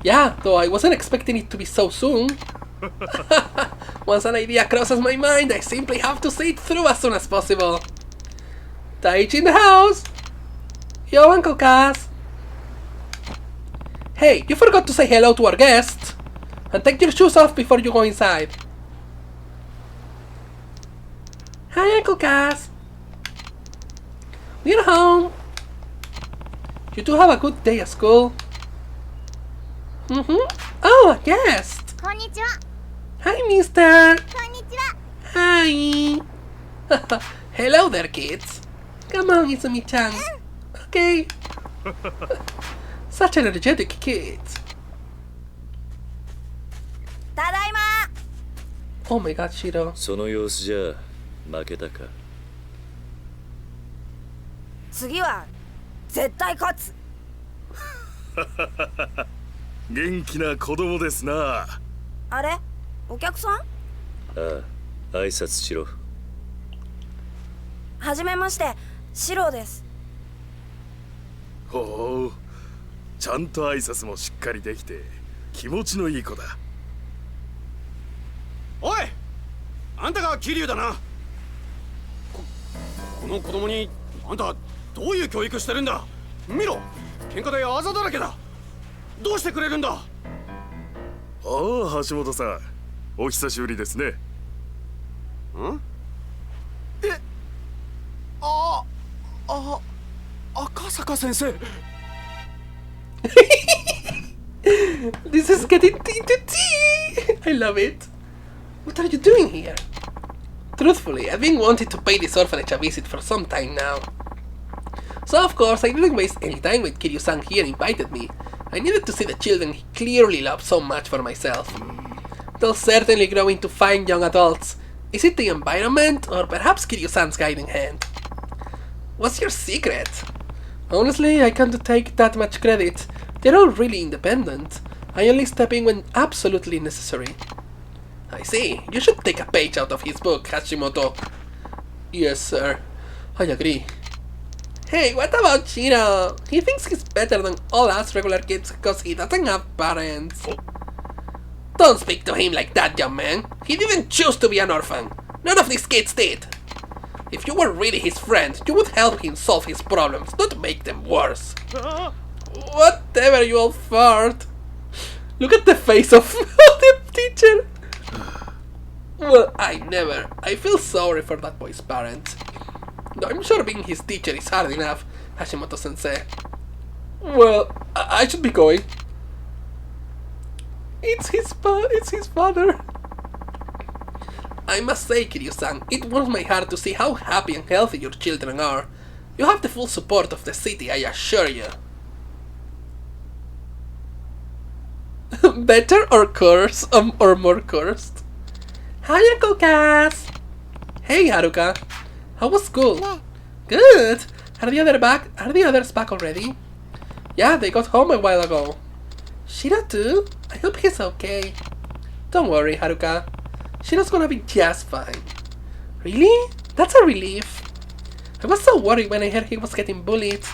Yeah, though I wasn't expecting it to be so soon. Once an idea crosses my mind, I simply have to see it through as soon as possible. Taichi in the house! Yo, Uncle Kaz! Hey, you forgot to say hello to our guest! And take your shoes off before you go inside. Hi, Uncle Kaz! We're home! You two have a good day at school. Oh, a guest! Konnichiwa! Hi, mister! Konnichiwa! Hi! Hello there, kids! Come on, Izumi-chan. Okay. Such energetic kids. Tadaima! Oh my god, Shiro. その様子じゃ負けたか。次は絶対勝つ。元気な子供ですな。あれ、お客さん？ああ、挨拶しろ。はじめまして、シロです。ほう、ちゃんと挨拶もしっかりできて気持ちのいい子だ。おい、あんたが桐生だな。この子供にあんたどういう教育してるんだ。見ろ、喧嘩であざだらけだ。どうしてくれるんだ。ああ、橋本さん、お久しぶりですね。ん？え、赤坂先生。This is getting into tea! I love it. What are you doing here? Truthfully, I've been wanting to pay this orphanage a visit for some time now. So of course, I didn't waste any time when Kiryu-san here invited me. I needed to see the children he clearly loved so much for myself. They'll certainly grow into fine young adults. Is it the environment, or perhaps Kiryu-san's guiding hand? What's your secret? Honestly, I can't take that much credit. They're all really independent. I only step in when absolutely necessary. I see. You should take a page out of his book, Hashimoto. Yes, sir. I agree. Hey, what about Shiro? He thinks he's better than all us regular kids because he doesn't have parents. Don't speak to him like that, young man. He didn't choose to be an orphan. None of these kids did. If you were really his friend, you would help him solve his problems, not make them worse. Whatever, you old fart. Look at the face of the teacher. Well, I never. I feel sorry for that boy's parents. I'm sure being his teacher is hard enough, Hashimoto-sensei. Well, I should be going. It's his father. I must say, Kiryu-san, it warms my heart to see how happy and healthy your children are. You have the full support of the city, I assure you. Better or curse, or more cursed? Hi, Uncle Cass! Hey, Haruka. How was school? Good! Are the others back already? Yeah, they got home a while ago. Shiro too? I hope he's okay. Don't worry, Haruka. Shiro's gonna be just fine. Really? That's a relief. I was so worried when I heard he was getting bullied,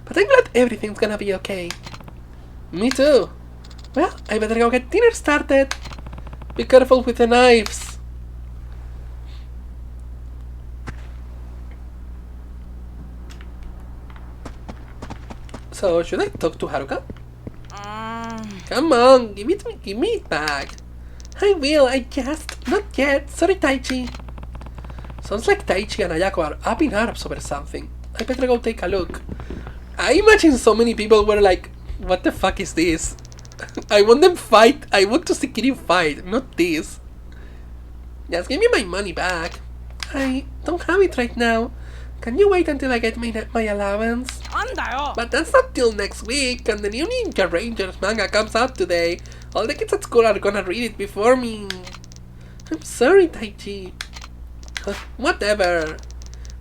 but I'm glad everything's gonna be okay. Me too. Well, I better go get dinner started. Be careful with the knives. So, should I talk to Haruka? Come on, give me it back. I will, not yet. Sorry, Taichi. Sounds like Taichi and Ayako are up in arms over something. I better go take a look. I imagine so many people were like, what the fuck is this? I want them fight. I want to see Kiryu fight, not this. Just give me my money back. I don't have it right now. Can you wait until I get my allowance? But that's not till next week, and the new Ninja Rangers manga comes out today. All the kids at school are gonna read it before me. I'm sorry, Taichi. Whatever.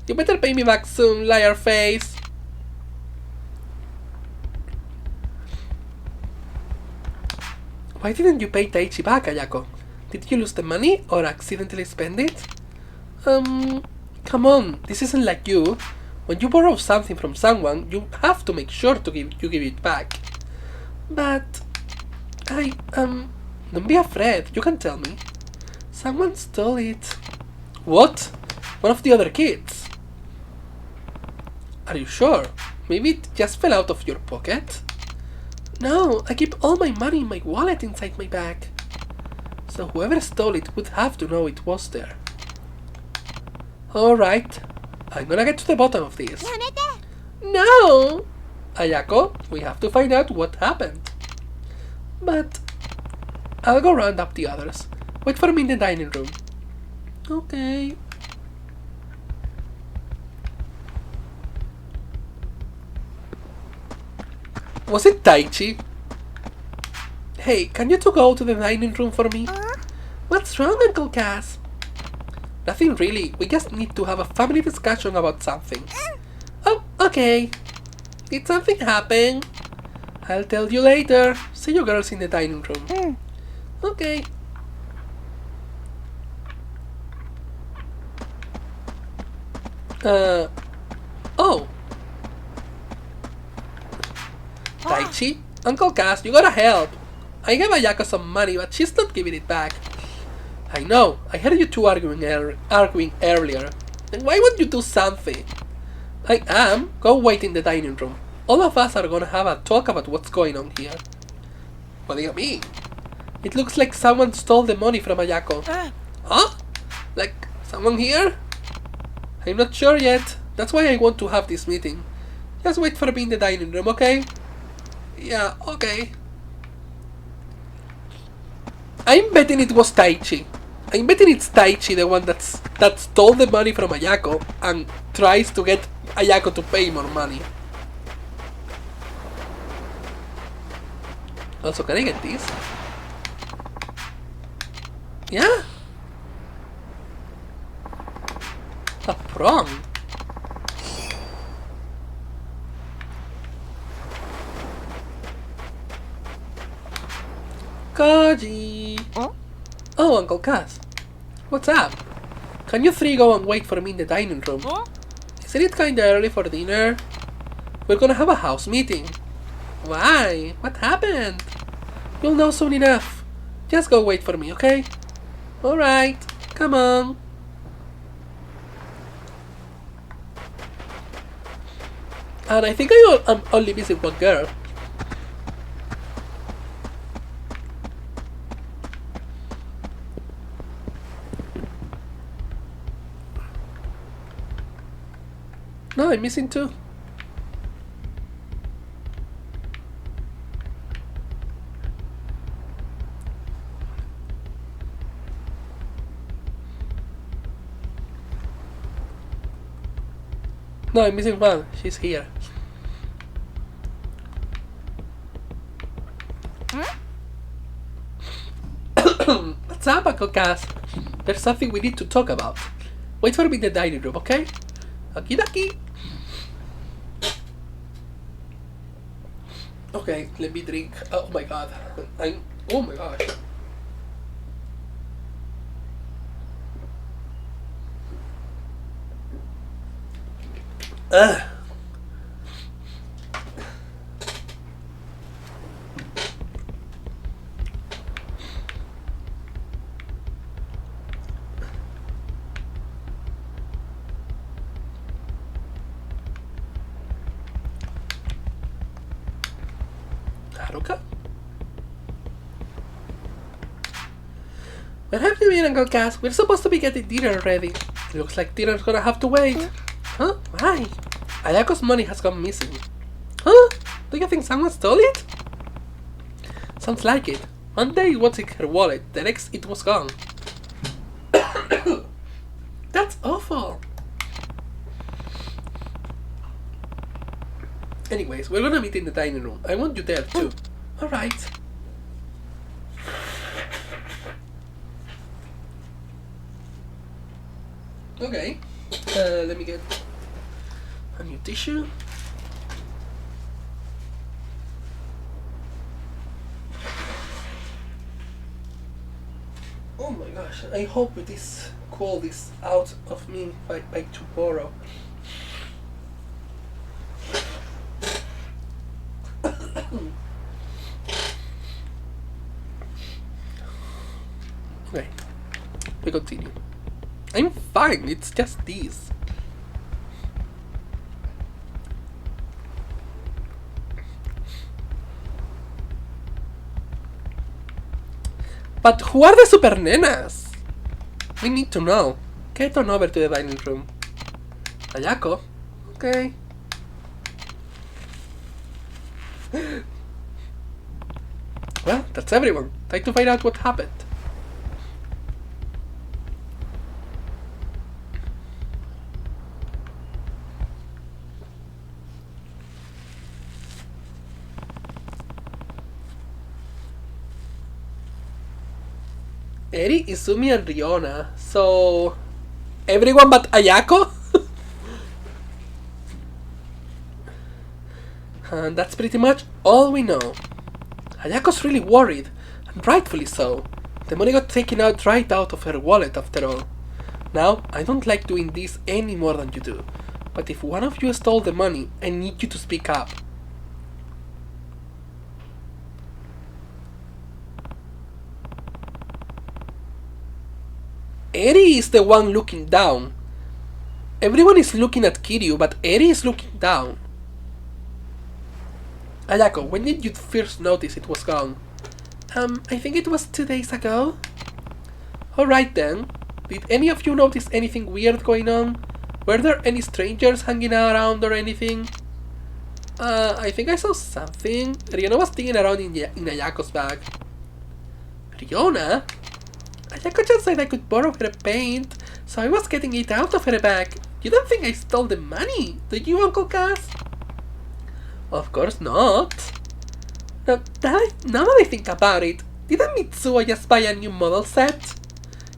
You better pay me back soon, liar face. Why didn't you pay Taichi back, Ayako? Did you lose the money or accidentally spend it? Come on, this isn't like you. When you borrow something from someone, you have to make sure to give it back. But don't be afraid, you can tell me. Someone stole it. What? One of the other kids? Are you sure? Maybe it just fell out of your pocket? No, I keep all my money in my wallet inside my bag. So whoever stole it would have to know it was there. Alright, I'm gonna get to the bottom of this. No! Ayako, we have to find out what happened. But I'll go round up the others. Wait for me in the dining room. Okay. Was it Taichi? Hey, can you two go to the dining room for me? What's wrong, Uncle Cass? Nothing really. We just need to have a family discussion about something. Oh, Okay. Did something happen? I'll tell you later. See you girls in the dining room. Okay. Oh. Taichi? Uncle Cass, you gotta help. I gave Ayako some money, but she's not giving it back. I know. I heard you two arguing earlier. Then why won't you do something? I am. Go wait in the dining room. All of us are gonna have a talk about what's going on here. What do you mean? It looks like someone stole the money from Ayako. Huh? Like someone here? I'm not sure yet. That's why I want to have this meeting. Just wait for me in the dining room, okay? Yeah, okay. I'm betting it was Taichi. I'm betting it's Taichi, the one that stole the money from Ayako and tries to get Ayako to pay more money. Also, can I get this? Yeah? A prong. Koji! Oh, Uncle Cass. What's up? Can you three go and wait for me in the dining room? Isn't it kinda early for dinner? We're gonna have a house meeting. Why? What happened? You'll know soon enough. Just go wait for me, okay? Alright, come on. And I think I'm only missing one girl. No, I'm missing two. No, I'm missing one. She's here. What's up, Uncle Cass? There's something we need to talk about. Wait for me in the dining room, okay? Okie dokie. Okay, let me drink. Oh my god. Oh my gosh. Ugh. Haruka? Where have you been, Uncle Cass? We're supposed to be getting dinner ready. Looks like dinner's gonna have to wait. Huh? Why? Ayako's money has gone missing. Huh? Do you think someone stole it? Sounds like it. One day it was in her wallet, the next it was gone. That's awful. Anyways, we're gonna meet in the dining room. I want you there too. Alright. Okay. Let me get a new tissue. Oh my gosh, I hope this cold is out of me by tomorrow. Okay, we continue. I'm fine, it's just this. But who are the super nenas? We need to know. Get on over to the dining room. Ayako? Okay. Well, that's everyone. Time to find out what happened. Eri, Izumi, and Riona. So, everyone but Ayako? And that's pretty much all we know. Ayako's really worried, and rightfully so. The money got taken out right out of her wallet after all. Now, I don't like doing this any more than you do, but if one of you stole the money, I need you to speak up. Eri is the one looking down. Everyone is looking at Kiryu, but Eri is looking down. Ayako, when did you first notice it was gone? I think it was 2 days ago. Alright then. Did any of you notice anything weird going on? Were there any strangers hanging around or anything? I think I saw something. Riona was digging around in Ayako's bag. Riona? Ayako just said I could borrow her paint, so I was getting it out of her bag. You don't think I stole the money, do you, Uncle Cass? Of course not. Now that I think about it, didn't Mitsuo just buy a new model set?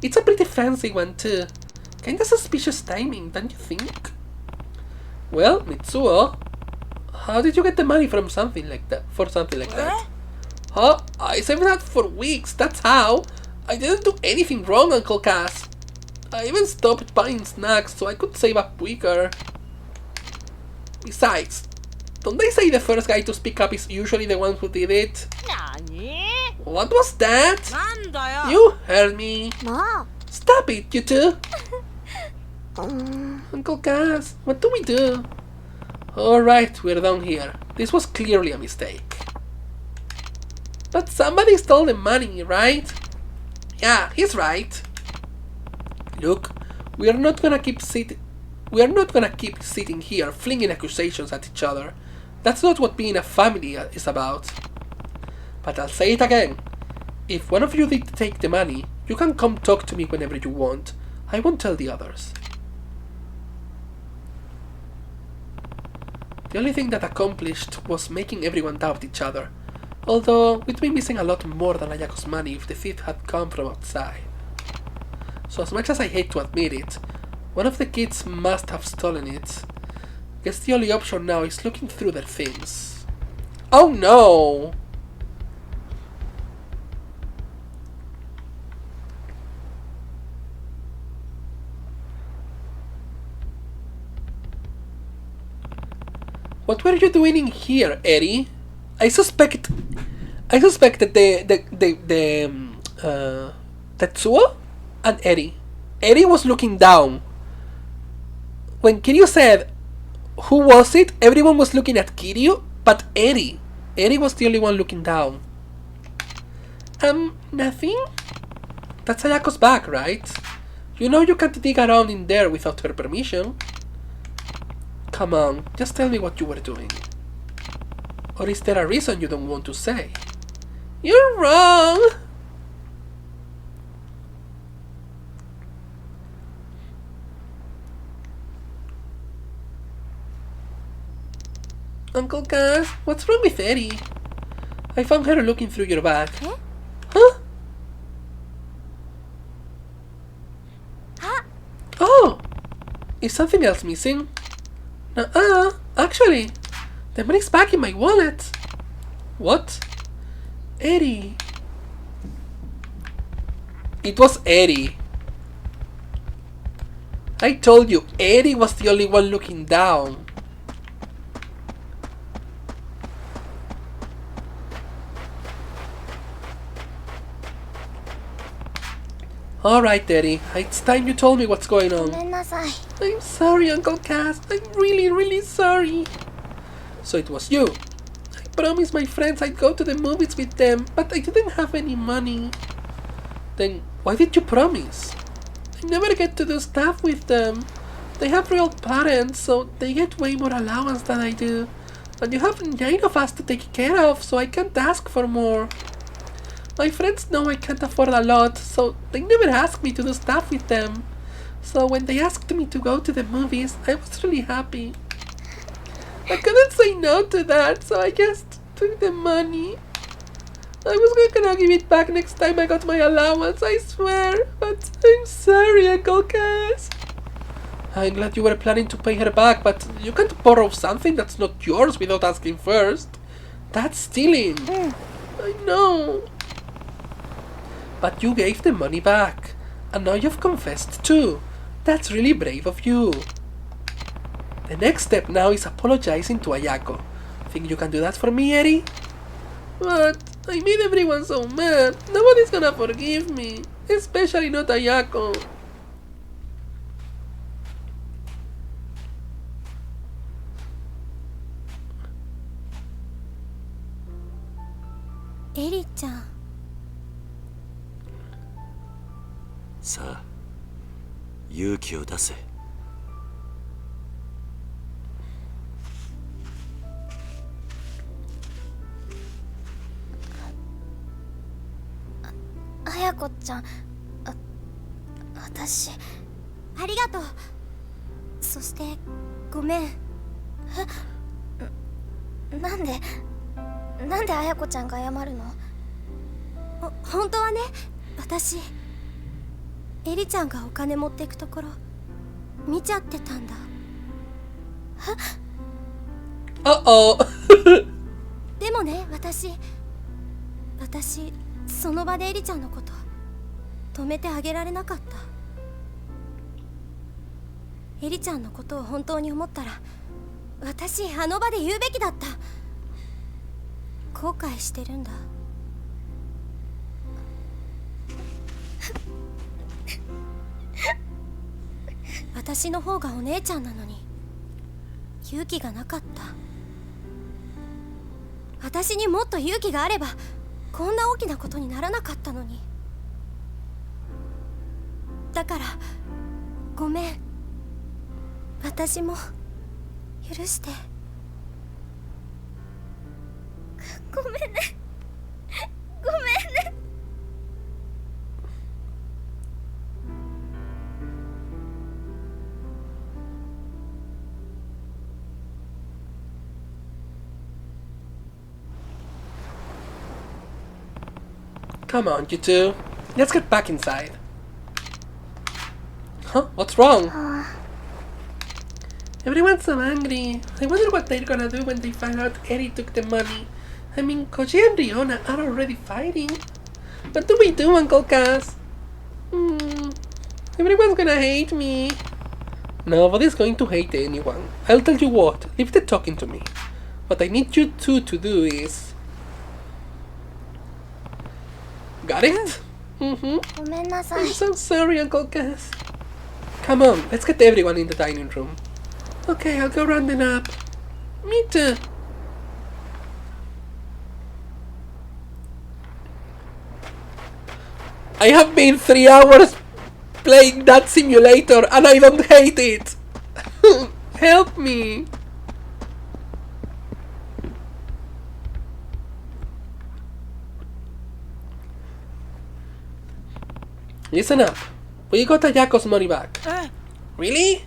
It's a pretty fancy one too. Kinda suspicious timing, don't you think? Well, Mitsuo, how did you get the money from something like that? For something like that? Huh? I saved that for weeks, that's how. I didn't do anything wrong, Uncle Cass. I even stopped buying snacks so I could save up quicker. Besides, don't they say the first guy to speak up is usually the one who did it? What was that? You heard me. Stop it, you two. Uncle Cass, what do we do? Alright, we're down here. This was clearly a mistake. But somebody stole the money, right? Yeah, he's right. Look, we're not gonna keep sitting here flinging accusations at each other. That's not what being a family is about. But I'll say it again. If one of you did take the money, you can come talk to me whenever you want. I won't tell the others. The only thing that accomplished was making everyone doubt each other. Although, we'd be missing a lot more than Ayako's money if the thief had come from outside. So as much as I hate to admit it, one of the kids must have stolen it. Guess the only option now is looking through their things. Oh no! What were you doing in here, Eri? I suspect that Tetsuo and Eri. Eri was looking down. When Kiryu said, who was it? Everyone was looking at Kiryu, but Eri was the only one looking down. Nothing? That's Ayako's bag, right? You know you can't dig around in there without her permission. Come on, just tell me what you were doing. Or is there a reason you don't want to say? You're wrong! Uncle Cass, what's wrong with Eri? I found her looking through your bag. Huh? Oh! Is something else missing? Actually, the money's back in my wallet. What? Eri. It was Eri. I told you, Eri was the only one looking down. Alright, Eri. It's time you told me what's going on. I'm sorry, Uncle Cass. I'm really sorry. So it was you. I promised my friends I'd go to the movies with them, but I didn't have any money. Then why did you promise? I never get to do stuff with them. They have real parents, so they get way more allowance than I do. And you have 9 of us to take care of, so I can't ask for more. My friends know I can't afford a lot, so they never ask me to do stuff with them. So when they asked me to go to the movies, I was really happy. I couldn't say no to that, so I just took the money. I was gonna give it back next time I got my allowance, I swear. But I'm sorry, Uncle Cass. I'm glad you were planning to pay her back, but you can't borrow something that's not yours without asking first. That's stealing. I know. But you gave the money back, and now you've confessed too. That's really brave of you. The next step now is apologizing to Ayako. Think you can do that for me, Eri? But I made everyone so mad. Nobody's gonna forgive me. Especially not Ayako. Eri-chan. さあ、勇気を出せ。綾子ちゃん、私ありがとう。そしてごめん。なんで綾子ちゃんが謝るの？本当はね、私エリちゃんがお金持ってくところ見ちゃってたんだ。でもね、私その場でエリちゃんのこと止めてあげられなかった。エリちゃんのことを本当に思ったら、私あの場で言うべきだった。後悔してるんだ。私の方がお姉ちゃんなのに勇気がなかった。私にもっと勇気があればこんな大きなことにならなかったのに。だからごめん。私も許して。ごめんね。ごめんね。Come on, you two. Let's get back inside. Huh? What's wrong? Everyone's so angry. I wonder what they're gonna do when they find out Eri took the money. I mean, Koji and Riona are already fighting. What do we do, Uncle Cass? Everyone's gonna hate me. Nobody's going to hate anyone. I'll tell you what, leave the talking to me. What I need you two to do is... Got it? I'm so sorry, Uncle Cass. Come on, let's get everyone in the dining room. Okay, I'll go rounding up. Me too. I have been 3 hours playing that simulator and I don't hate it. Help me. Listen up. We got Ayako's money back. Really?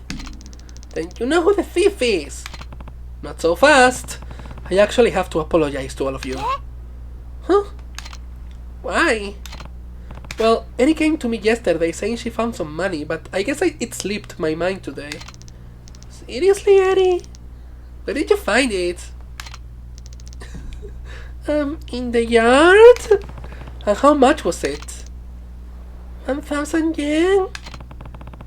Then you know who the thief is. Not so fast. I actually have to apologize to all of you. Huh? Why? Well, Eri came to me yesterday saying she found some money, but I guess it slipped my mind today. Seriously, Eri? Where did you find it? In the yard? And how much was it? 1,000 yen?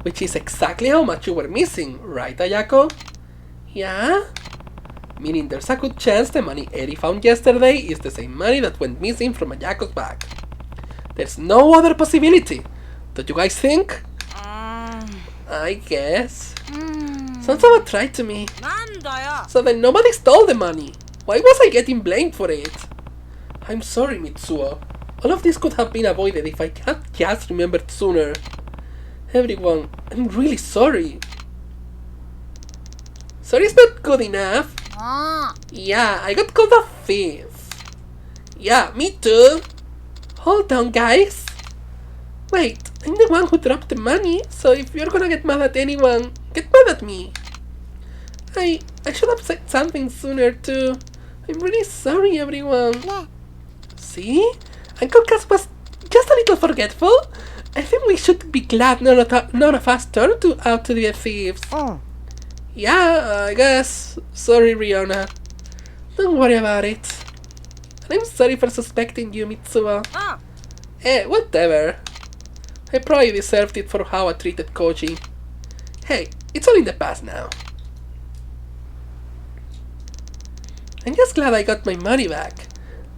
Which is exactly how much you were missing, right, Ayako? Yeah? Meaning there's a good chance the money Eri found yesterday is the same money that went missing from Ayako's bag. There's no other possibility. Don't you guys think? I guess. Sounds about right to me. So then nobody stole the money. Why was I getting blamed for it? I'm sorry, Mitsuo. All of this could have been avoided if I had just remembered sooner. Everyone, I'm really sorry. Sorry's not good enough. Yeah, I got called a thief. Yeah, me too. Hold on, guys. Wait, I'm the one who dropped the money, so if you're gonna get mad at anyone, get mad at me. I should have said something sooner too. I'm really sorry, everyone. See? Uncle Cass was just a little forgetful. I think we should be glad none of us turned out to be thieves. Yeah, I guess. Sorry, Rihanna. Don't worry about it. And I'm sorry for suspecting you, Mitsuo. Whatever. I probably deserved it for how I treated Koji. Hey, it's all in the past now. I'm just glad I got my money back.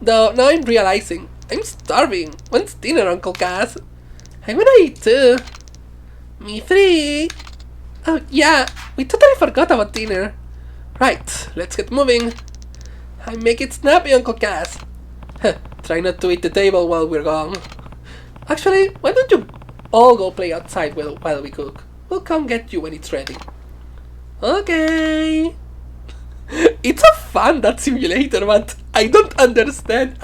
Though now I'm realizing I'm starving. When's dinner, Uncle Cass? I wanna eat too. Me three. Oh yeah, we totally forgot about dinner. Right, let's get moving. I make it snappy, Uncle Cass. Try not to eat the table while we're gone. Actually, why don't you all go play outside while we cook? We'll come get you when it's ready. Okay. It's a fun, that simulator, but I don't understand.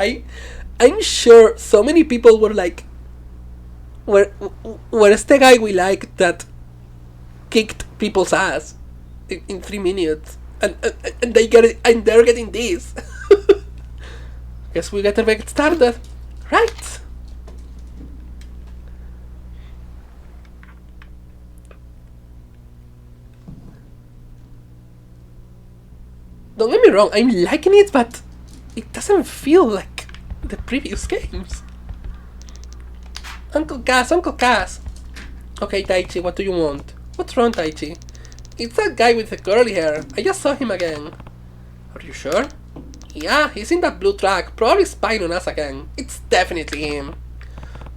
I'm sure so many people were like, where's the guy we like that kicked people's ass in 3 minutes? And they get it, and they're getting this. Guess we better get started. Right. Don't get me wrong, I'm liking it, but it doesn't feel like the previous games. Uncle Cass, Uncle Cass. Okay, Taichi, what do you want? What's wrong, Taichi? It's that guy with the curly hair. I just saw him again. Are you sure? Yeah, he's in that blue truck, probably spying on us again. It's definitely him.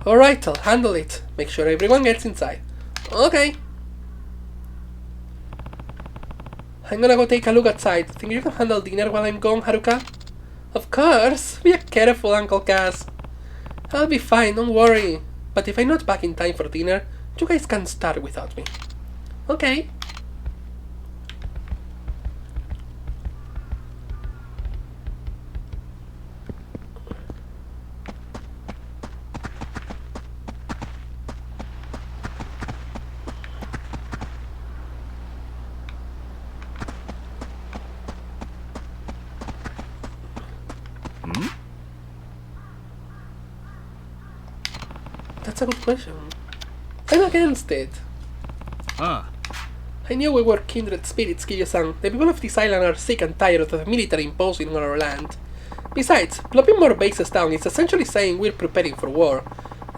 Alright, I'll handle it. Make sure everyone gets inside. Okay. I'm gonna go take a look outside. Think you can handle dinner while I'm gone, Haruka? Of course. Be careful, Uncle Cass. I'll be fine, don't worry. But if I'm not back in time for dinner, you guys can start without me. Okay. That's a good question. I'm against it. I knew we were kindred spirits, Kiryu-san. The people of this island are sick and tired of the military imposing on our land. Besides, plopping more bases down is essentially saying we're preparing for war.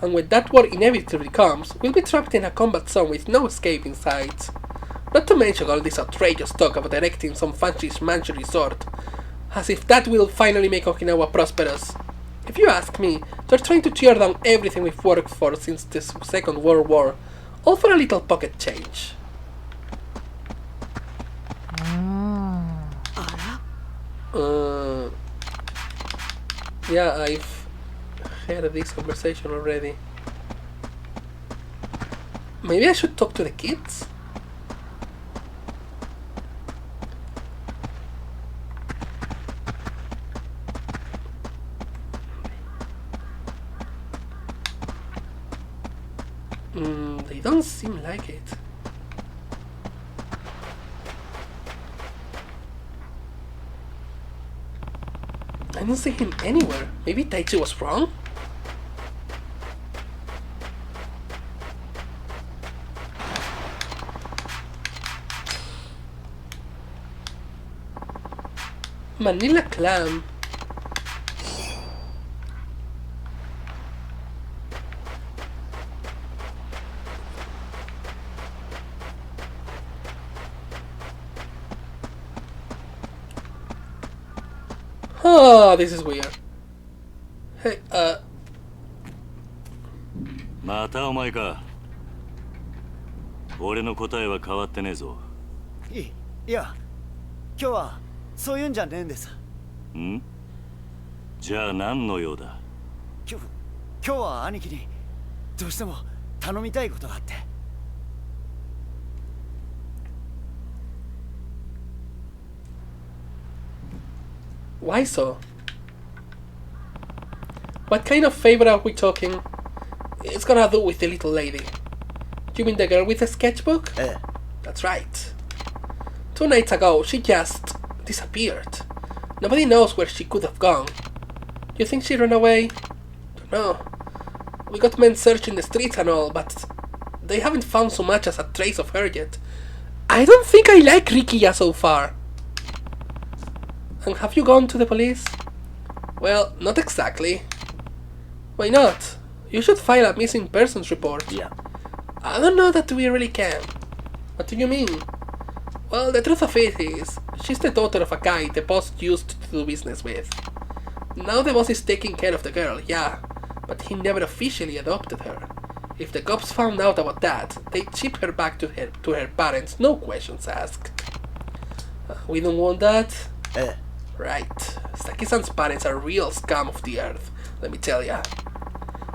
And when that war inevitably comes, we'll be trapped in a combat zone with no escape in sight. Not to mention all this outrageous talk about erecting some fancy-schmancy resort, as if that will finally make Okinawa prosperous. If you ask me, they're trying to tear down everything we've worked for since the Second World War, all for a little pocket change. Yeah, I've had this conversation already. Maybe I should talk to the kids? They don't seem like it. I don't see him anywhere. Maybe Taichi was wrong? Manila Clam. Oh, this is weird. Hey, またお前か。俺の答えは変わってねえぞ。いや、今日はそういうんじゃねえんです。ん？じゃあ何の用だ？今日は兄貴にどうしても頼みたいことがあって。Why so? What kind of favor are we talking? It's gonna do with the little lady. You mean the girl with the sketchbook? That's right. 2 nights ago, she just disappeared. Nobody knows where she could have gone. You think she ran away? Don't know. We got men searching the streets and all, but they haven't found so much as a trace of her yet. I don't think I like Rikiya so far. And have you gone to the police? Well, not exactly. Why not? You should file a missing persons report. Yeah. I don't know that we really can. What do you mean? Well, the truth of it is, she's the daughter of a guy the boss used to do business with. Now the boss is taking care of the girl, yeah, but he never officially adopted her. If the cops found out about that, they'd ship her back to her parents, no questions asked. We don't want that? Right. Saki-san's parents are real scum of the earth, let me tell ya.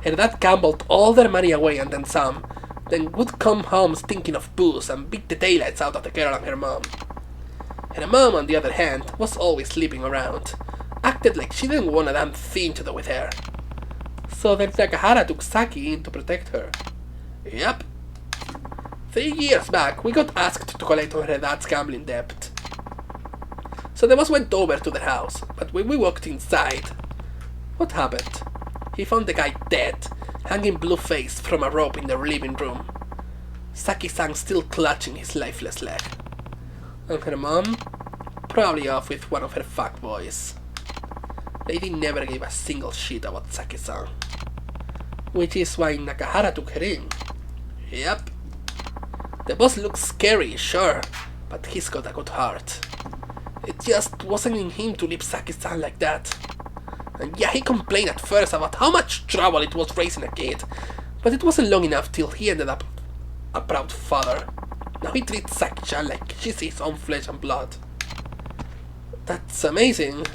Her dad gambled all their money away and then some, then would come home stinking of booze and beat the daylights out of the girl and her mom. Her mom, on the other hand, was always sleeping around. Acted like she didn't want a damn thing to do with her. So then Nakahara took Saki in to protect her. Yep. 3 years back, we got asked to collect on her dad's gambling debt. So the boss went over to their house, but when we walked inside, what happened? He found the guy dead, hanging blue-faced from a rope in the living room. Saki-san still clutching his lifeless leg. And her mom? Probably off with one of her fuckboys. Lady never gave a single shit about Saki-san. Which is why Nakahara took her in. Yep. The boss looks scary, sure, but he's got a good heart. It just wasn't in him to leave Saki-san like that. And yeah, he complained at first about how much trouble it was raising a kid, but it wasn't long enough till he ended up a proud father. Now he treats Saki-chan like she's his own flesh and blood. That's amazing.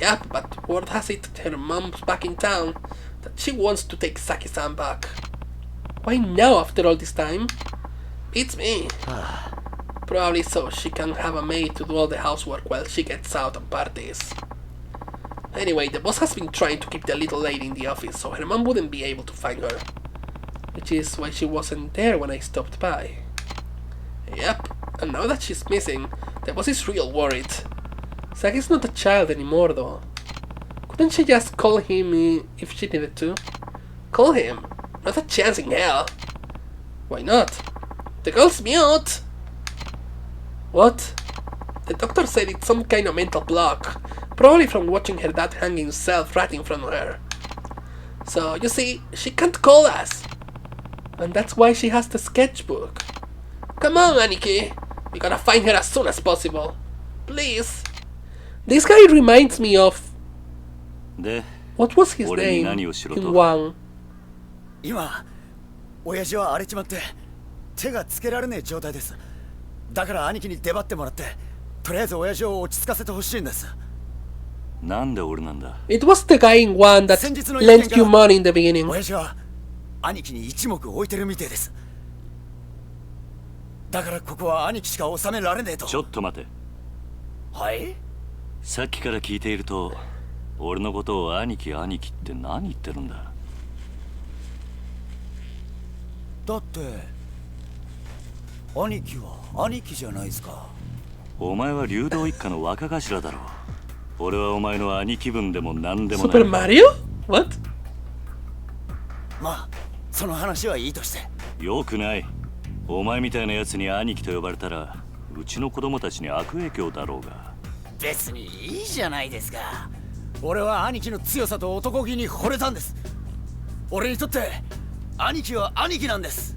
Yep, but word has it her mom's back in town, that she wants to take Saki-san back. Why now after all this time? It's me. Probably so she can have a maid to do all the housework while she gets out and parties. Anyway, the boss has been trying to keep the little lady in the office so her mom wouldn't be able to find her. Which is why she wasn't there when I stopped by. Yep, and now that she's missing, the boss is real worried. Saki's not a child anymore though. Couldn't she just call him if she needed to? Call him? Not a chance in hell. Why not? The girl's mute! What? The doctor said it's some kind of mental block, probably from watching her dad hang himself right in front of her. So, you see, she can't call us. And that's why she has the sketchbook. Come on, Aniki. We gotta find her as soon as possible. Please. This guy reminds me of... What was his name in one? 今、親父は荒れちまって手がつけられねえ状態です。だから兄貴に出張ってもらって、とりあえず親父を落ち着かせてほしいんです。なんで俺なんだ? It was the guy in one that lent you money in the beginning. 親父は兄貴に一目置いてるみてえです。だからここは兄貴しか収められねえと。ちょっと待て。はい？さっきから聞いていると、俺のことを兄貴兄貴って何言ってるんだ？だって兄貴は兄貴じゃないですか。お前は流動一家の若頭だろう。俺はお前の兄貴分でも何でもない。スーパーマリオ？ What? まあ、その話はいいとして。よくない。お前みたいなやつに兄貴と呼ばれたら、うちの子供たちに悪影響だろうが。別にいいじゃないですか。俺は兄貴の強さと男気に惚れたんです。俺にとって兄貴は兄貴なんです。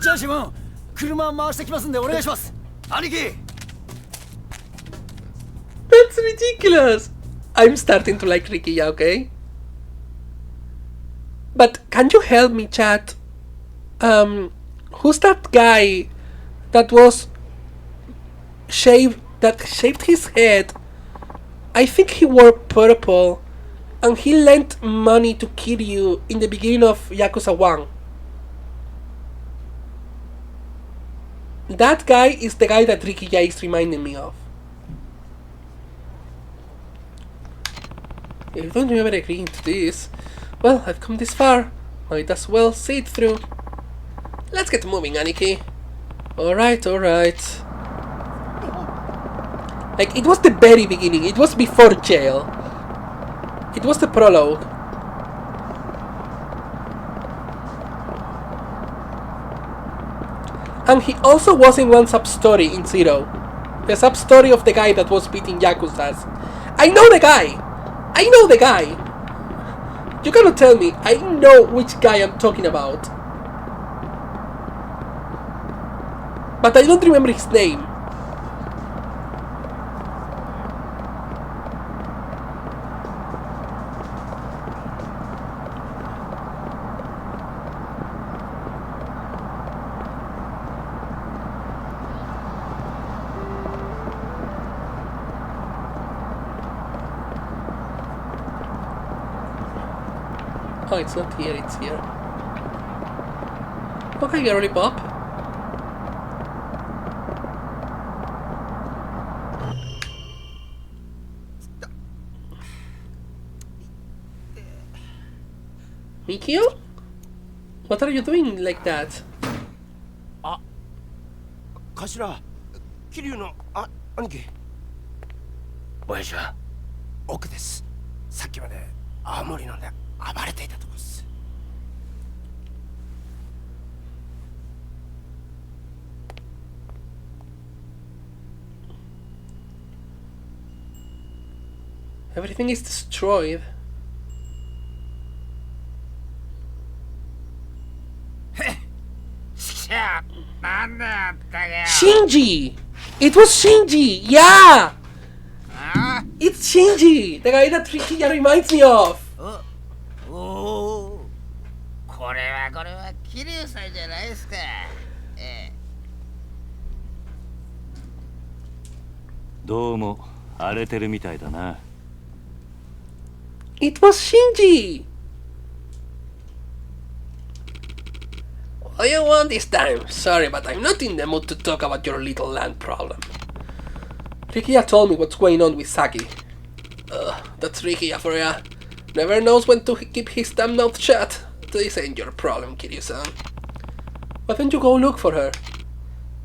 じゃあシモン、車回してきますんでお願いします。兄貴。That's ridiculous. I'm starting to like Rikiya, okay? But can you help me, chat? Who's that guy that was shaved his head? I think he wore purple, and he lent money to Kiryu in the beginning of Yakuza 1. That guy is the guy that Rikiya is reminding me of. If don't you ever agree to this, well, I've come this far. Might as well see it through. Let's get moving, Aniki. Alright, alright. Like, it was the very beginning. It was before jail. It was the prologue. And he also was in one sub-story in Zero. The sub-story of the guy that was beating Yakuzas. I know the guy! I know the guy! You cannot tell me. I know which guy I'm talking about. But I don't remember his name. Oh, it's not here, it's here. Okay, girly pop. Mikio? What are you doing like that? 頭、桐生の兄貴。親父は奥です。さっきまで青森飲んで暴れていたとこです。Everything is destroyed. Shinji! It was Shinji! Yeah! It's Shinji! The guy that Rikiya reminds me of! これは桐生さんじゃないですか。どうも荒れてるみたいだな。It was Shinji! What do you want this time? Sorry, but I'm not in the mood to talk about your little land problem. Rikiya told me what's going on with Saki. That's Rikiya for ya. Never knows when to keep his damn mouth shut. This ain't your problem, Kiryu-san. Why don't you go look for her?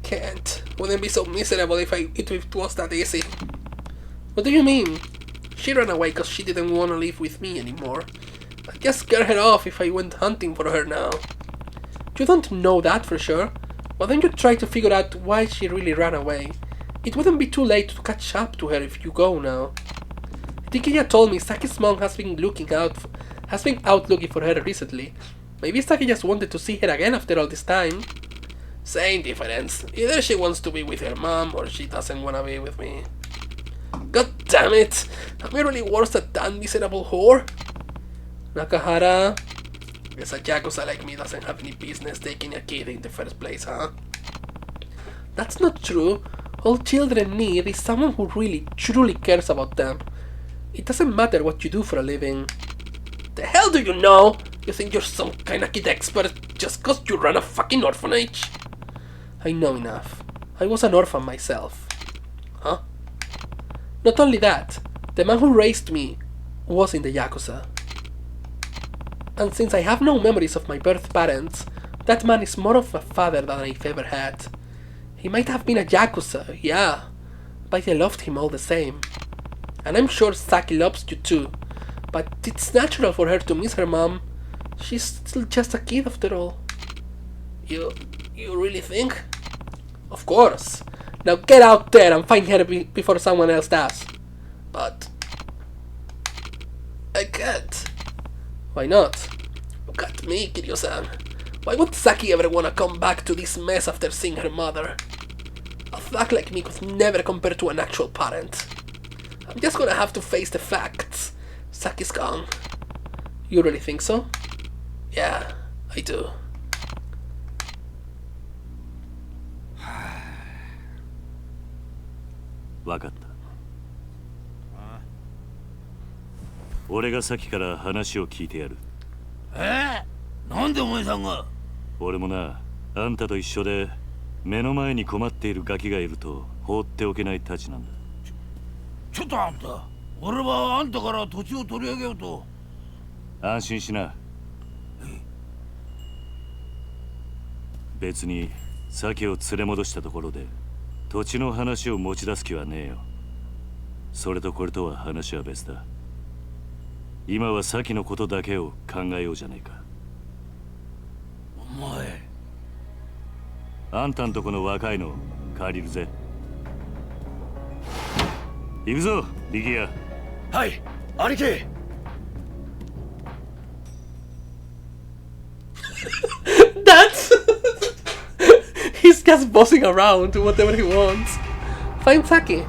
Can't. Wouldn't be so miserable if it was that easy. What do you mean? She ran away because she didn't want to live with me anymore. I'd just scare her off if I went hunting for her now. You don't know that for sure. Why don't you try to figure out why she really ran away? It wouldn't be too late to catch up to her if you go now. Rikiya told me Saki's mom has been out looking for her recently. Maybe Saki just wanted to see her again after all this time. Same difference. Either she wants to be with her mom or she doesn't want to be with me. God damn it! Am I really worse than that miserable whore? Nakahara? Guess a Yakuza like me doesn't have any business taking a kid in the first place, huh? That's not true. All children need is someone who really, truly cares about them. It doesn't matter what you do for a living. The hell do you know? You think you're some kind of kid expert just cause you run a fucking orphanage? I know enough. I was an orphan myself. Huh? Not only that, the man who raised me was in the Yakuza. And since I have no memories of my birth parents, that man is more of a father than I've ever had. He might have been a Yakuza, yeah, but I loved him all the same. And I'm sure Saki loves you too, but it's natural for her to miss her mom. She's still just a kid after all. You really think? Of course. Now get out there and find her before someone else does. But I can't. Why not? Look at me, Kiryu-san. Why would Saki ever wanna come back to this mess after seeing her mother? A thug like me could never compare to an actual parent. I'm just gonna have to face the facts. Saki's gone. You really think so? Yeah, I do. Wakata. 俺が先から話を聞いてやる。なんでお前さんが？俺もな、あんたと一緒で目の前に困っているガキがいると放っておけないたちなんだ。ちょっとあんた、俺はあんたから土地を取り上げようと。安心しな。別に鮭を連れ戻したところで土地の話を持ち出す気はねえよ。それとこれとは話は別だ。今は先のことだけを考えようじゃないか。お前、あんたんとこの若いの借りるぜ。行くぞ、力也。はい、兄貴。That's he's just bossing around to whatever he wants. Find Saki.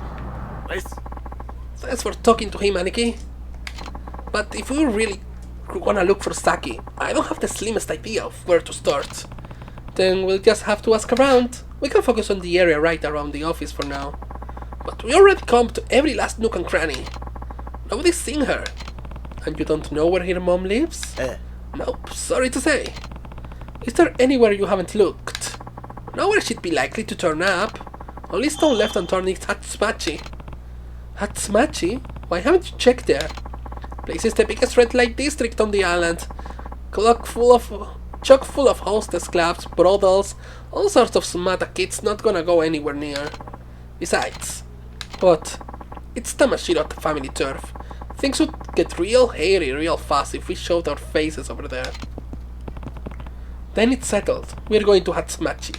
Thanks for talking to him, Aniki. But if we really wanna look for Saki, I don't have the slimmest idea of where to start. Then we'll just have to ask around. We can focus on the area right around the office for now. But we already combed to every last nook and cranny. Nobody's seen her. And you don't know where her mom lives? Nope, sorry to say. Is there anywhere you haven't looked? Nowhere she'd be likely to turn up. Only stone left unturned is Hatsumachi. Hatsumachi? Why haven't you checked there? Place is the biggest red light district on the island. Chock full of hostess clubs, brothels, all sorts of smata kids not gonna go anywhere near. Besides, what? It's Tamashiro at the family turf. Things would get real hairy real fast if we showed our faces over there. Then it's settled. We're going to Hatsumachi.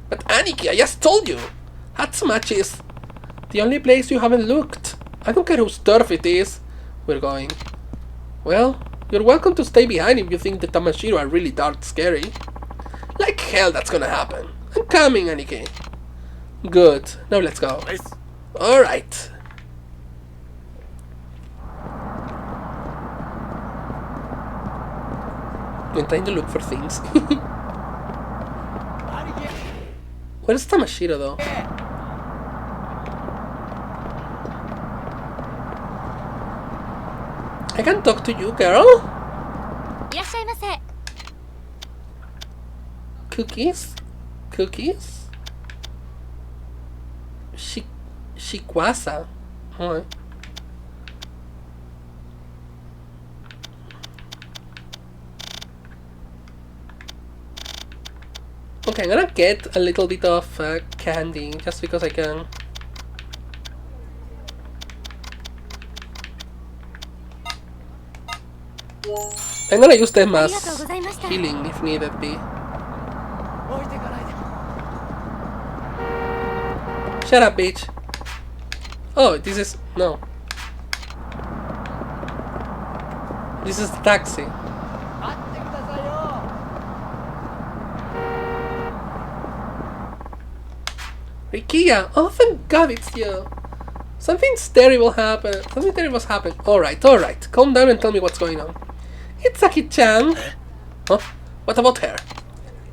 But Aniki, I just told you! Hatsumachi is the only place you haven't looked. I don't care whose turf it is. We're going. Well, you're welcome to stay behind if you think the Tamashiro are really dark scary. Like hell that's gonna happen. I'm coming, Aniki. Good. Now let's go. Alright. I'm trying to look for things. Where's Tamashiro though? I can talk to you, girl. Cookies? Cookies? Shikwasa. Alright. Okay, I'm gonna get a little bit of candy just because I can. I'm gonna use them as healing if needed be. Shut up, bitch. Oh, this is... no. This is the taxi. Rikia! Oh, thank God it's you! Something terrible happened. Something terrible's happened. Alright, alright. Calm down and tell me what's going on. It's Saki-chan! Huh? What about her?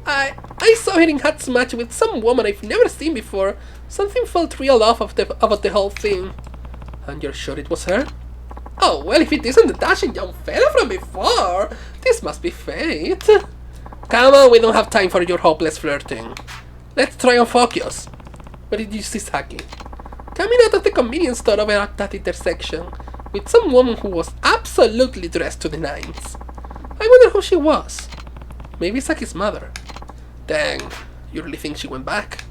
I saw her in Hatsumachi with some woman I've never seen before. Something felt real off about the whole thing. And you're sure it was her? Oh, well, if it isn't the dashing young fella from before, this must be fate. Come on, we don't have time for your hopeless flirting. Let's try and focus. Where did you see Saki? Coming out of the convenience store over at that intersection, with some woman who was absolutely dressed to the nines. I wonder who she was. Maybe Saki's mother. Dang, you really think she went back?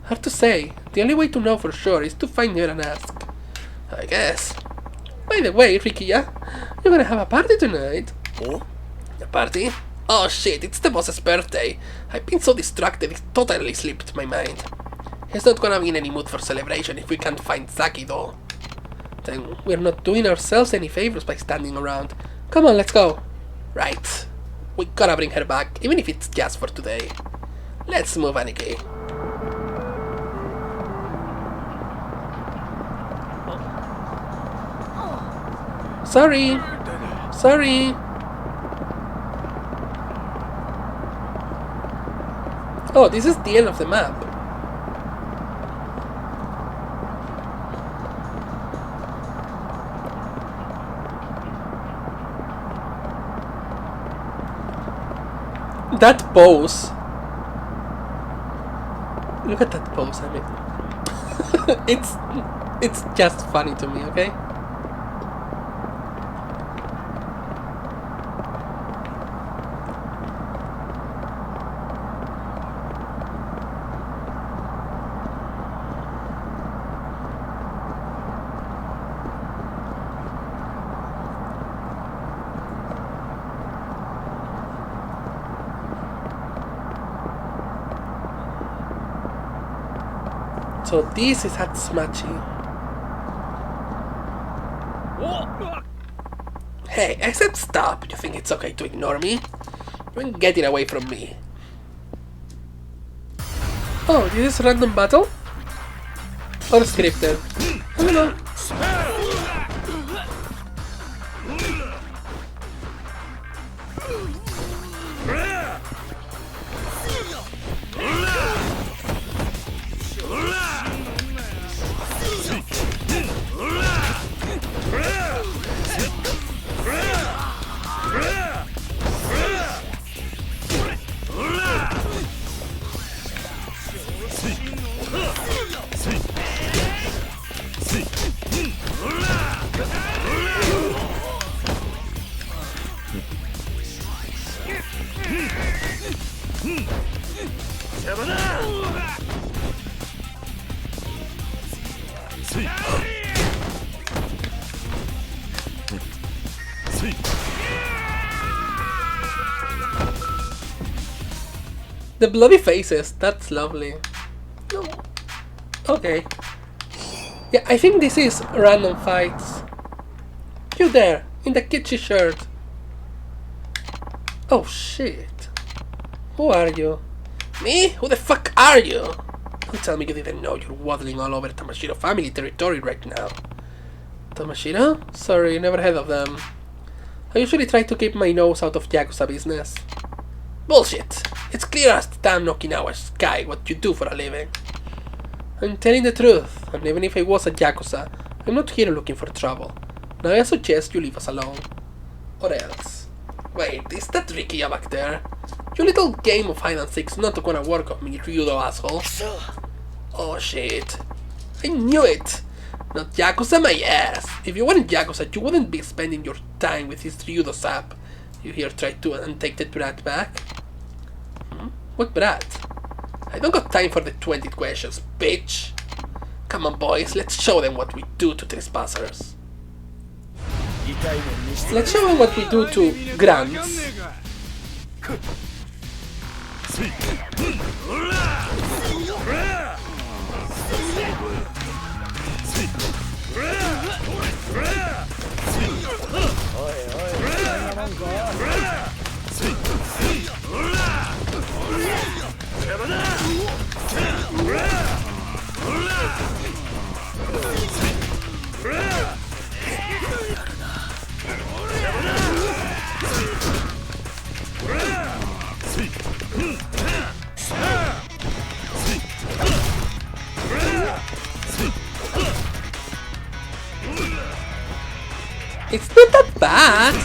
Hard to say. The only way to know for sure is to find her and ask. I guess. By the way, Rikia, you're gonna have a party tonight. Oh? A party? Oh shit, it's the boss's birthday. I've been so distracted it totally slipped my mind. He's not gonna be in any mood for celebration if we can't find Saki though. Then we're not doing ourselves any favors by standing around. Come on, let's go. Right. We gotta bring her back, even if it's just for today. Let's move, Aniki. Sorry. Sorry. Oh, this is the end of the map. That pose. Look at that pose, I mean. it's just funny to me, okay? So this is Hatsumachi. Hey, I said stop. You think it's okay to ignore me? You ain't getting away from me. Oh, this is random battle? Or scripted? I don't know. The bloody faces, that's lovely. Okay. Yeah, I think this is random fights. You there, in the kitschy shirt. Oh shit. Who are you? Me? Who the fuck are you? Don't tell me you didn't know you're waddling all over Tamashiro family territory right now. Tamashiro? Sorry, never heard of them. I usually try to keep my nose out of Yakuza business. Bullshit! It's clear as the damn Okinawa sky what you do for a living. I'm telling the truth, and even if I was a Yakuza, I'm not here looking for trouble. Now I suggest you leave us alone. Or else. Wait, is that Rikiya back there? Your little game of hide and seek's not gonna work on me, Ryudo asshole. Oh shit. I knew it! Not Yakuza my ass! If you weren't Yakuza, you wouldn't be spending your time with this Ryudo sap. You here try to and take that brat back? What brat? I don't got time for the 20 questions, bitch! Come on boys, let's show them what we do to trespassers. Let's show them what we do to grunts. It's not that bad.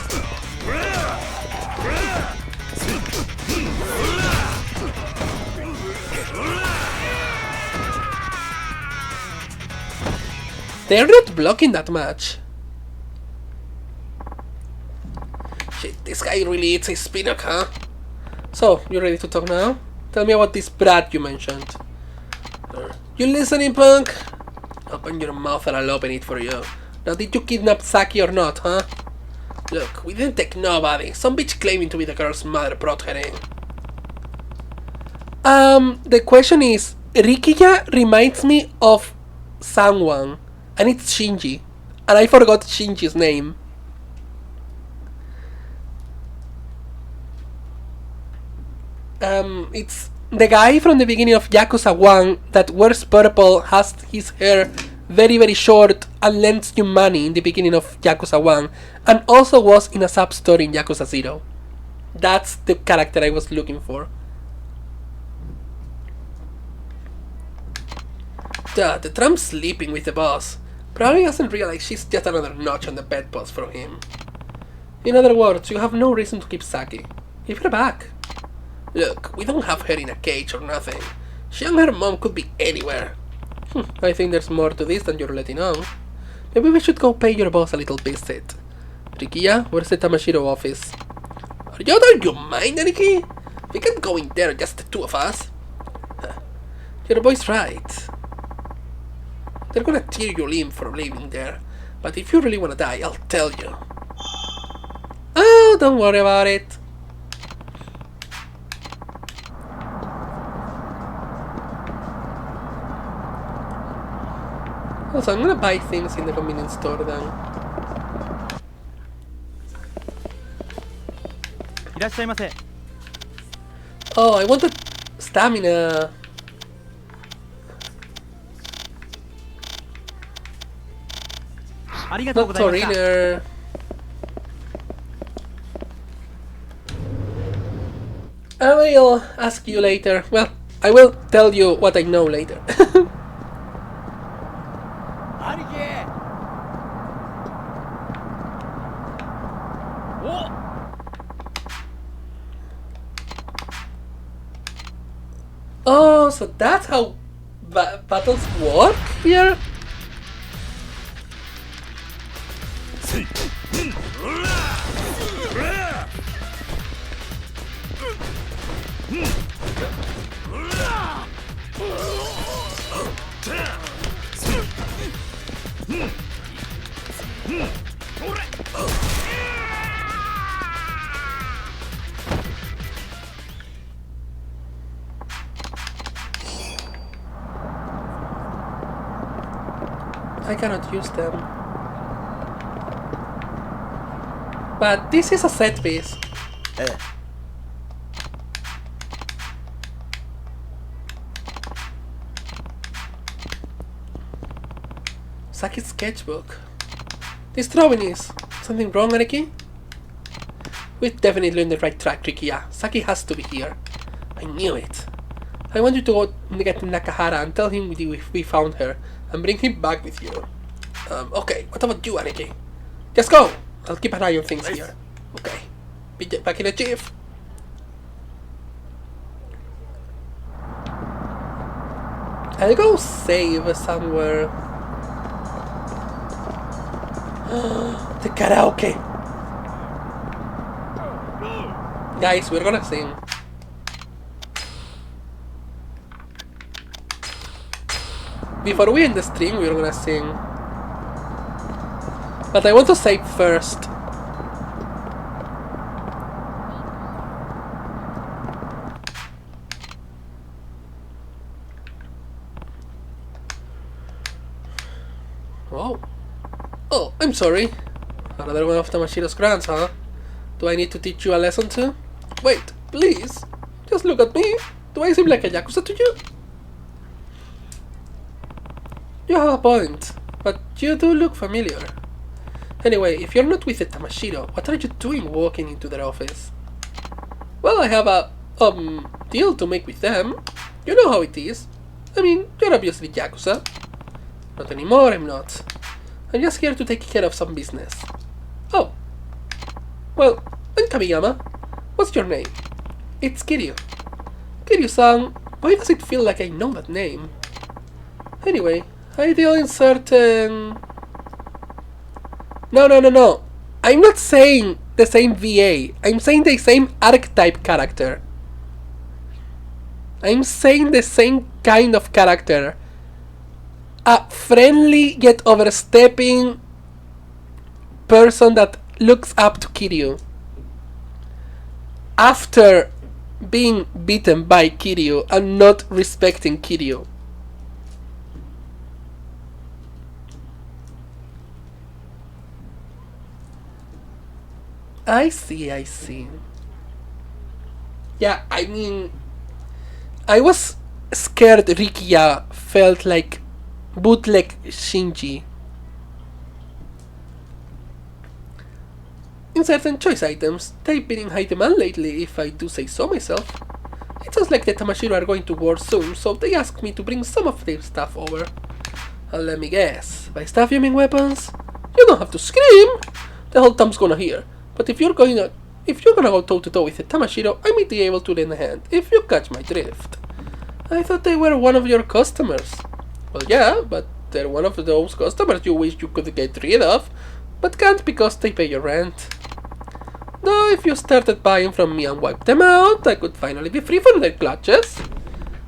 They're not blocking that much. Shit, this guy really eats his spinach, huh? So, you ready to talk now? Tell me about this brat you mentioned. You listening, punk? Open your mouth and I'll open it for you. Now, did you kidnap Saki or not, huh? Look, we didn't take nobody. Some bitch claiming to be the girl's mother brought her in. The question is, Rikiya reminds me of someone, and it's Shinji, and I forgot Shinji's name. It's the guy from the beginning of Yakuza 1 that wears purple, has his hair very very short, and lends you money in the beginning of Yakuza 1, and also was in a sub-story in Yakuza 0. That's the character I was looking for. Duh, the tramp's sleeping with the boss. Probably doesn't realize she's just another notch on the bedpost from him. In other words, you have no reason to keep Saki. Give her back. Look, we don't have her in a cage or nothing. She and her mom could be anywhere. I think there's more to this than you're letting on. Maybe we should go pay your boss a little visit. Rikiya, where's the Tamashiro office? Are you out of your mind, Aniki? We can't go in there, just the two of us. Your boy's right. They're gonna tear your limb for leaving there. But if you really wanna die, I'll tell you. Oh, don't worry about it. Also, I'm gonna buy things in the convenience store then. いらっしゃいませ。 Oh, I wanted stamina. Not Toriner. I will ask you later. Well, I will tell you what I know later. Oh, so that's how battles work here? I cannot use them. But this is a set piece. Saki's sketchbook. This drawing is... Something wrong, Aniki? We're definitely on the right track, Rikiya. Saki has to be here. I knew it. I want you to go get Nakahara and tell him we found her. And bring him back with you. Okay, what about you, Aniki? Just go! I'll keep an eye on things here. Okay. Be back in the chief. I'll go save somewhere. The karaoke! Guys, we're gonna sing. Before we end the stream, we're gonna sing. But I want to save first. Oh. Oh, I'm sorry. Another one of Tamashiro's grants, huh? Do I need to teach you a lesson too? Wait, please. Just look at me. Do I seem like a Yakuza to you? You have a point, but you do look familiar. Anyway, if you're not with the Tamashiro, what are you doing walking into their office? Well, I have a, deal to make with them. You know how it is. I mean, you're obviously Yakuza. Not anymore, I'm not. I'm just here to take care of some business. Oh. Well, I'm Kamiyama. What's your name? It's Kiryu. Kiryu-san, why does it feel like I know that name? Anyway, I deal in certain... No. I'm not saying the same VA. I'm saying the same archetype character. I'm saying the same kind of character. A friendly yet overstepping person that looks up to Kiryu. After being beaten by Kiryu and not respecting Kiryu. I see. Yeah, I mean... I was scared Rikiya felt like bootleg Shinji. In certain choice items, they've been in high demand lately, if I do say so myself. It sounds like the Tamashiro are going to war soon, so they asked me to bring some of their stuff over. Let me guess, by stuff you mean weapons? You don't have to scream! The whole town's gonna hear. But if you're gonna go toe to toe with the Tamashiro, I may be able to lend a hand, if you catch my drift. I thought they were one of your customers. Well, yeah, but they're one of those customers you wish you could get rid of, but can't because they pay your rent. Though if you started buying from me and wiped them out, I could finally be free from their clutches.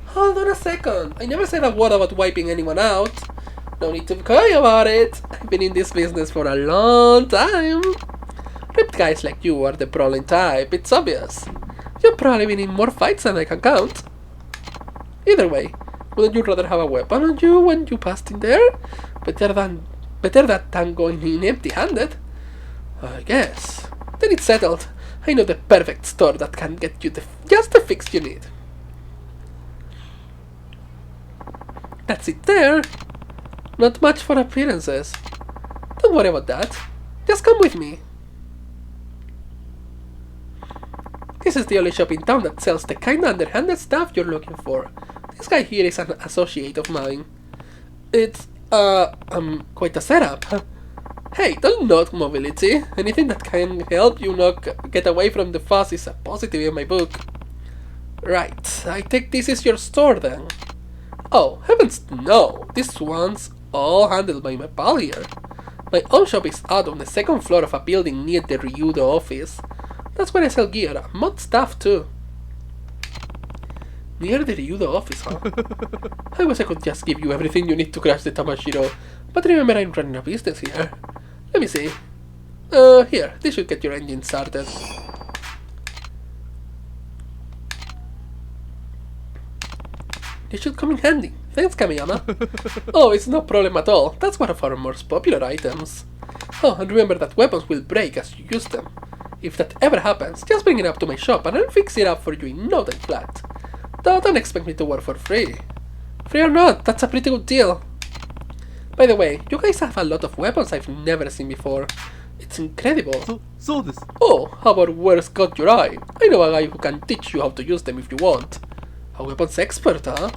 Hold on a second, I never said a word about wiping anyone out. No need to cry about it. I've been in this business for a long time. Ripped guys like you are the brawling type, it's obvious. You've probably been in more fights than I can count. Either way, Wouldn't you rather have a weapon on you when you passed in there? Better that than going in empty-handed. I guess. Then it's settled. I know the perfect store that can get you just the fix you need. That's it there. Not much for appearances. Don't worry about that. Just come with me. This is the only shop in town that sells the kind of underhanded stuff you're looking for. This guy here is an associate of mine. It's, quite a setup. Hey, don't knock mobility. Anything that can help you not get away from the fuss is a positive in my book. Right, I take this is your store then. Oh, heavens no, this one's all handled by my pal here. My own shop is out on the second floor of a building near the Ryudo office. That's where I sell gear, mod stuff too. Near the Ryudo office, huh? I wish I could just give you everything you need to crash the Tamashiro, but remember I'm running a business here. Let me see. Here, this should get your engine started. This should come in handy. Thanks, Kamiyama. Oh, it's no problem at all. That's one of our most popular items. Oh, and remember that weapons will break as you use them. If that ever happens, just bring it up to my shop and I'll fix it up for you in no time flat. Though don't expect me to work for free. Free or not, that's a pretty good deal. By the way, you guys have a lot of weapons I've never seen before. It's incredible. Oh, how about where's got your eye? I know a guy who can teach you how to use them if you want. A weapons expert, huh?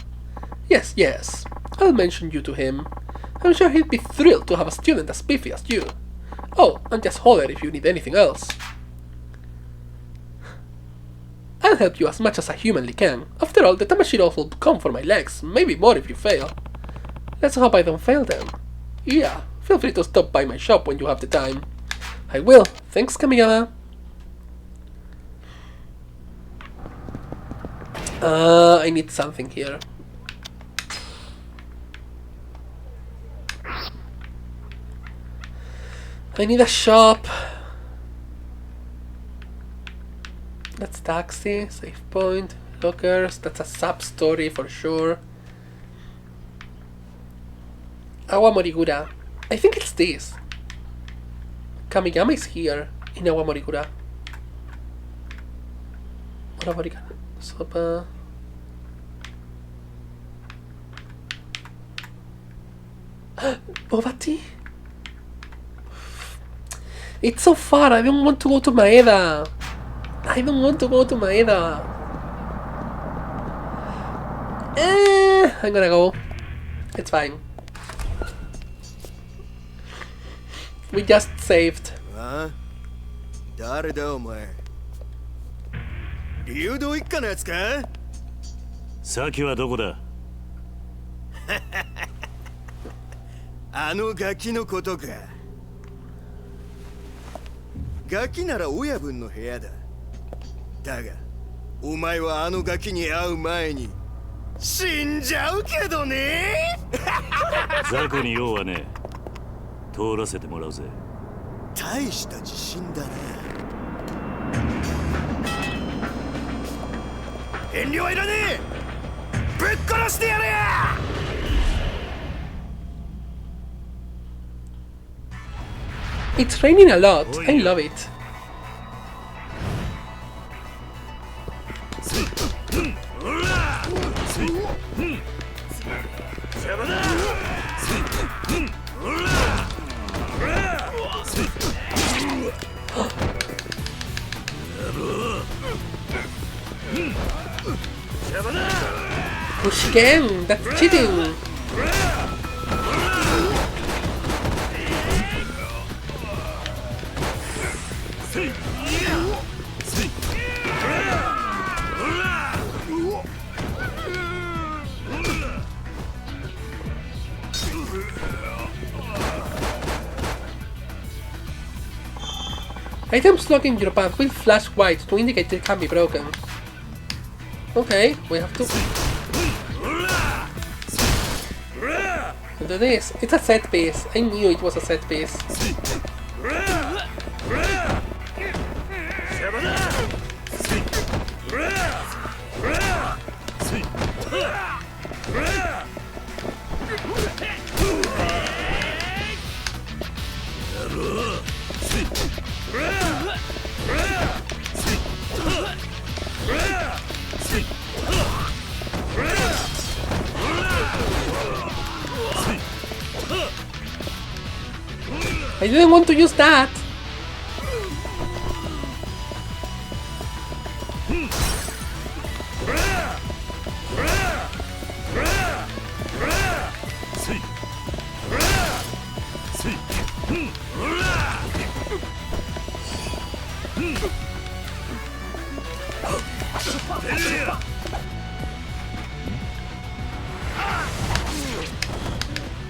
Yes. I'll mention you to him. I'm sure he'd be thrilled to have a student as beefy as you. Oh, and just holler if you need anything else. I'll help you as much as I humanly can. After all, the Tamashiros will come for my legs, maybe more if you fail. Let's hope I don't fail then. Yeah, feel free to stop by my shop when you have the time. I will. Thanks, Kamiyama. I need something here. I need a shop. That's taxi, save point, lockers, that's a sub-story for sure. Awamorigura. I think it's this. Kamiyama is here in Awamorigura. Awamorigura. Sopa. Boba tea? It's so far, I don't want to go to Maeda. I'm gonna go. It's fine. We just saved. Huh? 誰だお前? 流動一家のやつか? 先はどこだ? あのガキのことか。ガキなら親分の部屋だ。だが、お前はあのガキに会う前に死んじゃうけどね。雑魚に用はね。通らせてもらうぜ。大した自信だな。遠慮はいらねえ。ぶっ殺してやれや。It's raining a lot. I love it. Push again. That's cheating. Items blocking your path will flash white to indicate it can be broken. Okay, we have to do this. It's a set piece. I knew it was a set piece. I didn't want to use that.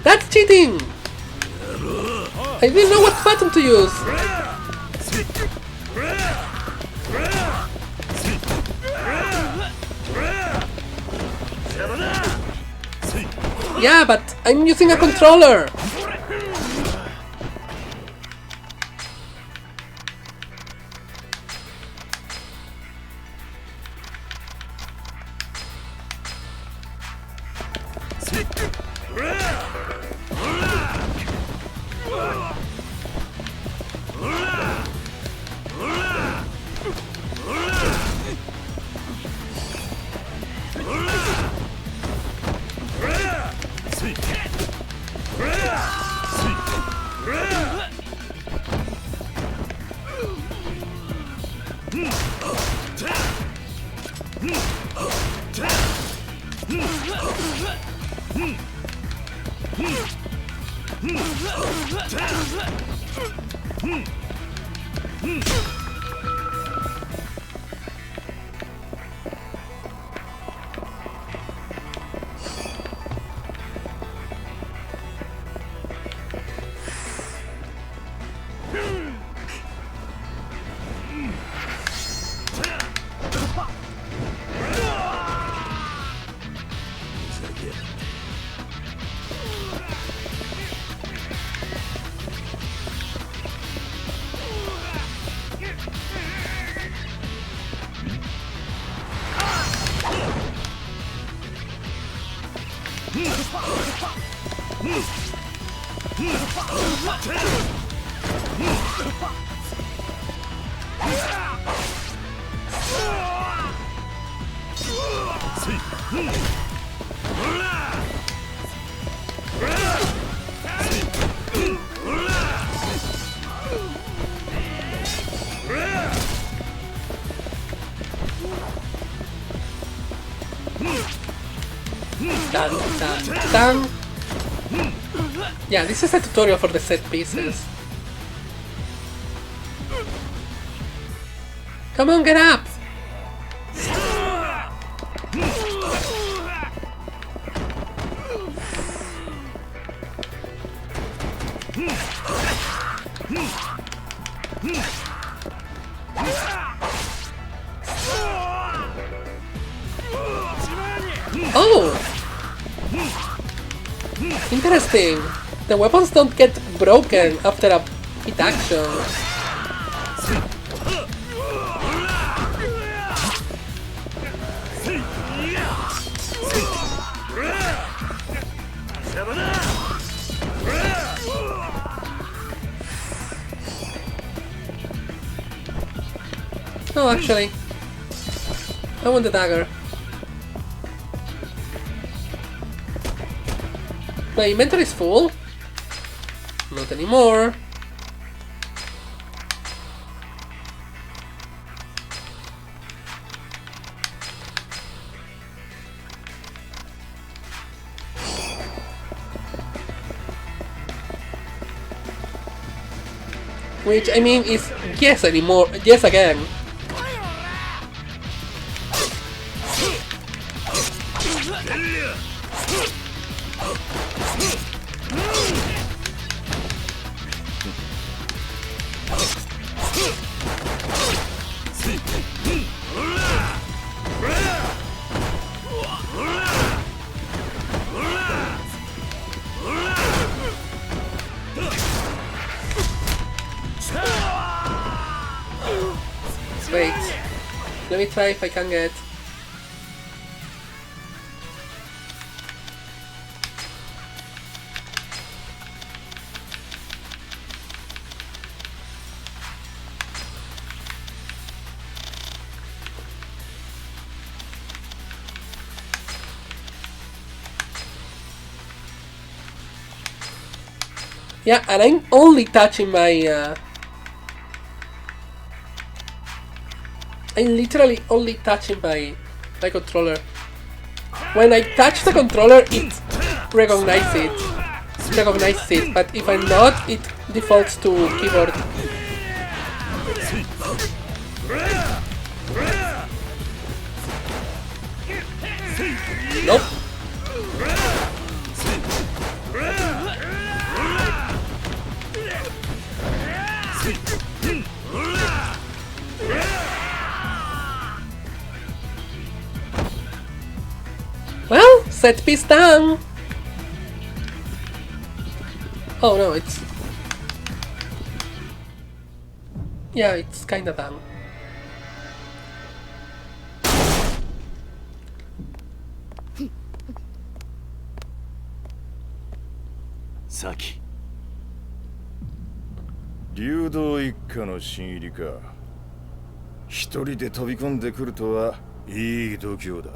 That's cheating! I didn't know what button to use! Yeah, but I'm using a controller! Dun, dun, dun. Yeah, this is a tutorial for the set pieces. Come on, get up! Oh! Interesting. The weapons don't get broken after a hit action. No, actually. I want the dagger. My inventory is full. Not anymore. Which, I mean, is yes anymore. Yes again. Wait. Let me try if I can get... Yeah, and I'm only touching my... I'm literally only touching my controller. When I touch the controller, it recognizes it, but if I'm not, it defaults to keyboard. Nope. Well, set piece done. Oh no, it's... Yeah, it's kinda done. Saki. 流動一家の新入りか。一人で飛び込んでくるとはいい度胸だ。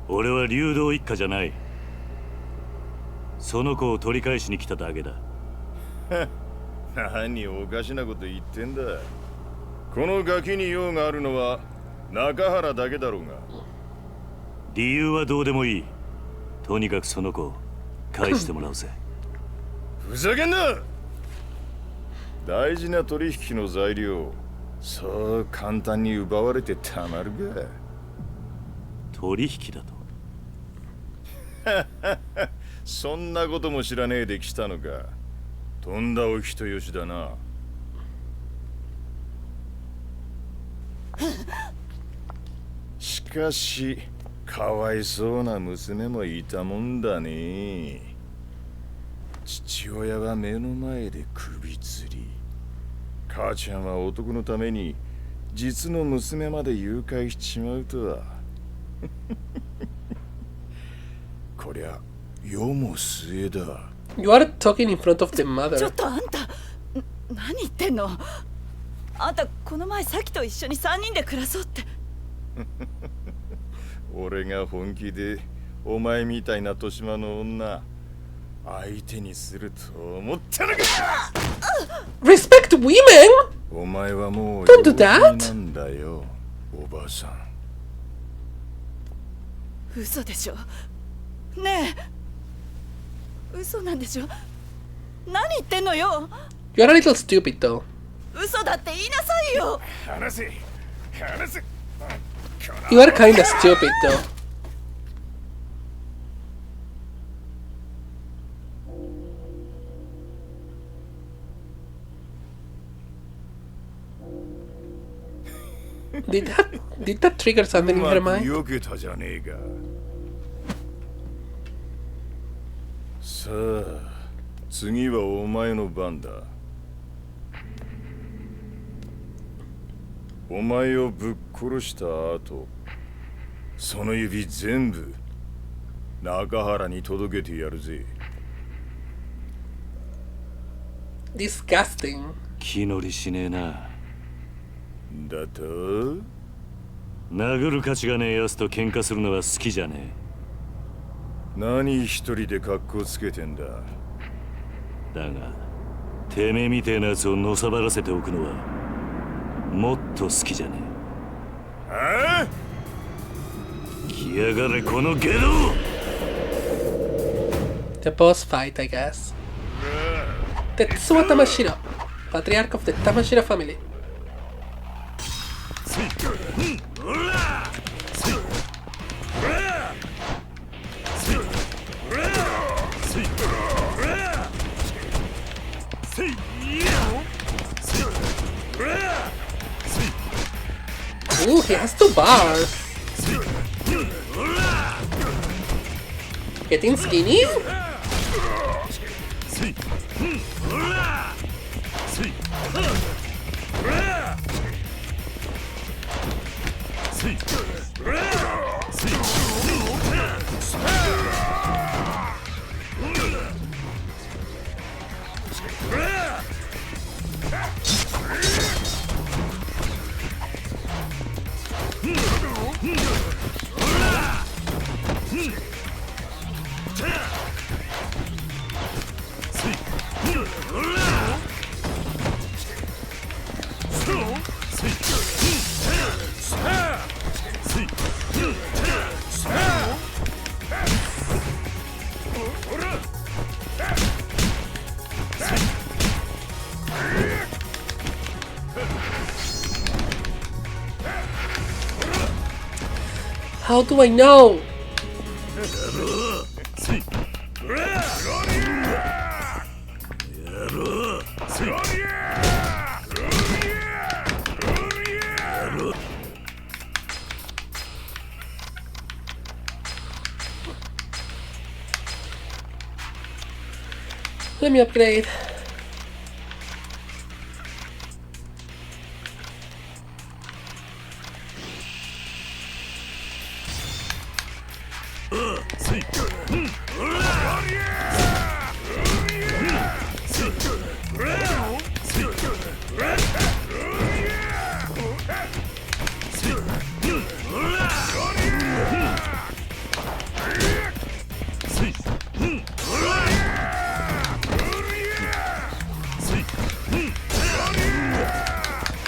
俺は流動一家じゃない。その子を取り返しに来ただけだ。何おかしなこと言ってんだ。このガキに用があるのは中原だけだろうが。理由はどうでもいい。とにかくその子を返してもらうぜ。ふざけんな。大事な取引の材料、そう簡単に奪われてたまるか。取引だと。そんなことも知らねえで来たのか。とんだお人よしだな。しかしかわいそうな娘もいたもんだね。父親は目の前で首吊り、母ちゃんは男のために実の娘まで誘拐しちまうとは。こりゃ世も末だ。 You are talking in front of the mother. ちょっとあんた、何言ってんの？あんたこの前サキと一緒に3人で暮らそうって。俺が本気でお前みたいな年間の女相手にすると思ったのか。 Respect women? お前はもう Don't do that. なんだよ、おばさん。嘘でしょ。ねえ、嘘なんでしょ。何言ってんのよ。 You are a little stupid though. 嘘だって言いなさいよ。話せ、話せ。 You are kinda stupid though. Did that trigger something in her mind? よけたじゃねえか。さあ、次はお前の番だ。お前をぶっ殺した後、その指全部中原に届けてやるぜ。Disgusting. 気乗りしねえな。だと？殴る価値がねえやつと喧嘩するのは好きじゃねえ。何一人で格好つけてんだ。だが、てめえみてえなやつをのさばらせておくのはもっと好きじゃねえ。ああ？来やがれこのゲド！ The boss fight, I guess. Tetsuo Tamashiro, patriarch of the Tamashiro family. Ooh, he has 2 bars. Getting skinny? How do I know? Let me upgrade.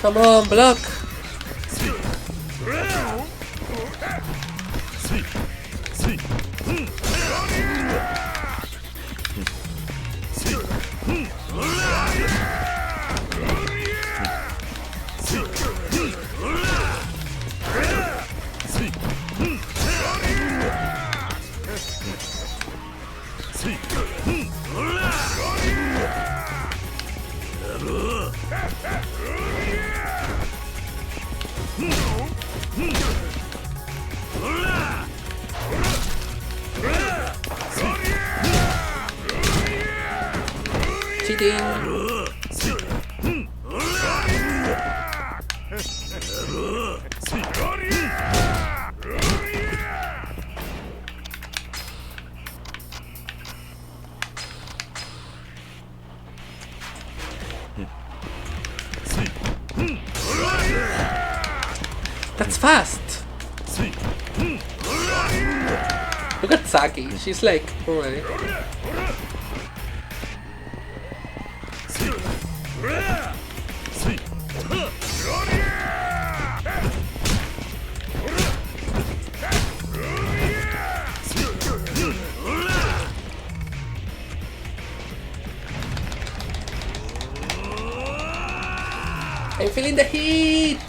Come on, block. That's fast. Look at Saki. She's like, already. I'm feeling the heat.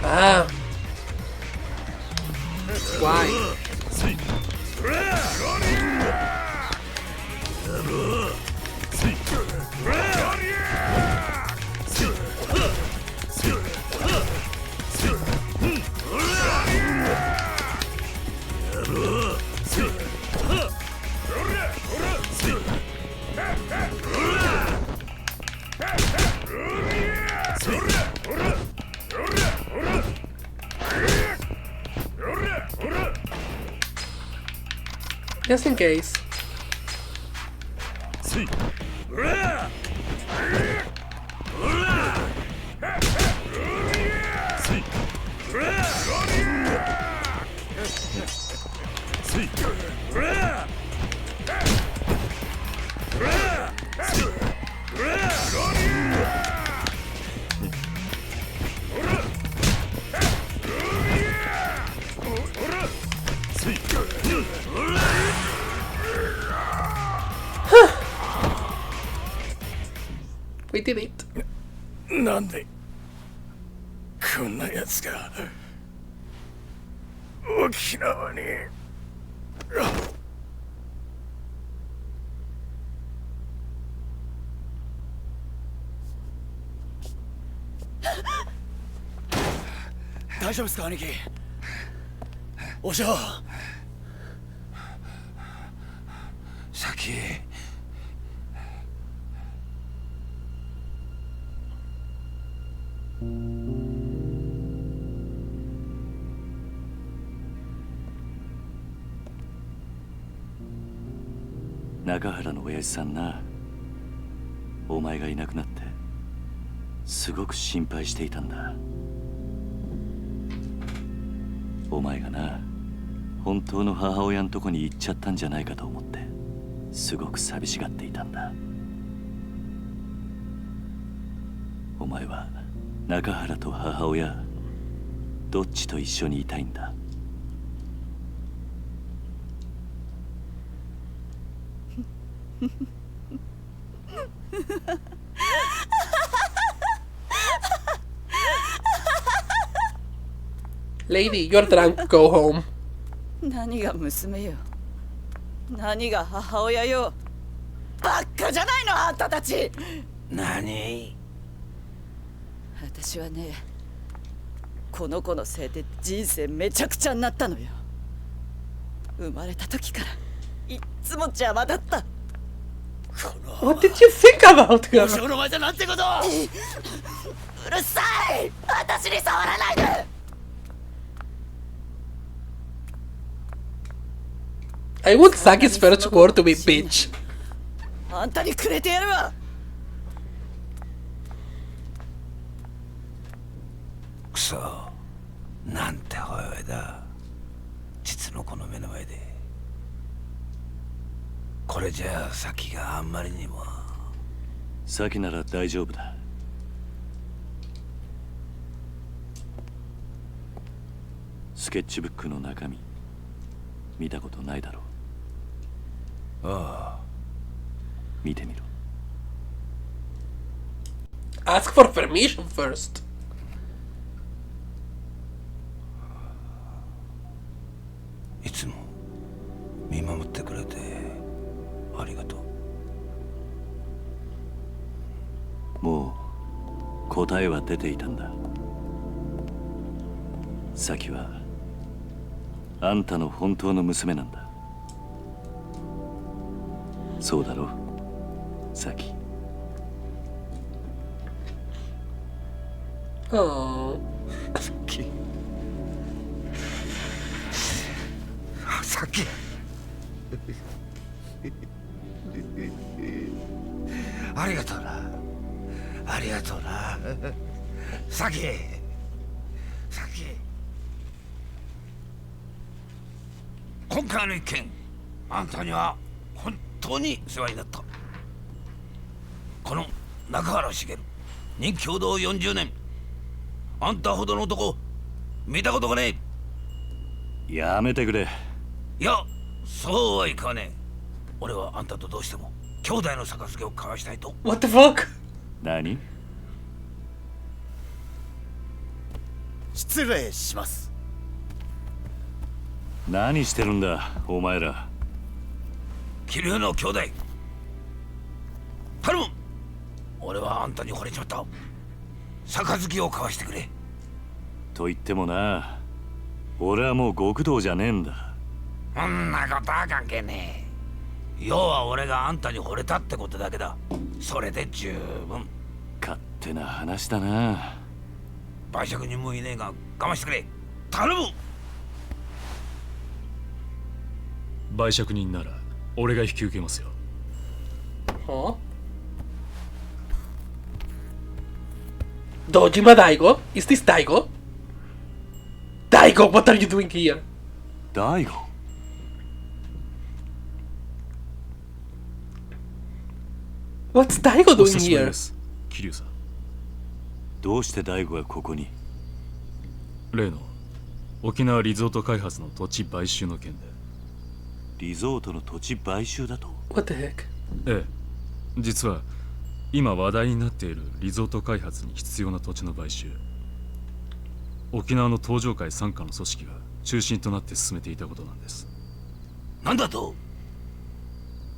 Ah. Why? Just in case. We did it. なんでこんなやつが沖縄に。大丈夫ですか兄貴。お嬢。先。中原の親父さんな、お前がいなくなってすごく心配していたんだ。お前がな、本当の母親のとこに行っちゃったんじゃないかと思ってすごく寂しがっていたんだ。お前は中原と母親どっちと一緒にいたいんだ。Lady, you're drunk, go home. 何が娘よ、何が母親よ。バッカじゃないのあんたたち。何？私はね、この子のせいで人生めちゃくちゃになったのよ。生まれた時からいっつも邪魔だった。What did you think about her? 保証の前じゃなんてこと。うるさい、私に触らないで。I want Saki's first word to be bitch. あんたにくれてやるわ。くそ、なんてほやほやだ。実の子の目の前で。これじゃあ先があんまりにも。先なら大丈夫だ。スケッチブックの中身見たことないだろう。ああ、見てみろ。Ask for permission first. いつも見守ってくれてありがとう。もう答えは出ていたんだ。サキはあんたの本当の娘なんだ。そうだろ、サキ。Oh. さっきありがとうな、ありがとうな、さっき今回の一件、あんたには本当に世話になった。この中原茂、任共同40年、あんたほどの男見たことがねえ。やめてくれ。いや、そうはいかねえ。俺はあんたとどうしても兄弟の杯を交わしたいと。 What the fuck? 何？失礼します。何してるんだお前ら。桐生の兄弟頼む。俺はあんたに惚れちまった。杯を交わしてくれ。と言ってもな、俺はもう極道じゃねえんだ。そんなことは関係ねえ。要は俺があんたに惚れたってことだけだ。それで十分。勝手な話だな。売借人もいねえが我慢してくれ。頼む。売借人なら俺が引き受けますよ。Huh? Dojima Daigo? Is this Daigo? Daigo, what are you doing here? Daigo? What's Daigo doing here? 桐生さん。どうして大悟がここに？例の沖縄リゾート開発の土地買収の件で。リゾートの土地買収だと？ What the heck? ええ、実は今話題になっているリゾート開発に必要な土地の買収、沖縄の東上会傘下の組織が中心となって進めていたことなんです。なんだと？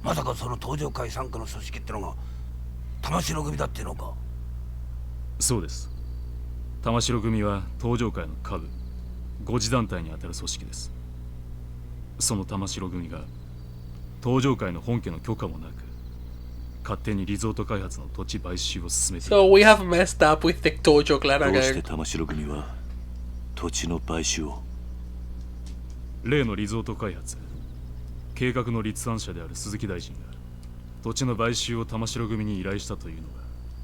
まさかその東上会傘下の組織ってのが玉城組だっていうのか？そうです。玉城組は東上会の下部5次団体にあたる組織です。その玉城組が東上会の本家の許可もなく勝手にリゾート開発の土地買収を進めていた。 So we have messed up with the Tojo clan どうして again. 玉城組は土地の買収を？例のリゾート開発計画の立案者である鈴木大臣が土地の買収を玉城組に依頼したというのが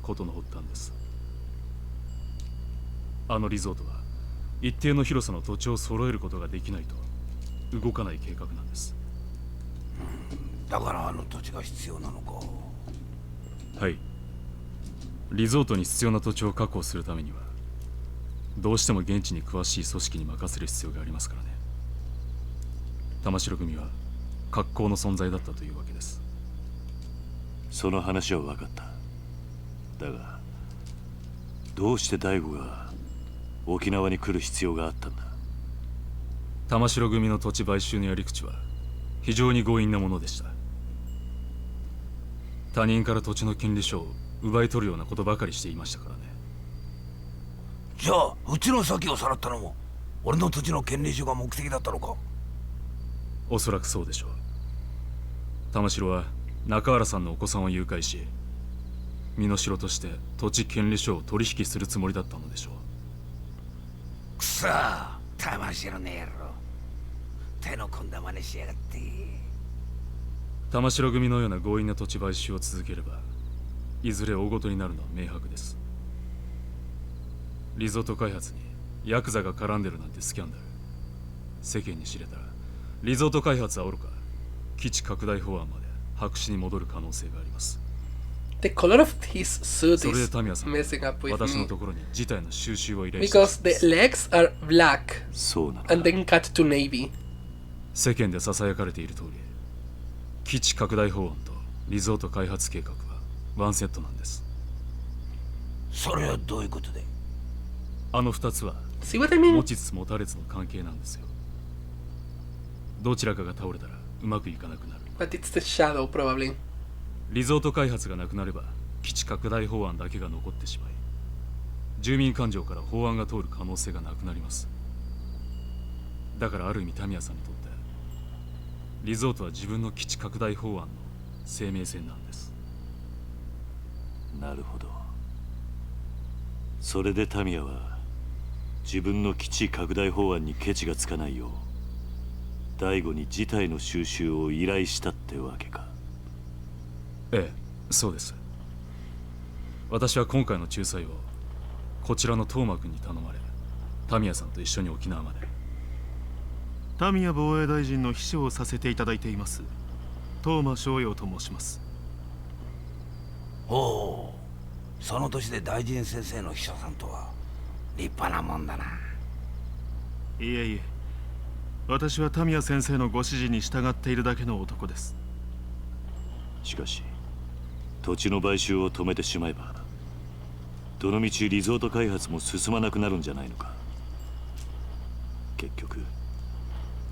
事の発端です。あのリゾートは一定の広さの土地を揃えることができないと動かない計画なんです。だからあの土地が必要なのか？はい。リゾートに必要な土地を確保するためにはどうしても現地に詳しい組織に任せる必要がありますからね。玉城組は格好の存在だったというわけです。その話は分かった。だがどうして大吾が沖縄に来る必要があったんだ。玉城組の土地買収のやり口は非常に強引なものでした。他人から土地の権利書を奪い取るようなことばかりしていましたからね。じゃあうちの先をさらったのも俺の土地の権利書が目的だったのか。おそらくそうでしょう。玉城は中原さんのお子さんを誘拐し、身代として土地権利書を取引するつもりだったのでしょう。くそ、玉城の野郎、手の込んだ真似しやがって。玉城組のような強引な土地買収を続ければいずれ大ごとになるのは明白です。リゾート開発にヤクザが絡んでるなんてスキャンダル、世間に知れたらリゾート開発はおろか基地拡大法案まで白紙に戻る可能性があります。The color of his suit それで is タミヤさんは messing up with 私の me ところに事態の収集を依頼して because the legs are black そうなんだ。 and then cut to navy. 世間でささやかれている通り、基地拡大法案とリゾート開発計画はワンセットなんです。それはどういうことで。あの二つは See what I mean? 持ちつ持たれつの関係なんですよ。どちらかが倒れたらうまくいかなくなる。 But it's the shadow probably. リゾート開発がなくなれば基地拡大法案だけが残ってしまい、住民感情から法案が通る可能性がなくなります。だからある意味タミヤさんにとってリゾートは自分の基地拡大法案の生命線なんです。なるほど。それでタミヤは自分の基地拡大法案にケチがつかないよう大吾に事態の収集を依頼したってわけか。ええ、そうです。私は今回の仲裁をこちらの東間君に頼まれ、タミヤさんと一緒に沖縄まで。タミヤ防衛大臣の秘書をさせていただいています東間翔陽と申します。おお、その年で大臣先生の秘書さんとは立派なもんだな。いえいえ、私はタミヤ先生のご指示に従っているだけの男です。しかし土地の買収を止めてしまえばどのみちリゾート開発も進まなくなるんじゃないのか。結局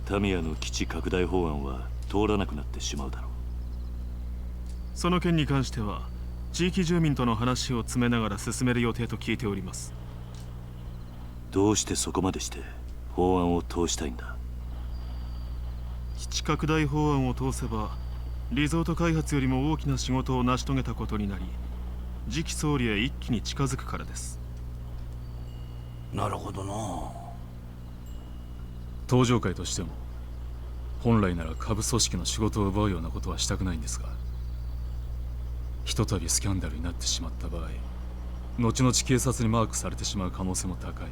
タミヤの基地拡大法案は通らなくなってしまうだろう。その件に関しては地域住民との話を詰めながら進める予定と聞いております。どうしてそこまでして法案を通したいんだ。基地拡大法案を通せばリゾート開発よりも大きな仕事を成し遂げたことになり、次期総理へ一気に近づくからです。なるほどな。東上会としても本来なら下部組織の仕事を奪うようなことはしたくないんですが、ひとたびスキャンダルになってしまった場合、後々警察にマークされてしまう可能性も高い。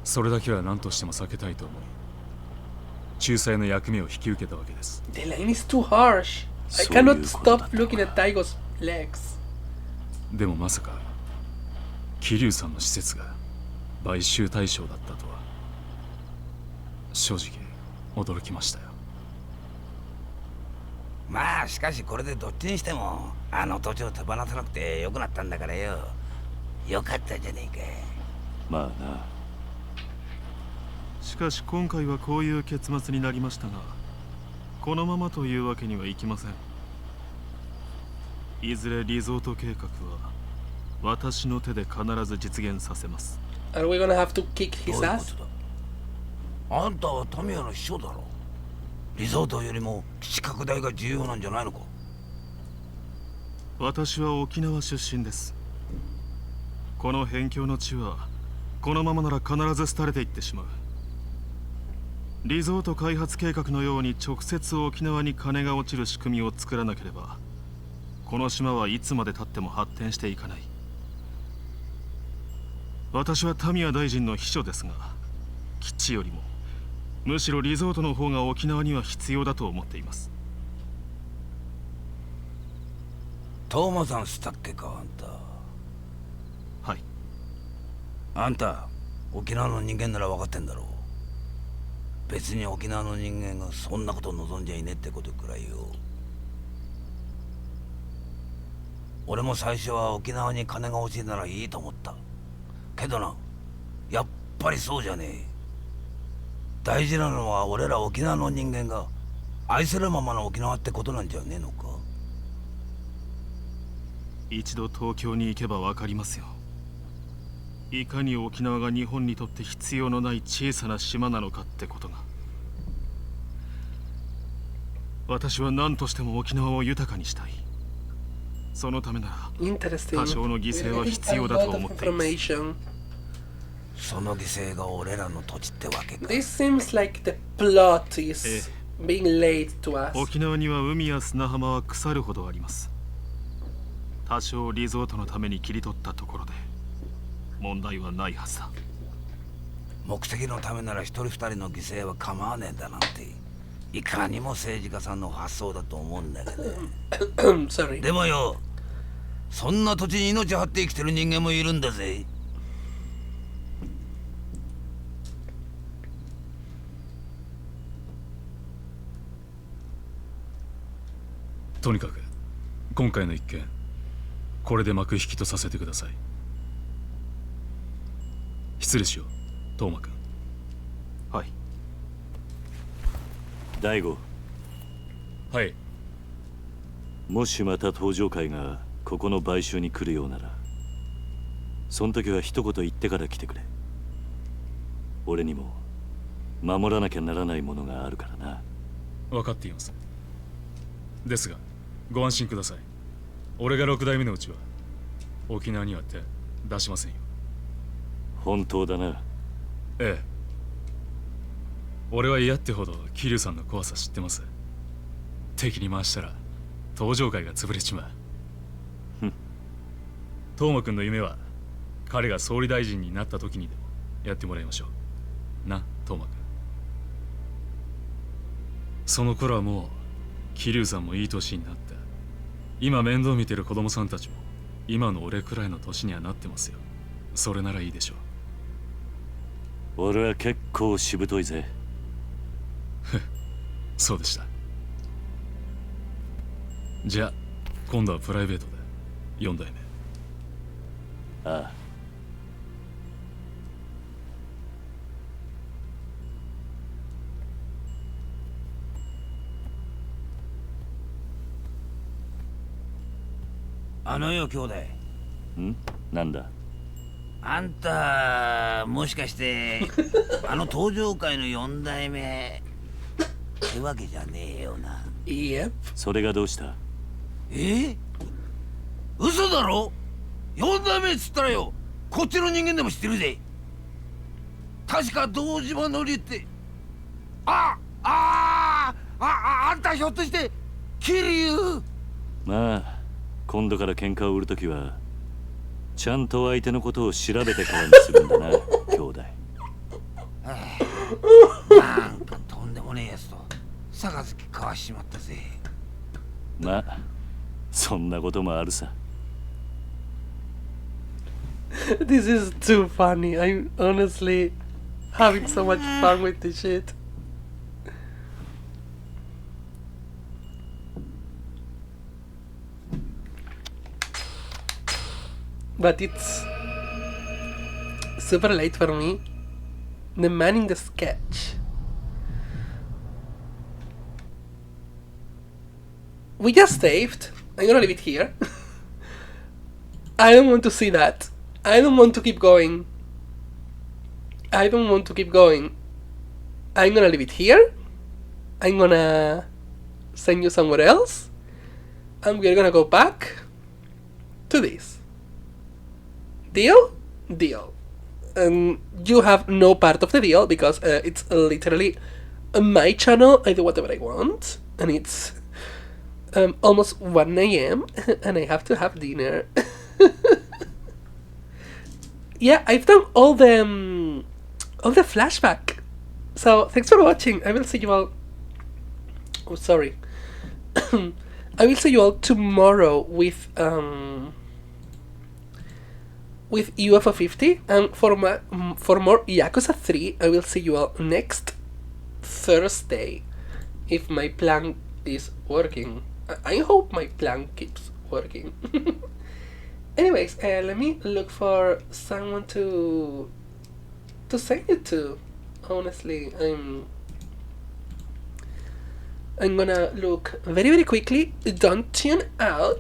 それだけは何としても避けたいと思い、仲裁の役目を引き受けたわけです。 The line is too harsh. I cannot stop looking at Daigo's legs. でもまさか桐生さんの施設が買収対象だったとは正直驚きましたよ。まあしかしこれでどっちにしてもあの土地を手放さなくてよくなったんだからよ。よかったじゃねえか。まあな。しかし今回はこういう結末になりましたが、このままというわけにはいきません。いずれリゾート計画は私の手で必ず実現させます。 Are we gonna have to kick his ass? あんたはタミヤの秘書だろ。リゾートよりも基地拡大が重要なんじゃないのか。私は沖縄出身です。この辺境の地はこのままなら必ず廃れていってしまう。リゾート開発計画のように直接沖縄に金が落ちる仕組みを作らなければ、この島はいつまでたっても発展していかない。私はタミヤ大臣の秘書ですが、基地よりもむしろリゾートの方が沖縄には必要だと思っています。トーマさんしたっけか、あんた。はい。あんた沖縄の人間なら分かってんだろう。別に沖縄の人間がそんなこと望んじゃいねえってことくらいよ。俺も最初は沖縄に金が欲しいならいいと思った。けどな、やっぱりそうじゃねえ。大事なのは俺ら沖縄の人間が愛せるままの沖縄ってことなんじゃねえのか。一度東京に行けば分かりますよ。いかに沖縄が日本にとって必要のない小さな島なのかってことが。私は何としても沖縄を豊かにしたい。そのためなら多少の犠牲は必要だと思っています。その犠牲が俺らの土地ってわけか。This seems like the plot is being laid to us. 沖縄には海や砂浜は腐るほどあります。多少リゾートのために切り取ったところで問題はないはずだ。目的のためなら一人二人の犠牲は構わねえんだなんて、いかにも政治家さんの発想だと思うんだけどでもよ、そんな土地に命張って生きてる人間もいるんだぜ。とにかく今回の一件、これで幕引きとさせてください。失礼しよう、トーマ君。はい。大悟。はい。もしまた登場会がここの買収に来るようなら、その時は一言言ってから来てくれ。俺にも守らなきゃならないものがあるからな。分かっています。ですがご安心ください。俺が6代目のうちは沖縄には手出しませんよ。本当だな。ええ。俺は嫌ってほど桐生さんの怖さ知ってます。敵に回したら登場会が潰れちまう。トーマ君の夢は彼が総理大臣になった時にでもやってもらいましょうな、トーマ君。その頃はもう桐生さんもいい年になった。今面倒見てる子供さんたちも今の俺くらいの年にはなってますよ。それならいいでしょう。俺は結構しぶといぜ。そうでした。じゃあ今度はプライベートで4代目。ああ。あのよ兄弟。ん？なんだ？あんたもしかしてあの登場会の4代目ってわけじゃねえよな。いいえ。それがどうした？嘘だろ。4代目っつったらよ、こっちの人間でも知ってるぜ。確か堂島のりってあんたひょっとして桐生？まあ今度から喧嘩を売るときはちゃんと相手のことを調べてからにするんだな、兄弟。なんかとんでもねえやつと杯交わしちまったぜ。まあそんなこともあるさ。This is too funny. I'm honestly having so much fun with this shit. But it's super late for me. The man in the sketch. We just saved. I'm gonna leave it here. I don't want to see that. I don't want to keep going. I'm gonna leave it here. I'm gonna send you somewhere else. And we're gonna go back to this. Deal? Deal. You have no part of the deal because it's literally my channel. I do whatever I want. And it's almost 1 AM and I have to have dinner. Yeah, I've done all the flashback. So thanks for watching. I will see you all. Oh, sorry. I will see you all tomorrow with with UFO 50, and for more Yakuza 3, I will see you all next Thursday, if my plan is working. I hope my plan keeps working. Anyways, let me look for someone to send it to. Honestly, I'm gonna look very quickly. Don't tune out.